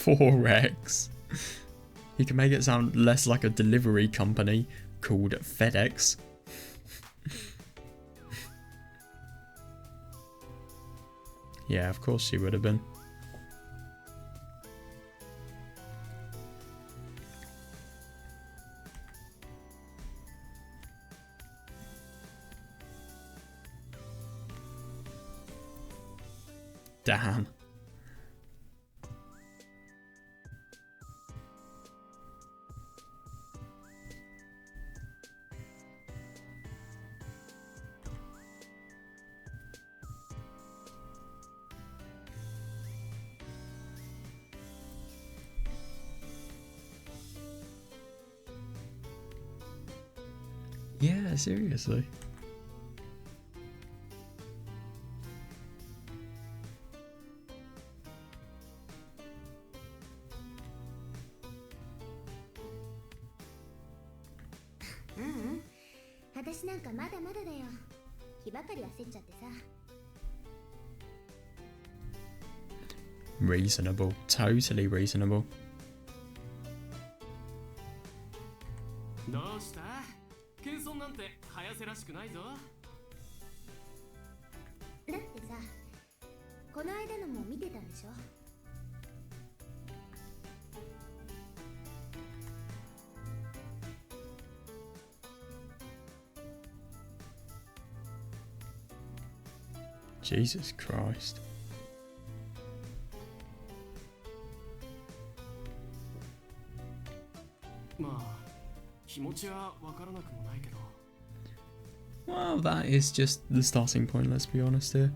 A: Forex. You can make it sound less like a delivery company called FedEx. Yeah, of course she would have been. Damn. Yeah, seriously. Reasonable. Totally reasonable.
C: どうした？謙遜なんて早瀬らしくないぞ。
B: だってさ、この間のも見てたんでしょ。
A: Jesus Christ.
C: まあ、気持ちはわからなくもないけど。
A: Well, that is just the starting point, let's be honest here.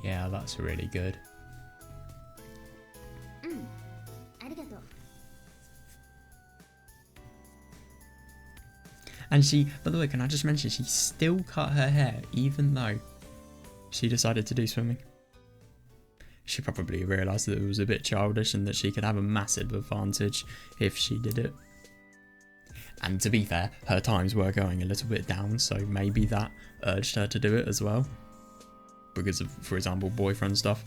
A: Yeah, that's really good. And she, by the way, can I just mention, she still cut her hair even though she decided to do swimming. She probably realised that it was a bit childish and that she could have a massive advantage if she did it. And to be fair, her times were going a little bit down, so maybe that urged her to do it as well. Because of, for example, boyfriend stuff.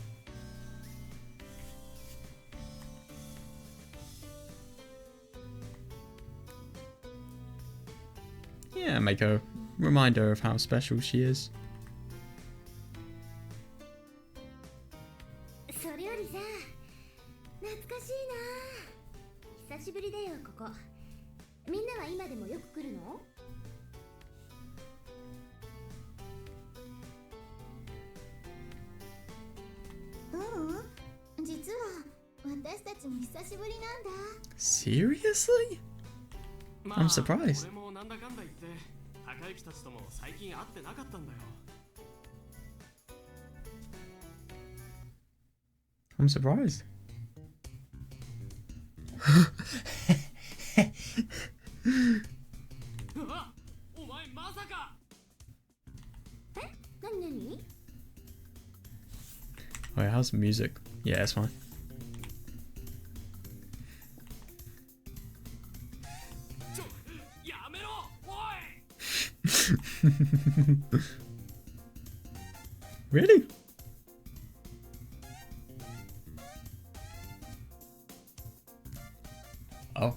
A: Yeah, make a reminder of how special she is.
B: それよりさ、懐かしいな。久しぶりだよ、ここ。みんなは今でもよく来るの？実は私たちも久しぶりなんだ。
A: Seriously? I'm surprised.
C: 俺もなんだかんだ言って高之たちとも最近会ってなかったんだよ。
A: I'm surprised.
C: あ、お前まさか。
B: え？何？
A: Wait, how's the music? Yeah, it's fine. Really? Oh.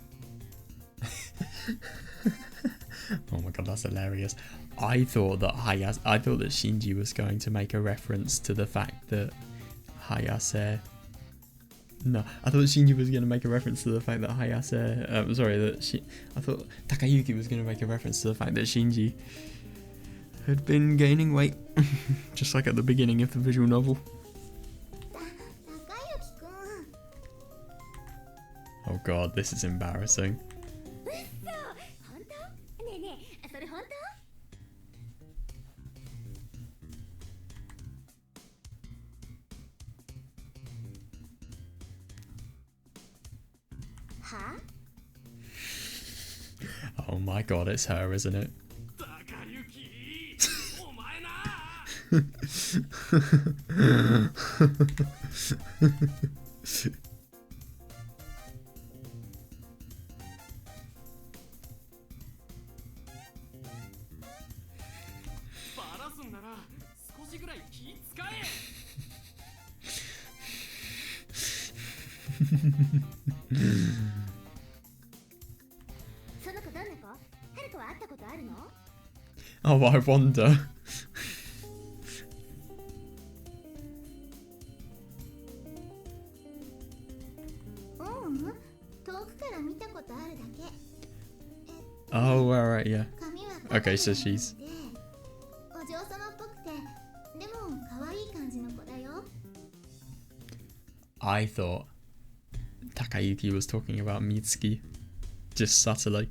A: Oh my god, that's hilarious. I thought that Shinji was going to make a reference to the fact that Hayase... No, I thought Shinji was going to make a reference to the fact that Hayase... I thought Takayuki was going to make a reference to the fact that Shinji had been gaining weight. Just like at the beginning of the visual novel. Oh god, this is embarrassing. Oh my god, it's her, isn't it?
B: その子どんな子？はるかは会ったことあるの？
A: Oh, I wonder.
B: うん、遠くから見たことあるだけ。
A: Oh, alright, yeah.
B: 髪は
A: Okay, so she's...
B: お嬢様っぽくて、でも可愛い感じの子だよ。
A: I thought Takayuki was talking about Mitsuki, just subtly.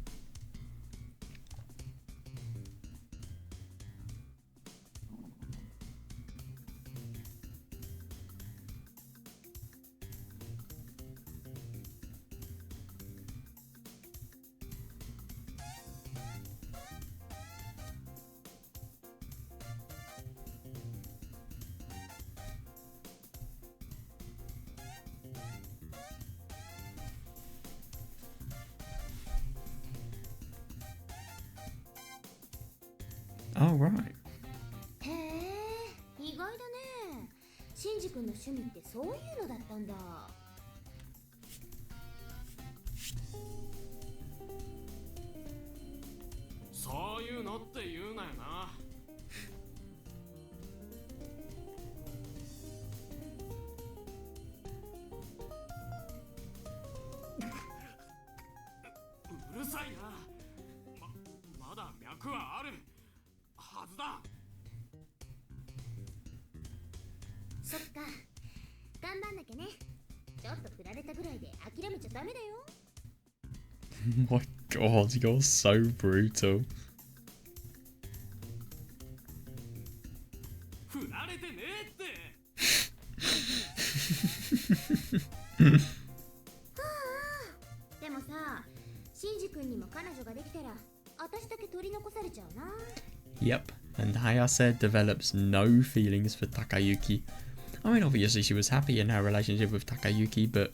A: Oh, right.
B: へえ、意外だね。シンジ君の趣味ってそういうのだったんだ。
C: そういうのって言うなよな。うるさいな。まだ脈はあるはずだ。
B: そっか、頑張んなきゃね。ちょっと振られたぐらいで諦めちゃダメだよ。
A: My god, you're so brutal.
C: 振られてねえって。
B: でもさ、シンジ君にも彼女ができたら、私だけ取り残されちゃうな。
A: Yep, and Hayase develops no feelings for Takayuki. I mean, obviously she was happy in her relationship with Takayuki, but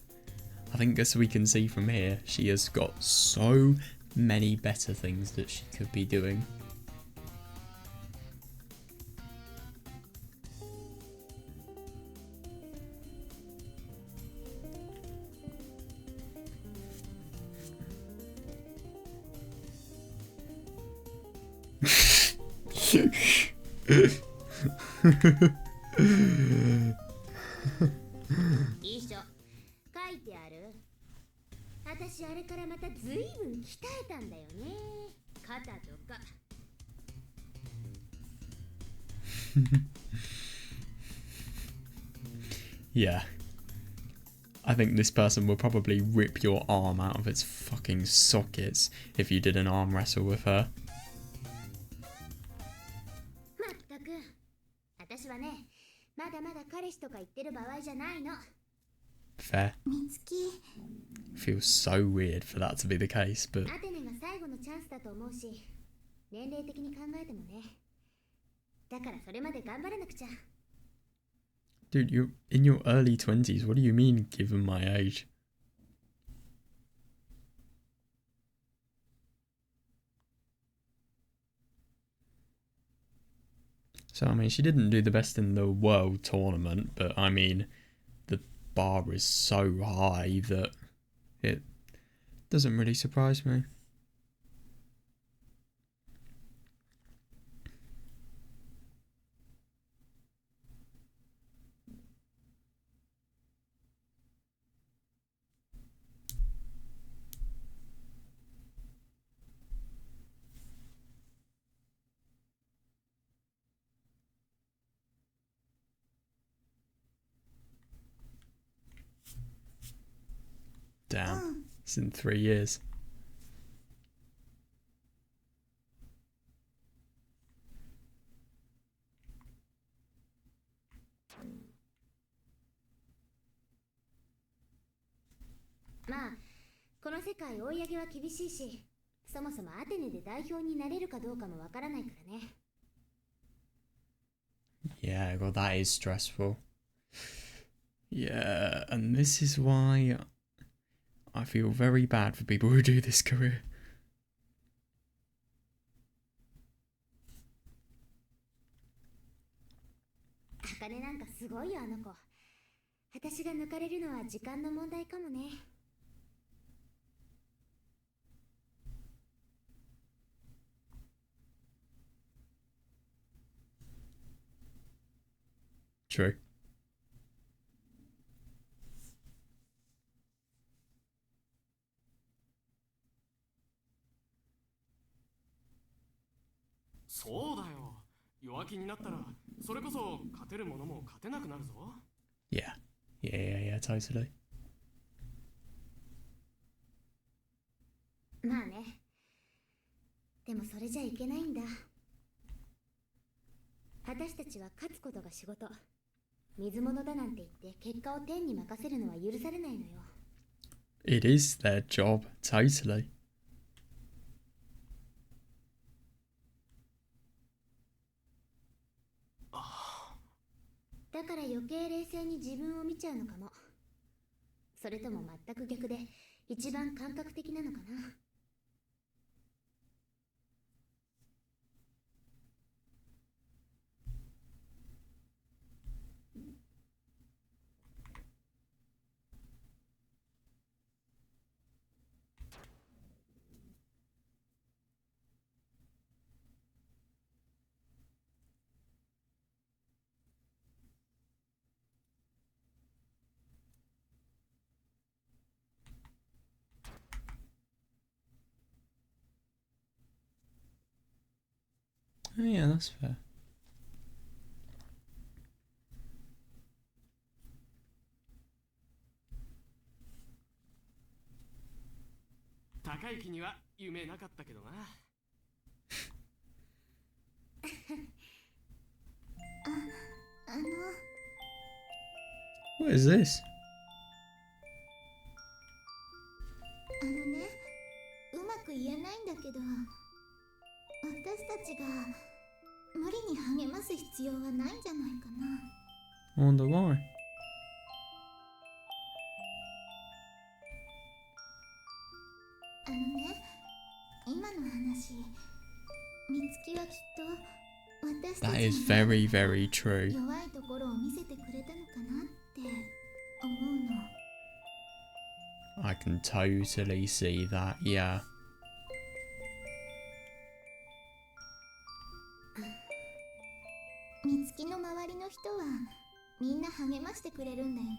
A: I think as we can see from here, she has got so many better things that she could be doing.
B: いい書、書いてある。私あれからまたずいぶん鍛えたんだよね。肩とか。
A: Yeah. I think this person will probably rip your arm out of its fucking sockets if you did an arm wrestle with her.
B: まったく、私はね、まだまだ彼氏とか言ってる場合じゃないの。
A: Fair.
B: みつき、
A: Feels so weird for that to be the case, but
B: アテネが最後のチャンスだと思うし、年齢的に考えてもね。だからそれまで頑張らなくちゃ。
A: dude, you're in your early 20s. What do you mean, given my age? So, I mean, she didn't do the best in the world tournament, but I mean, the bar is so high that it doesn't really surprise me. Damn, it's in 3 years.
B: まあ、この世界追い上げは厳しいし、そもそもアテネで代表になれるかどうかもわからないからね。
A: Yeah, well, that is stressful. Yeah, and this is why I feel very bad for people who do this career.
B: 茜なんかすごいよ、あの子。私が抜かれるのは時間の問題かもね。
A: True.
C: そうだよ。弱気になったら、それこそ勝てるものも勝てなくなるぞ。
A: Yeah. Yeah, totally.
B: まあね。でもそれじゃいけないんだ。私たちは勝つことが仕事。水物だなんて言って結果を天に任せるのは許されないのよ。
A: It is their job, totally.
B: だから余計冷静に自分を見ちゃうのかも。それとも全く逆で一番感覚的なのかな。
A: Oh, yeah, that's fair.
C: 高い木には夢なかったけどな。
B: あの
A: What is this?
B: あのね、うまく言えないんだけど、私たちが無理に励ます必要はないんじゃないかな。
A: I wonder why.
B: あのね、今の話、美月はきっと私た
A: That
B: ち
A: is
B: に
A: very, very true.
B: 弱いところを見せてくれたのかなって思うの。
A: I can totally see that, yeah.
B: 美月の周りの人はみんな励ましてくれるんだよね。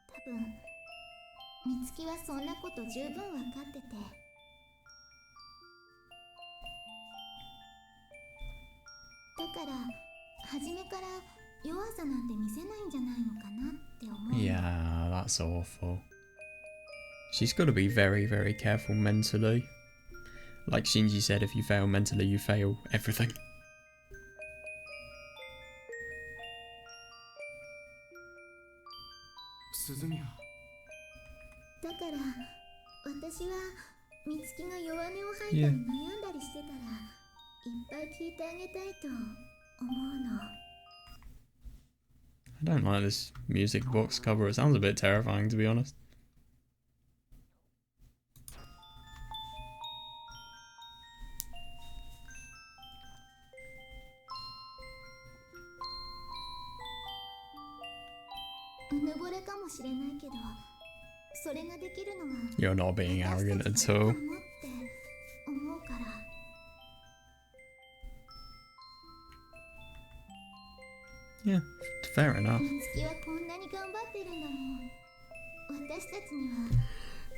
B: 多分美月はそんなこと十分分かってて、だから初めから弱さなんて見せないんじゃないのかなって思うの。
A: Yeah, that's awful. She's got to be very, very careful mentally. Like Shinji said, if you fail mentally, you fail everything.
C: 鈴宮。
B: だから私は美月が弱音を吐いたり悩んだりしてたら、いっぱい聞いてあげたいと思うの。
A: I don't like this music box cover. It sounds a bit terrifying, to be honest.
B: うぬぼれかもしれないけど、それができるのは
A: You're not being
B: 私
A: arrogant
B: た
A: at
B: ちだけかも
A: all.
B: って思うから。
A: Yeah, fair enough.
B: 美月はこんなに頑張ってるんだもん。私たちには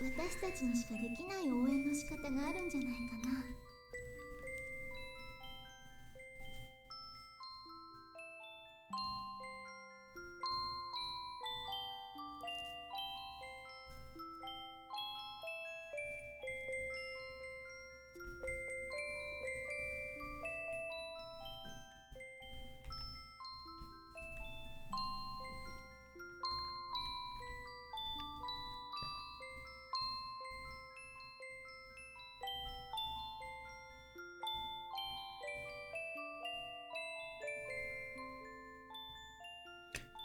B: 私たちにしかできない応援の仕方があるんじゃないかな。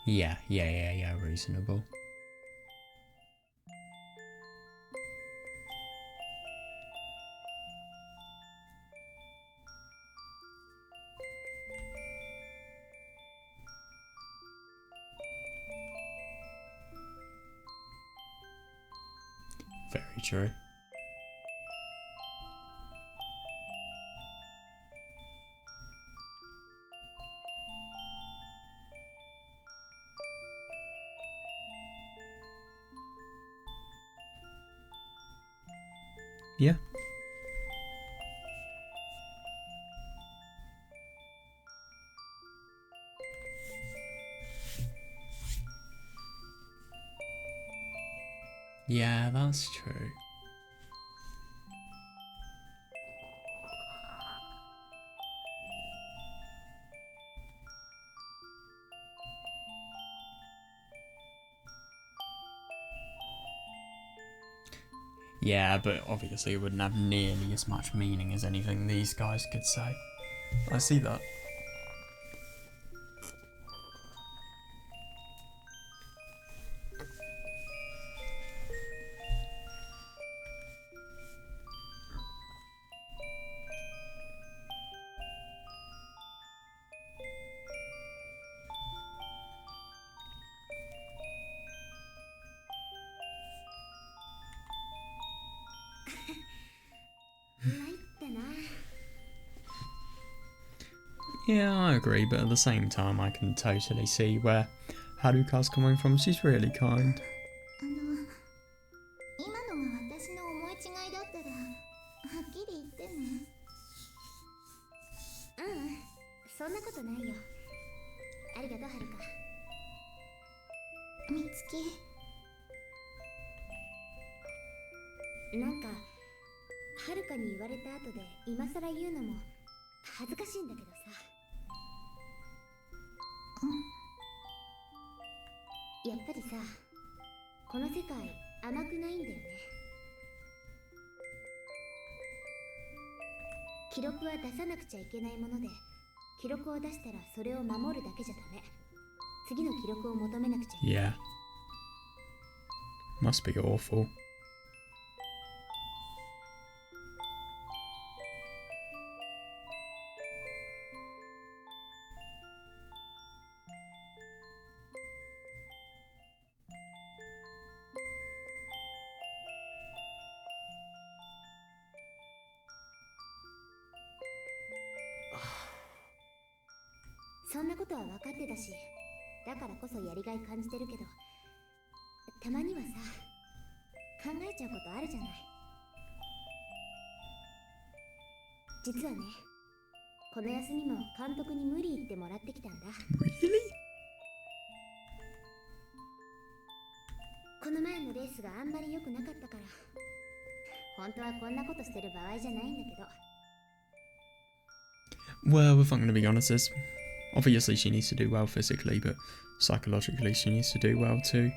A: Yeah, reasonable. Very true. Yeah. Yeah, that's true. Yeah, but obviously it wouldn't have nearly as much meaning as anything these guys could say. I see that. Yeah, I agree, but at the same time I can totally see where Haruka's coming from. She's really kind.
B: 今のが私の思い違いだったらはっきり言ってね。そんなことないよ。ありがとう、はるか。みつき。なんかはるかに言われた後で今さら言うのも恥ずかしいんだけどさ。やっぱりさ、この世界甘くないんだよね。記録は出さなくちゃいけないもので、記録を出したらそれを守るだけじゃダメ。次の記録を求めなくちゃいけない。
A: Yeah. Must be awful.
B: Ah. そんなことは分かってたし、だからこそやりがい感じてるけど、たまにはさ、考えちゃうことあるじゃない。実はね、この休みも監督に無理言ってもらってきたんだ。
A: Really?
B: この前のレースがあんまり良くなかったから、本当はこんなことしてる場合じゃないんだけど。
A: Well, if I'm going to be honest, obviously she needs to do well physically, but psychologically she needs to do well too.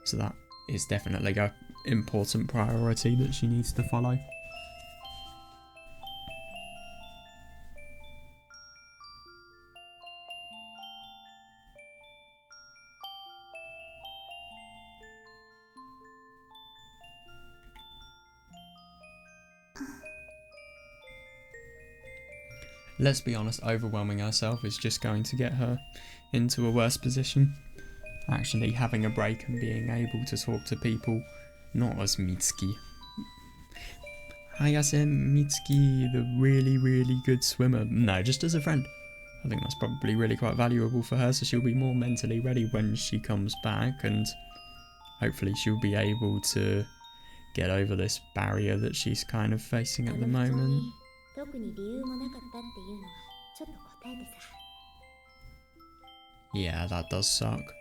A: So that is definitely an important priority that she needs to follow. Let's be honest, overwhelming herself is just going to get her into a worse position. Actually having a break and being able to talk to people, not as Mitsuki. Hayase Mitsuki, the really, really good swimmer. No, just as a friend. I think that's probably really quite valuable for her, so she'll be more mentally ready when she comes back, and hopefully she'll be able to get over this barrier that she's kind of facing at the moment.
B: 特に理由もなかったっていうのはちょっと答えてさ。
A: Yeah, that does suck.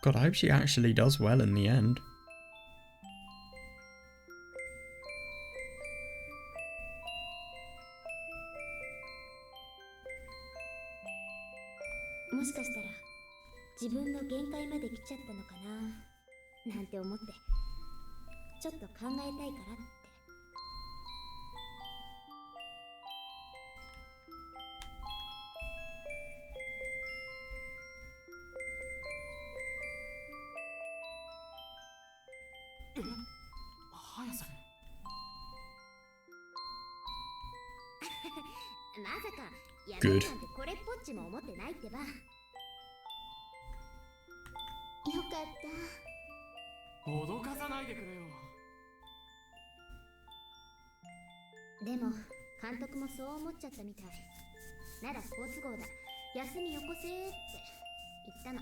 A: God, I hope she actually does well in the end.
B: もしかしたら自分の限界まで来ちゃったのかななんて思って、ちょっと考えたいからって。
C: 早瀬。
B: まさかやめるなんてこれっぽっちも思ってないってば。
C: 脅かさないでくれよ。
B: でも監督もそう思っちゃったみたい。なら好都合だ、休みよこせって言ったの。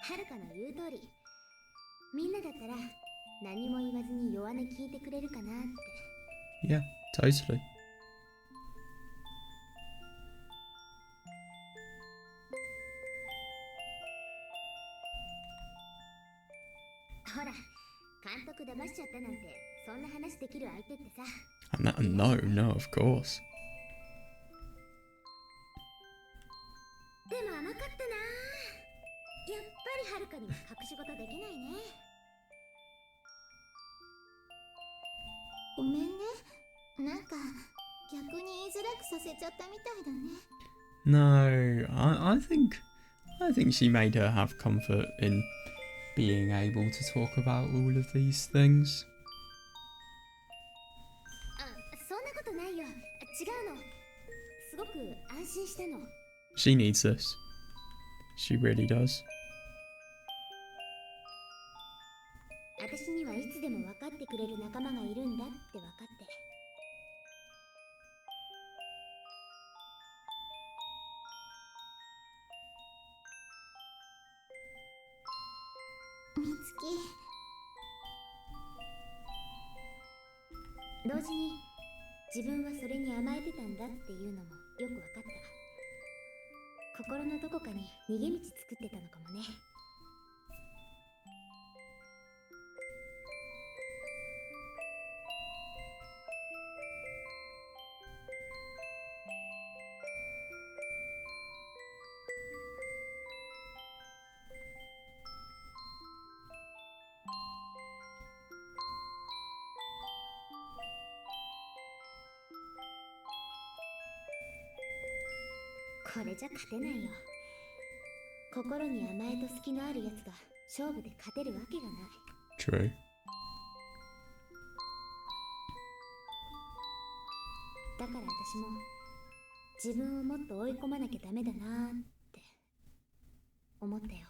B: はるかの言う通り、みんなだったら何も言わずに弱音聞いてくれるかなって。
A: Yeah, totally.
B: ほら、監督騙しちゃったなんて、そんな話できる相手ってさ。
A: No, no, of course.
B: でも甘かったな。やっぱりはるかには隠し事できないね。ごめんね。なんか逆に言いづらくさせちゃったみたいだね。
A: No, I think she made her have comfort in being able to talk about all of these things.
B: あ、そんなことないよ。違うの。すごく安心したの。
A: She needs this. She really does.
B: 私にはいつでも分かってくれる仲間がいるんだって分かって。みつき、同時に自分はそれに甘えてたんだっていうのもよく分かった。心のどこかに逃げ道作ってたのかもね。これじゃ勝てないよ。心に甘えと隙のあるやつが勝負で勝てるわけがない。
A: True.
B: だから私も自分をもっと追い込まなきゃダメだなーって思ったよ。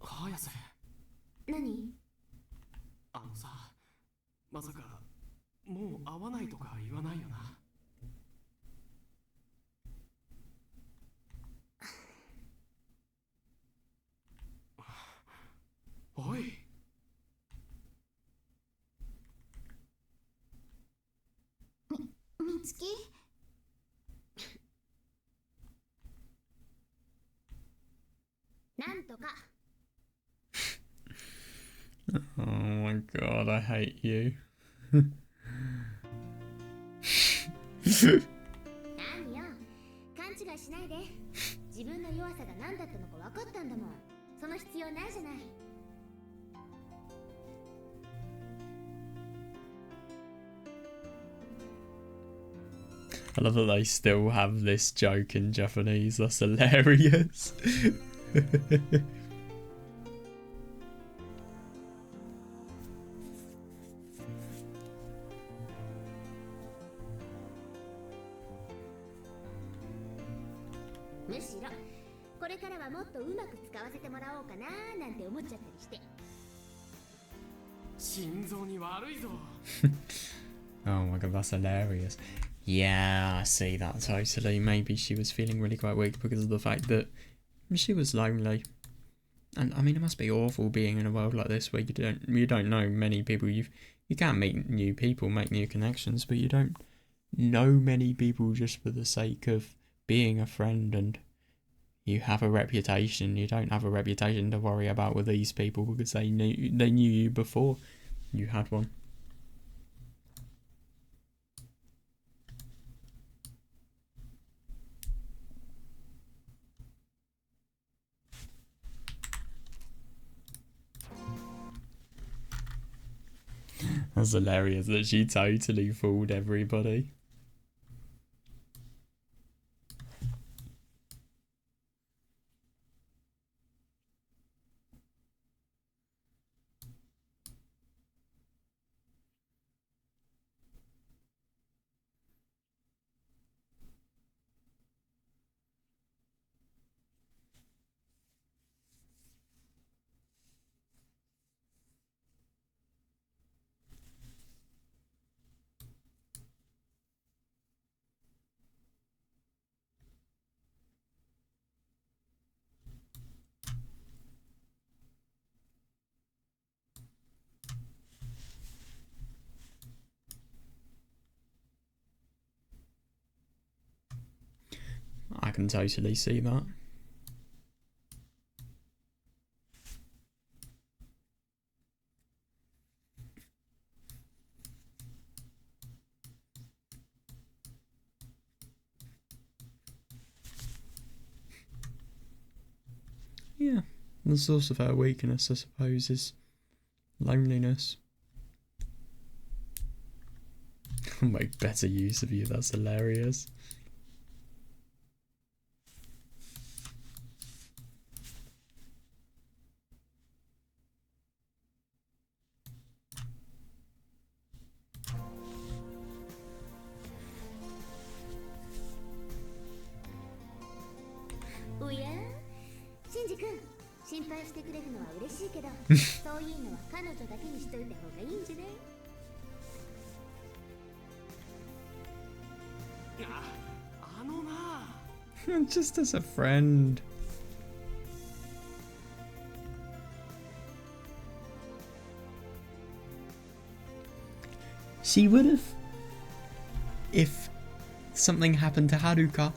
C: 早瀬、
B: 何？
C: あのさ、まさかもう会わないとか言わないよな。おい、
B: みつき？なんとか。
A: Oh my god, I hate you.
B: 何よ、勘違いしないで。自分の弱さが何だったのか分かったんだもん。その必要ないじゃない。
A: I love that they still have this joke in Japanese. That's hilarious.
B: むしろこれからはもっとうまく使わせてもらおうかなーなんて思っちゃったりして。
C: 心臓に悪いぞ。
A: Oh my god, that's hilarious. Yeah, I see that totally. Maybe she was feeling really quite weak because of the fact that she was lonely. And I mean, it must be awful being in a world like this where you don't know many people. You can meet new people, make new connections, but you don't know many people just for the sake of being a friend. And you have a reputation. You don't have a reputation to worry about with these people because they knew you before you had one. That's hilarious that she totally fooled everybody. I can totally see that. Yeah, the source of her weakness, I suppose, is loneliness. I'll make better use of you, that's hilarious. Just as a friend. She would have if something happened to Haruka.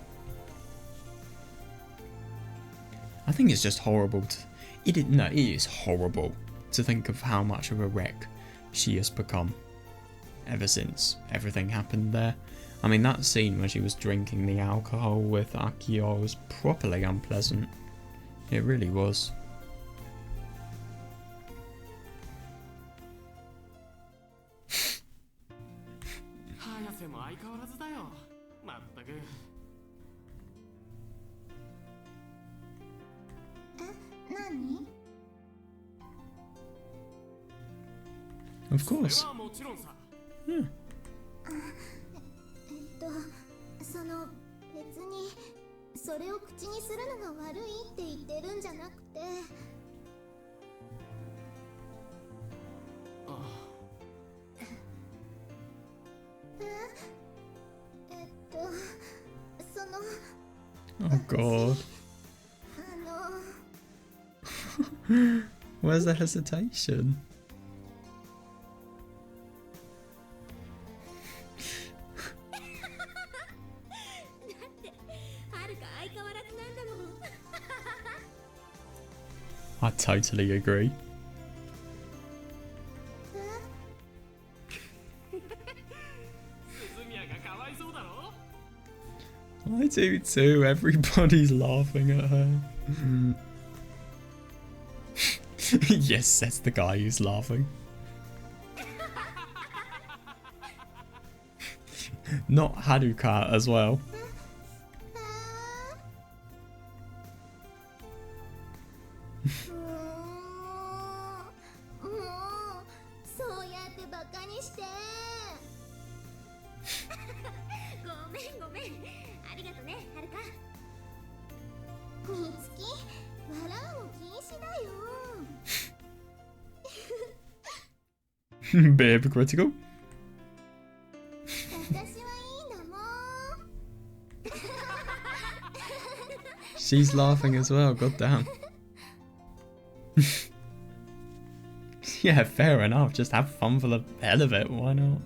A: I think it's just horrible to... It is horrible to think of how much of a wreck she has become ever since everything happened there. I mean, that scene where she was drinking the alcohol with Akio was properly unpleasant. It really was. Of course. Yeah.
B: その別にそれを口にするのが悪いって言ってるんじゃなくて。その
A: Oh god. Where's the hesitation? I totally agree. I do too, everybody's laughing at her. Yes, says the guy who's laughing. Not Haruka as well. Bit hypocritical. She's laughing as well, god damn. Yeah, fair enough. Just have fun for the hell of it, why not?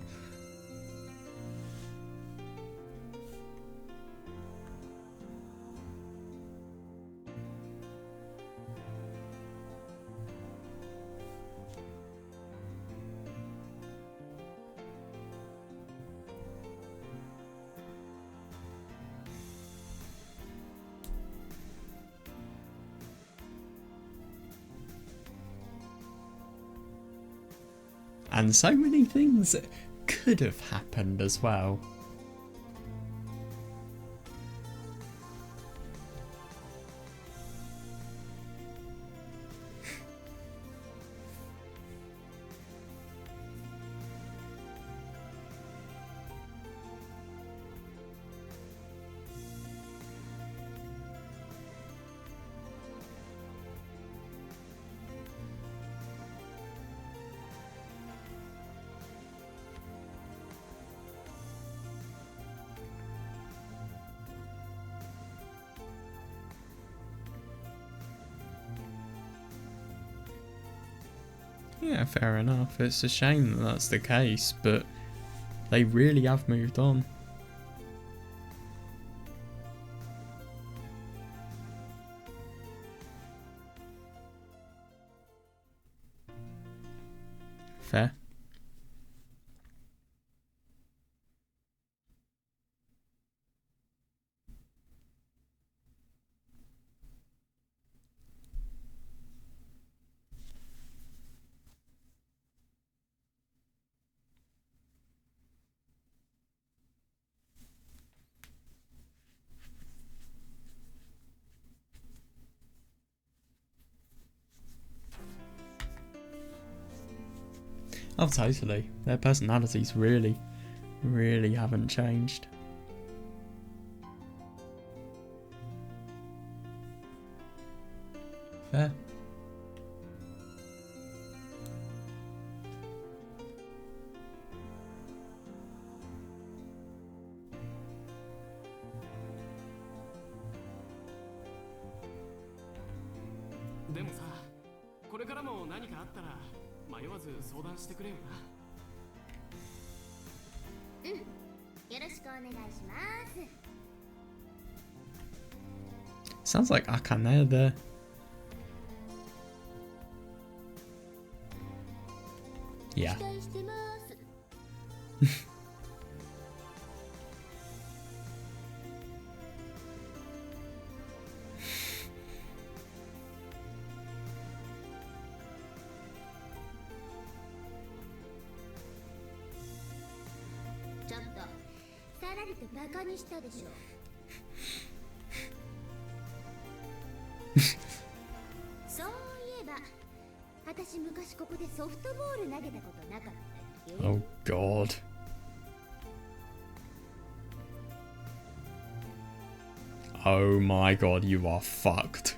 A: And so many things could have happened as well. Yeah, fair enough. It's a shame that that's the case, but they really have moved on. Fair. Oh, totally. Their personalities really, really haven't changed. Fair.
C: でもさ、これからも何かあったら迷わず相談してくれよな。
B: うん、よろしくお願いします。
A: Sounds like Akane there. Yeah.
B: 期待してます。ちょっとさらりとバカにしたでしょ。そういえば私昔ここでソフトボール投げたことなかったっけ。
A: Oh god. Oh my god, you are fucked.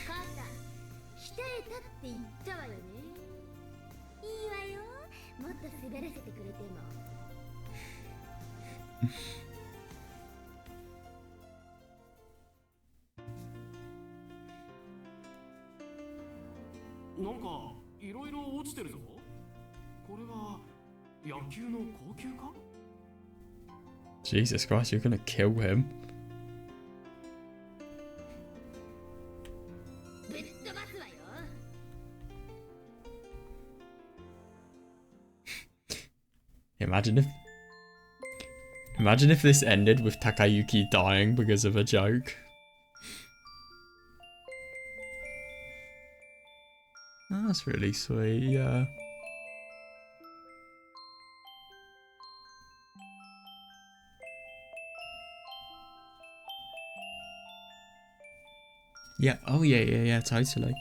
B: 肩鍛えたって言ったわよね。いいわよ、もっと滑らせてくれても。
C: なんかいろいろ落ちてるぞ。これは野球の高級か？
A: Jesus Christ, you're gonna kill him.
B: ぶっ飛ばすわよ。
A: Imagine if this ended with Takayuki dying because of a joke. Oh, that's really sweet, yeah. Yeah, oh yeah, totally.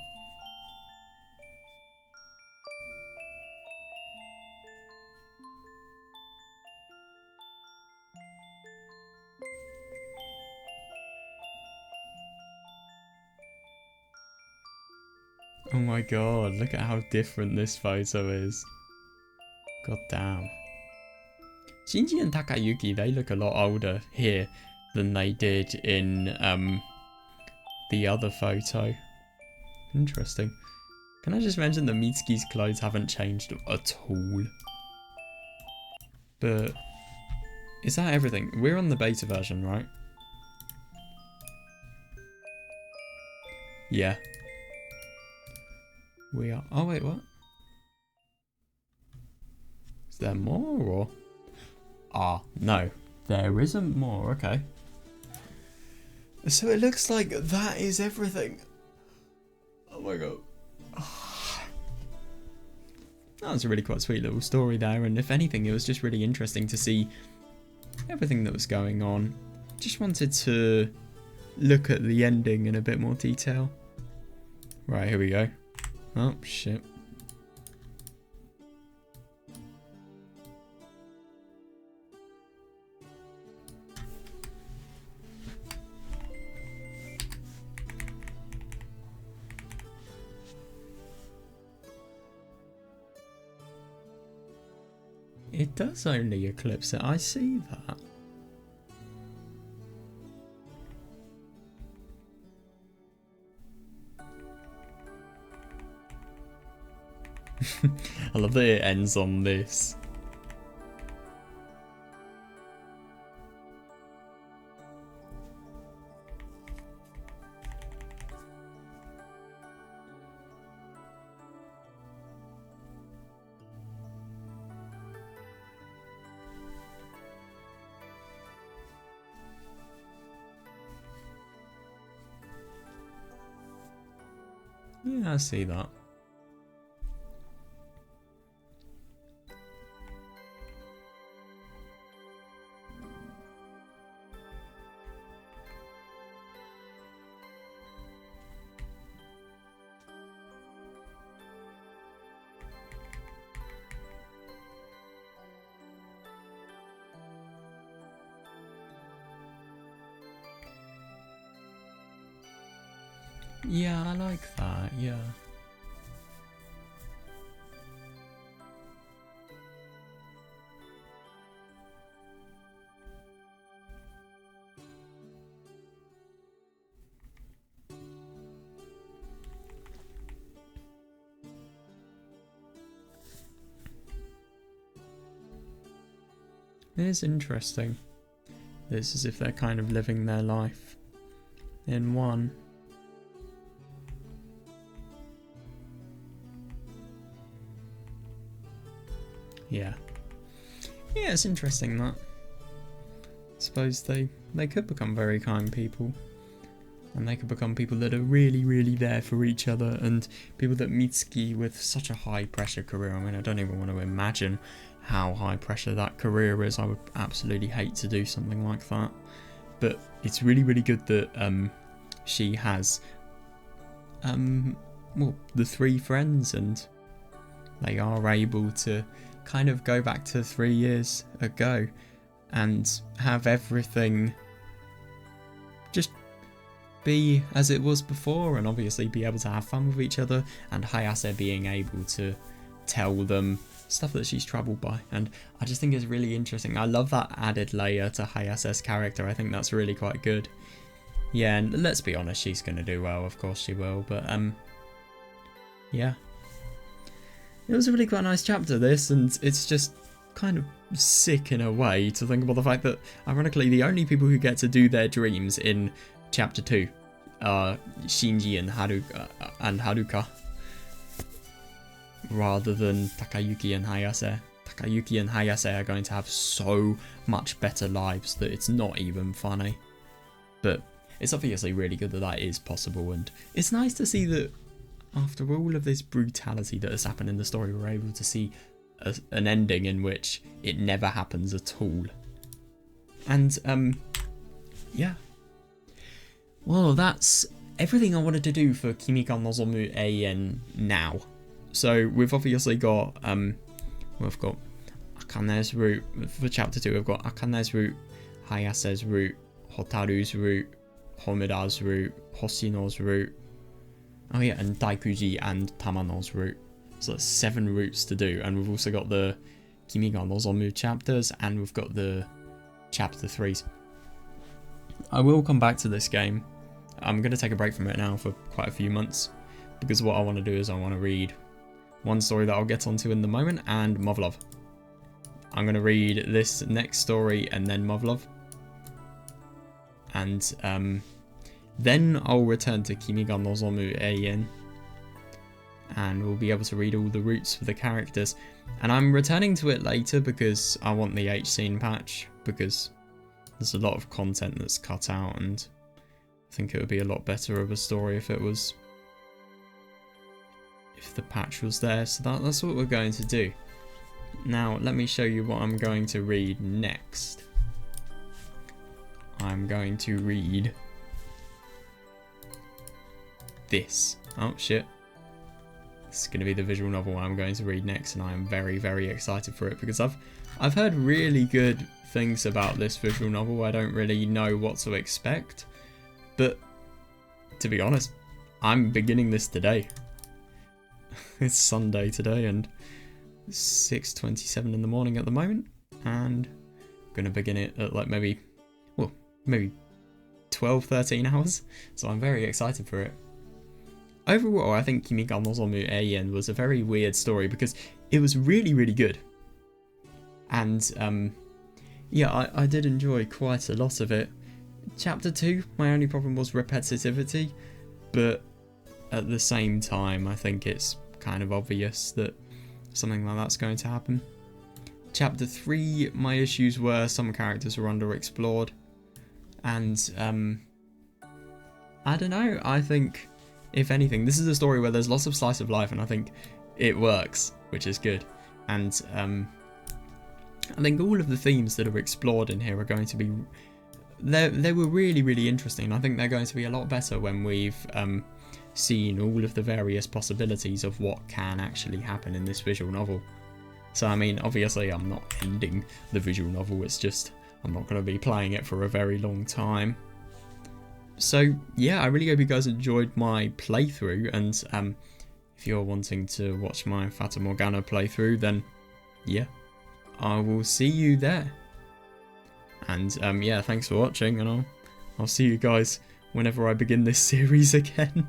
A: Oh my god, look at how different this photo is. God damn. Shinji and Takayuki, they look a lot older here than they did in the other photo. Interesting. Can I just mention that Mitsuki's clothes haven't changed at all? But is that everything? We're on the beta version, right? Yeah. We are. Oh wait, what? Is there more or? Ah, no. There isn't more, okay. So it looks like that is everything. Oh my god. That was a really quite sweet little story there, and if anything, it was just really interesting to see everything that was going on. Just wanted to look at the ending in a bit more detail. Right, here we go. Oh, shit. It does only eclipse it, I see that. I love that it ends on this. Yeah, I see that. Yeah, I like that, yeah. It is interesting. It's as if they're kind of living their life in one. Yeah. Yeah, it's interesting that. I suppose they could become very kind people. And they could become people that are really, really there for each other. And people that Mitsuki with such a high pressure career. I mean, I don't even want to imagine how high pressure that career is. I would absolutely hate to do something like that. But it's really, really good that she has well, the three friends, and they are able to kind of go back to 3 years ago and have everything just be as it was before, and obviously be able to have fun with each other, and Hayase being able to tell them stuff that she's troubled by. And I just think it's really interesting. I love that added layer to Hayase's character. I think that's really quite good. Yeah, and let's be honest, she's going to do well, of course she will, but yeah. It was a really quite nice chapter, this, and it's just kind of sick in a way to think about the fact that, ironically, the only people who get to do their dreams in Chapter 2 are Shinji and Haruka, rather than Takayuki and Hayase. Takayuki and Hayase are going to have so much better lives that it's not even funny. But it's obviously really good that that is possible, and it's nice to see that after all of this brutality that has happened in the story, we're able to see an ending in which it never happens at all. And, yeah. Well, that's everything I wanted to do for Kimi ga Nozomu Eien now. So, we've obviously got, we've got Akane's route. For Chapter 2, we've got Akane's route, Hayase's route, Hotaru's route, Homura's route, Hoshino's route. Oh yeah, and Daikuji and Tamano's route. So that's 7 routes to do. And we've also got the Kimi ga Nozomu chapters, and we've got the Chapter 3s. I will come back to this game I'm going to take a break from it now for quite a few months, because what I want to do is I want to read one story that I'll get onto in the moment, and Muv-Luv. I'm going to read this next story and then Muv-Luv. And then I'll return to Kimi ga Nozomu Eien, and we'll be able to read all the roots for the characters. And I'm returning to it later because I want the H scene patch, because there's a lot of content that's cut out, and I think it would be a lot better of a story if the patch was there. So that's what we're going to do. Now let me show you what I'm going to read next. I'm going to read this. Oh shit. This is going to be the visual novel I'm going to read next, and I am very, very excited for it because I've heard really good things about this visual novel. I don't really know what to expect, but to be honest, I'm beginning this today. It's Sunday today and 6:27 in the morning at the moment, and I'm going to begin it at like maybe 12-13 hours, so I'm very excited for it. Overall, I think Kimi ga Nozomu Eien was a very weird story because it was really, really good. And yeah, I did enjoy quite a lot of it. Chapter 2, my only problem was repetitivity, but at the same time, I think it's kind of obvious that something like that's going to happen. Chapter 3, my issues were some characters were underexplored, and I don't know, I think if anything, this is a story where there's lots of slice of life, and I think it works, which is good. And I think all of the themes that are explored in here are going to be, they were really, really interesting. I think they're going to be a lot better when we've seen all of the various possibilities of what can actually happen in this visual novel. So I mean, obviously I'm not ending the visual novel, it's just I'm not going to be playing it for a very long time. So yeah, I really hope you guys enjoyed my playthrough, and if you're wanting to watch my Fata Morgana playthrough, then yeah, I will see you there. And yeah, thanks for watching, and I'll see you guys whenever I begin this series again.